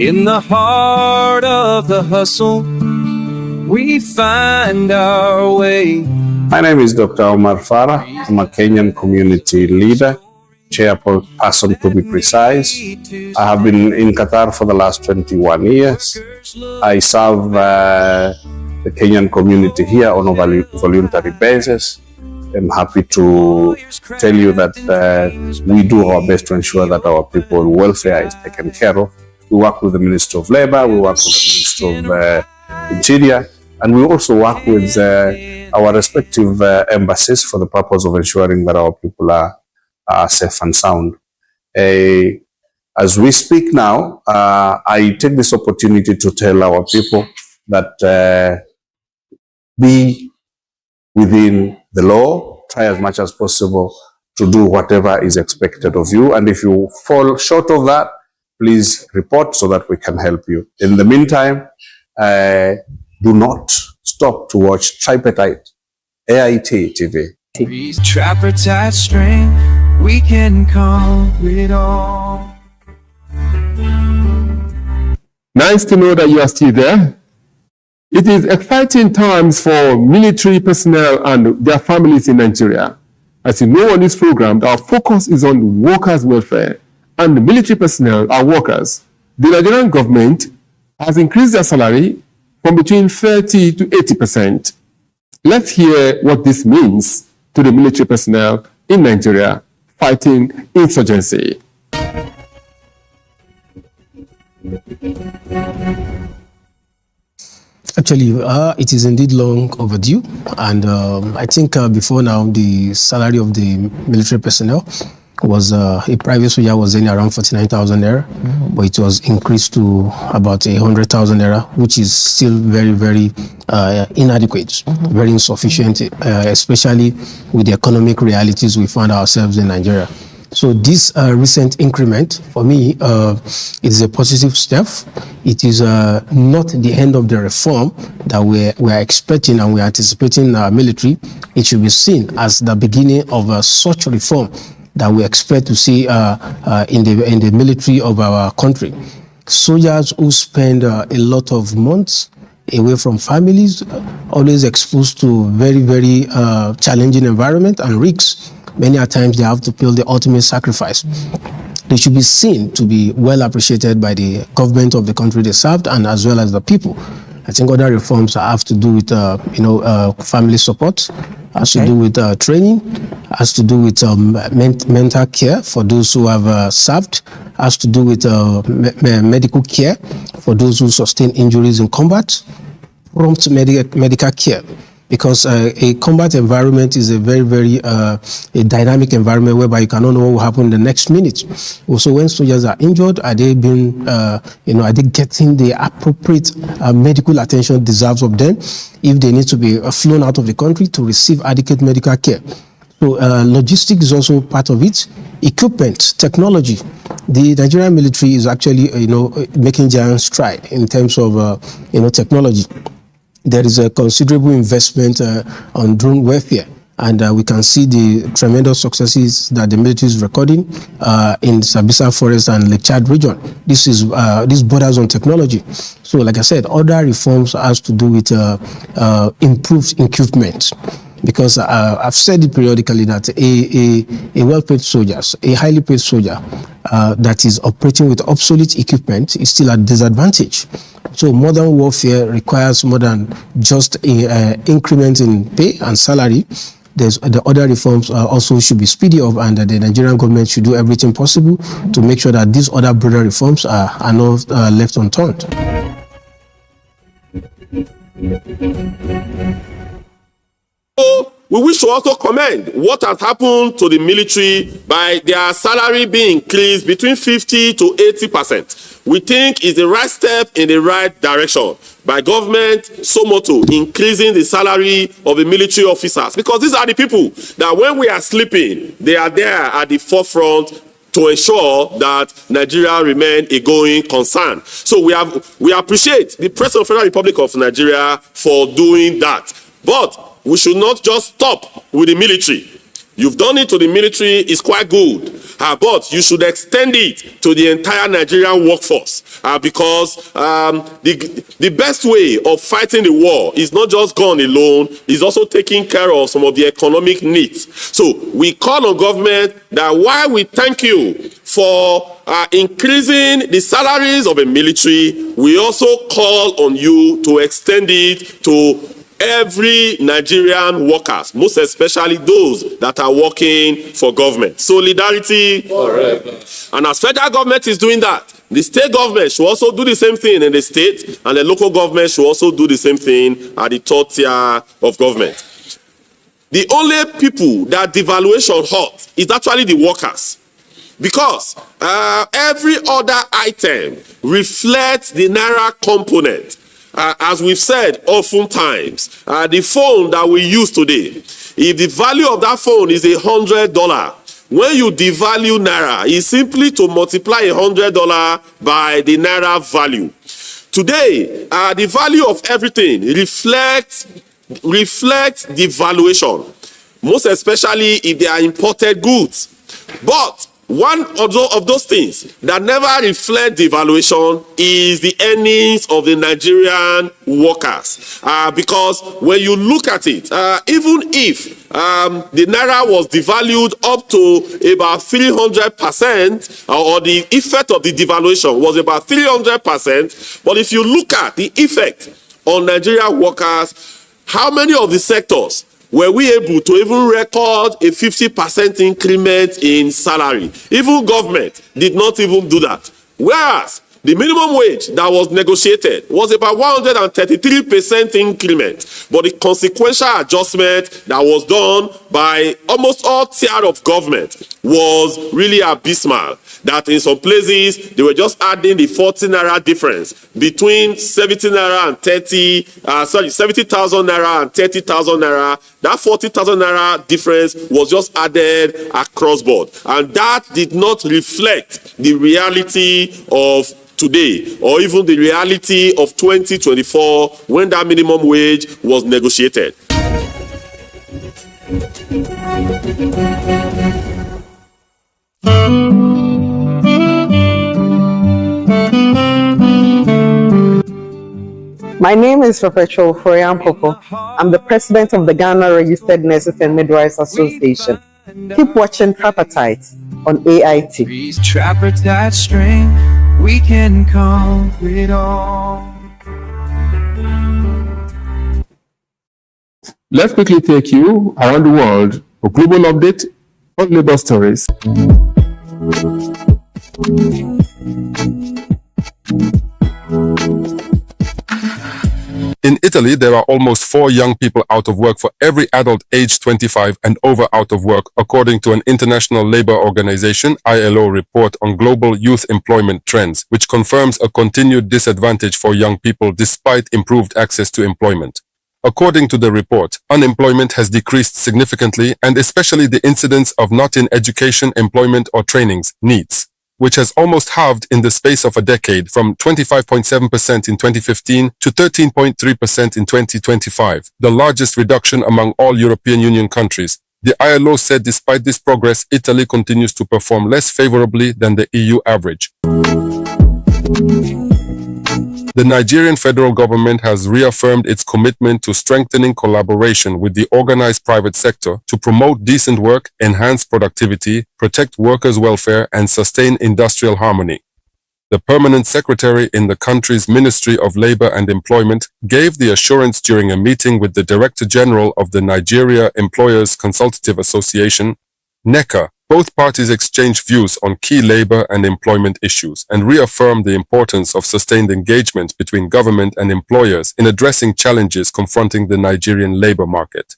In the heart of the hustle, we find our way. My name is Dr. Omar Farah. I'm a Kenyan community leader, chairperson to be precise. I have been in Qatar for the last 21 years. I serve the Kenyan community here on a voluntary basis. I'm happy to tell you that we do our best to ensure that our people's welfare is taken care of. We work with the Ministry of Labor, we work with the Ministry of Interior, and we also work with our respective embassies for the purpose of ensuring that our people are safe and sound. As we speak now, I take this opportunity to tell our people that be within the law, try as much as possible to do whatever is expected of you. And if you fall short of that, please report so that we can help you. In the meantime, do not stop to watch Tripartite AITLIVE Tripartite strength, we can conquer it all. Nice to know that you are still there. It is exciting times for military personnel and their families in Nigeria. As you know on this program, our focus is on workers' welfare, and the military personnel are workers. The Nigerian government has increased their salary from between 30 to 80%. Let's hear what this means to the military personnel in Nigeria fighting insurgency. Actually, it is indeed long overdue, and I think before now the salary of the military personnel was a private soldier was in around 49,000 naira, but it was increased to about 100,000 naira, which is still very, very inadequate, very insufficient, especially with the economic realities we find ourselves in Nigeria. So this recent increment, for me, is a positive step. It is not the end of the reform that we are expecting and we are anticipating in our military. It should be seen as the beginning of such reform that we expect to see in the military of our country. Soldiers who spend a lot of months away from families, always exposed to very, very challenging environment and risks. Many a times they have to pay the ultimate sacrifice. They should be seen to be well appreciated by the government of the country they served and as well as the people. I think other reforms have to do with, family support, has to do with training, has to do with mental care for those who have served, has to do with medical care for those who sustain injuries in combat, prompt medical care. Because a combat environment is a very, very a dynamic environment whereby you cannot know what will happen in the next minute. Also, when soldiers are injured, are they being, are they getting the appropriate medical attention deserves of them? If they need to be flown out of the country to receive adequate medical care. So logistics is also part of it. Equipment, technology. The Nigerian military is actually, making giant stride in terms of, technology. There is a considerable investment on drone warfare, and we can see the tremendous successes that the military is recording in Sambisa Forest and Lake Chad region. This borders on technology. So, like I said, other reforms has to do with improved equipment. Because I've said it periodically that a well-paid soldier, a highly paid soldier that is operating with obsolete equipment is still at disadvantage. So modern warfare requires more than just increment in pay and salary. There's the other reforms also should be speedy of, and the Nigerian government should do everything possible to make sure that these other broader reforms are not left unturned. We wish to also commend what has happened to the military by their salary being increased between 50 to 80%. We think is the right step in the right direction by government, so moto, increasing the salary of the military officers. Because these are the people that when we are sleeping, they are there at the forefront to ensure that Nigeria remain a going concern. So we appreciate the President of the Federal Republic of Nigeria for doing that. But we should not just stop with the military. You've done it to the military, it's quite good. But you should extend it to the entire Nigerian workforce. Because the best way of fighting the war is not just gun alone, it's also taking care of some of the economic needs. So we call on government that while we thank you for increasing the salaries of the military, we also call on you to extend it to every Nigerian workers, most especially those that are working for government. Solidarity forever. And as federal government is doing that, the state government should also do the same thing in the state, and the local government should also do the same thing at the third tier of government. The only people that devaluation hurt is actually the workers. Because every other item reflects the Naira component. As we've said oftentimes, the phone that we use today, if the value of that phone is $100, when you devalue Naira, it's simply to multiply $100 by the Naira value. Today, the value of everything reflects the valuation. most especially if they are imported goods. But one of those things that never reflect the valuation is the earnings of the Nigerian workers. Because when you look at it, even if the naira was devalued up to about 300%, or the effect of the devaluation was about 300%, but if you look at the effect on Nigerian workers, how many of the sectors were we able to even record a 50% increment in salary? Even government did not even do that. Whereas the minimum wage that was negotiated was about 133% increment. But the consequential adjustment that was done by almost all tier of government was really abysmal. That in some places, they were just adding the 40 naira difference between 70 naira and 70,000 naira and 30,000 naira. That 40,000 naira difference was just added across board. And that did not reflect the reality of today, or even the reality of 2024 when that minimum wage was negotiated. My name is Professor Florian Popo. I'm the president of the Ghana Registered Nurses and Midwives Association. Keep watching Tripartite on AITLIVE. Tripartite string, we can conquer it all. Let's quickly take you around the world for global update on labor stories. In Italy, there are almost 4 young people out of work for every adult aged 25 and over out of work, according to an International Labour Organization (ILO) report on global youth employment trends, which confirms a continued disadvantage for young people despite improved access to employment. According to the report, unemployment has decreased significantly, and especially the incidence of not in education, employment or trainings, NEETs, which has almost halved in the space of a decade from 25.7% in 2015 to 13.3% in 2025, the largest reduction among all European Union countries. The ILO said despite this progress, Italy continues to perform less favorably than the EU average. The Nigerian federal government has reaffirmed its commitment to strengthening collaboration with the organized private sector to promote decent work, enhance productivity, protect workers' welfare, and sustain industrial harmony. The permanent secretary in the country's Ministry of Labor and Employment gave the assurance during a meeting with the Director General of the Nigeria Employers Consultative Association, NECA. Both parties exchanged views on key labor and employment issues and reaffirmed the importance of sustained engagement between government and employers in addressing challenges confronting the Nigerian labor market.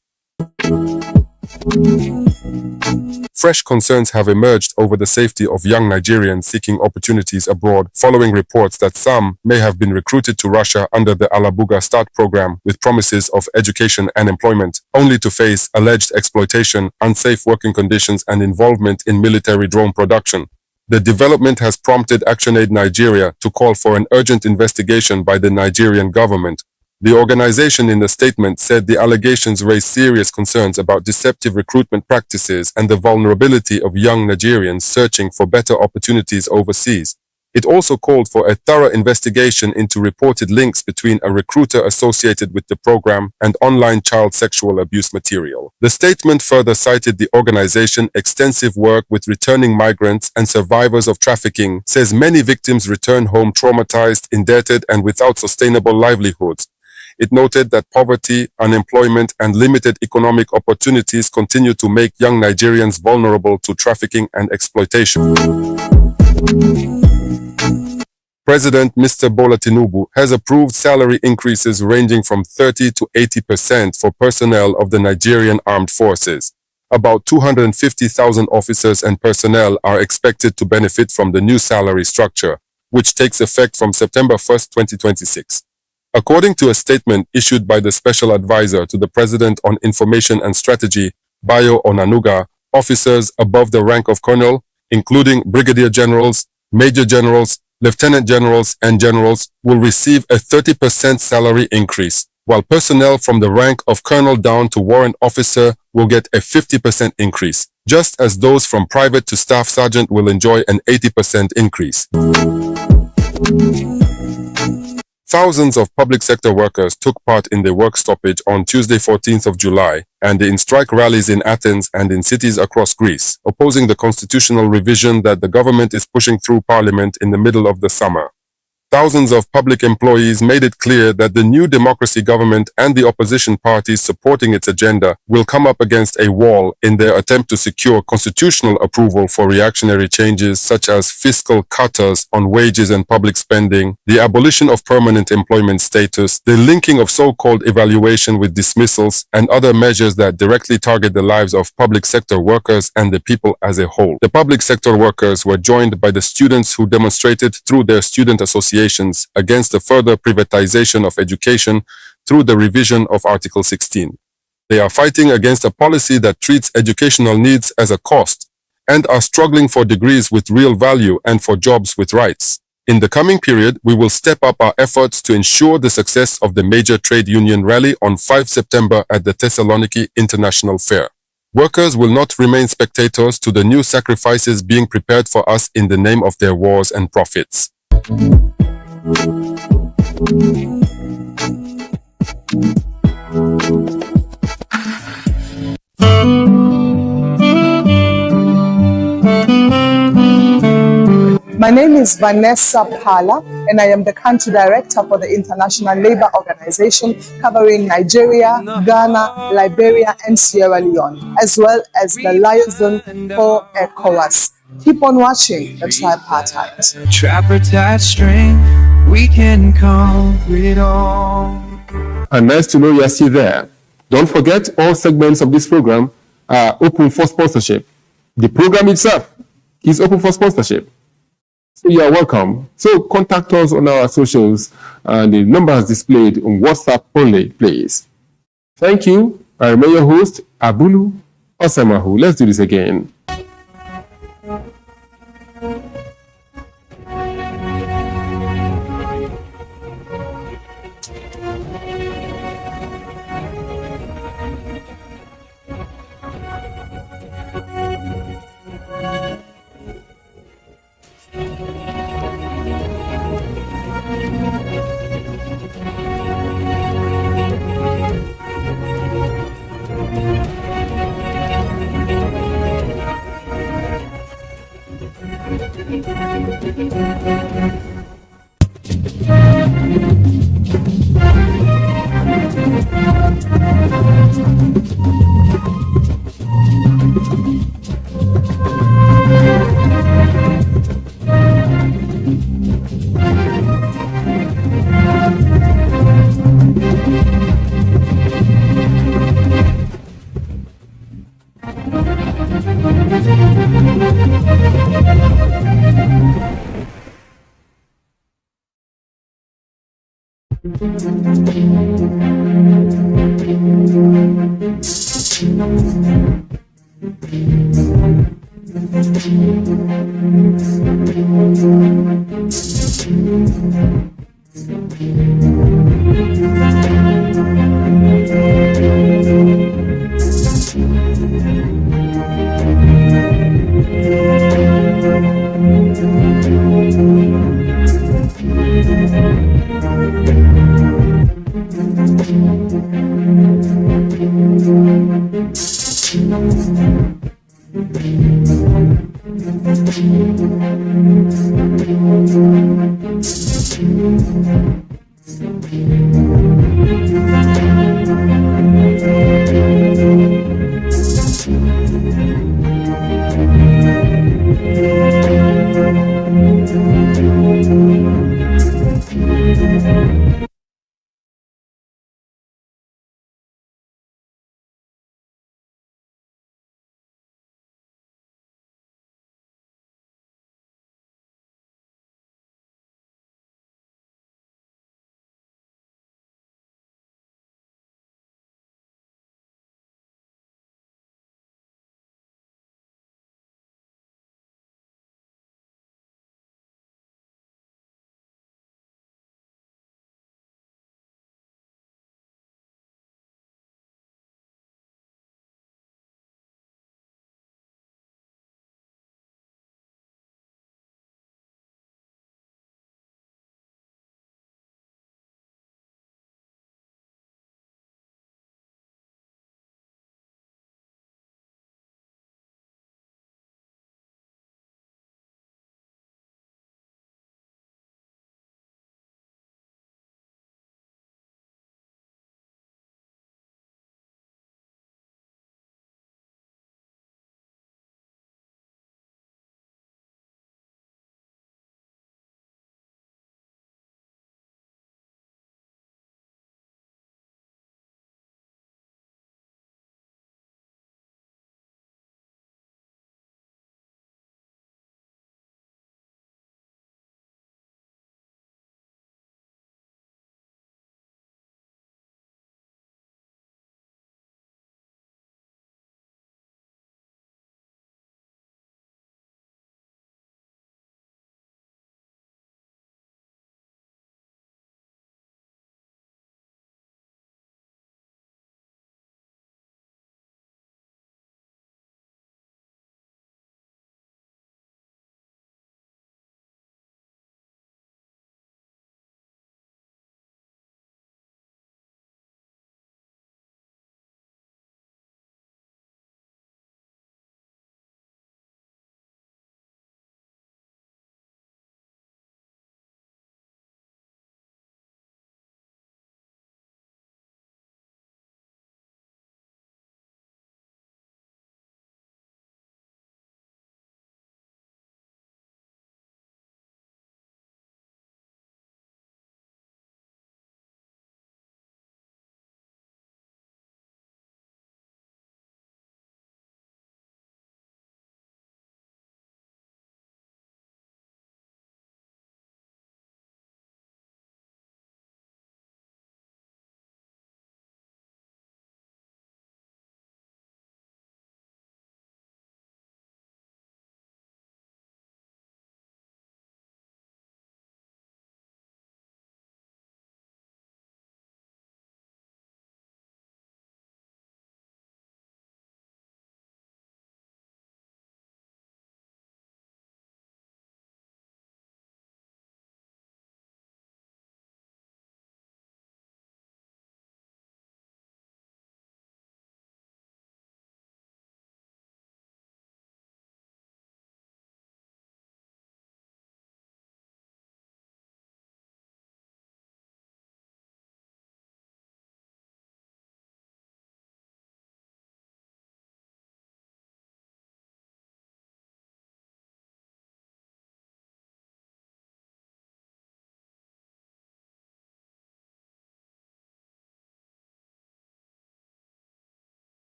Fresh concerns have emerged over the safety of young Nigerians seeking opportunities abroad following reports that some may have been recruited to Russia under the Alabuga Start program with promises of education and employment, only to face alleged exploitation, unsafe working conditions, and involvement in military drone production. The development has prompted ActionAid Nigeria to call for an urgent investigation by the Nigerian government. The organization in the statement said the allegations raise serious concerns about deceptive recruitment practices and the vulnerability of young Nigerians searching for better opportunities overseas. It also called for a thorough investigation into reported links between a recruiter associated with the program and online child sexual abuse material. The statement further cited the organization's extensive work with returning migrants and survivors of trafficking, says many victims return home traumatized, indebted, and without sustainable livelihoods. It noted that poverty, unemployment, and limited economic opportunities continue to make young Nigerians vulnerable to trafficking and exploitation. President Mr. Bola Tinubu has approved salary increases ranging from 30 to 80% for personnel of the Nigerian Armed Forces. About 250,000 officers and personnel are expected to benefit from the new salary structure, which takes effect from September 1st, 2026. According to a statement issued by the Special Advisor to the President on Information and Strategy, Bayo Onanuga, officers above the rank of colonel, including brigadier generals, major generals, lieutenant generals, and generals, will receive a 30% salary increase. while personnel from the rank of colonel down to warrant officer will get a 50% increase, just as those from private to staff sergeant will enjoy an 80% increase. Thousands of public sector workers took part in the work stoppage on Tuesday 14th of July and in strike rallies in Athens and in cities across Greece, opposing the constitutional revision that the government is pushing through parliament in the middle of the summer. Thousands of public employees made it clear that the New Democracy government and the opposition parties supporting its agenda will come up against a wall in their attempt to secure constitutional approval for reactionary changes such as fiscal cuts on wages and public spending, the abolition of permanent employment status, the linking of so-called evaluation with dismissals, and other measures that directly target the lives of public sector workers and the people as a whole. The public sector workers were joined by the students who demonstrated through their student associations against the further privatization of education through the revision of Article 16. They are fighting against a policy that treats educational needs as a cost and are struggling for degrees with real value and for jobs with rights. In the coming period, we will step up our efforts to ensure the success of the major trade union rally on 5 September at the Thessaloniki International Fair. Workers will not remain spectators to the new sacrifices being prepared for us in the name of their wars and profits. My name is Vanessa Pala, and I am the country director for the International Labour Organization covering Nigeria, Ghana, Liberia, and Sierra Leone, as well as the liaison for ECOWAS. Keep on watching the Tripartite. Tripartite string, we can conquer it all. And nice to know you're still there. Don't forget, all segments of this program are open for sponsorship. The program itself is open for sponsorship. So you are welcome. So contact us on our socials and the numbers displayed on WhatsApp only, please. Thank you. I remain your host, Abulu Osemahu. Let's do this again.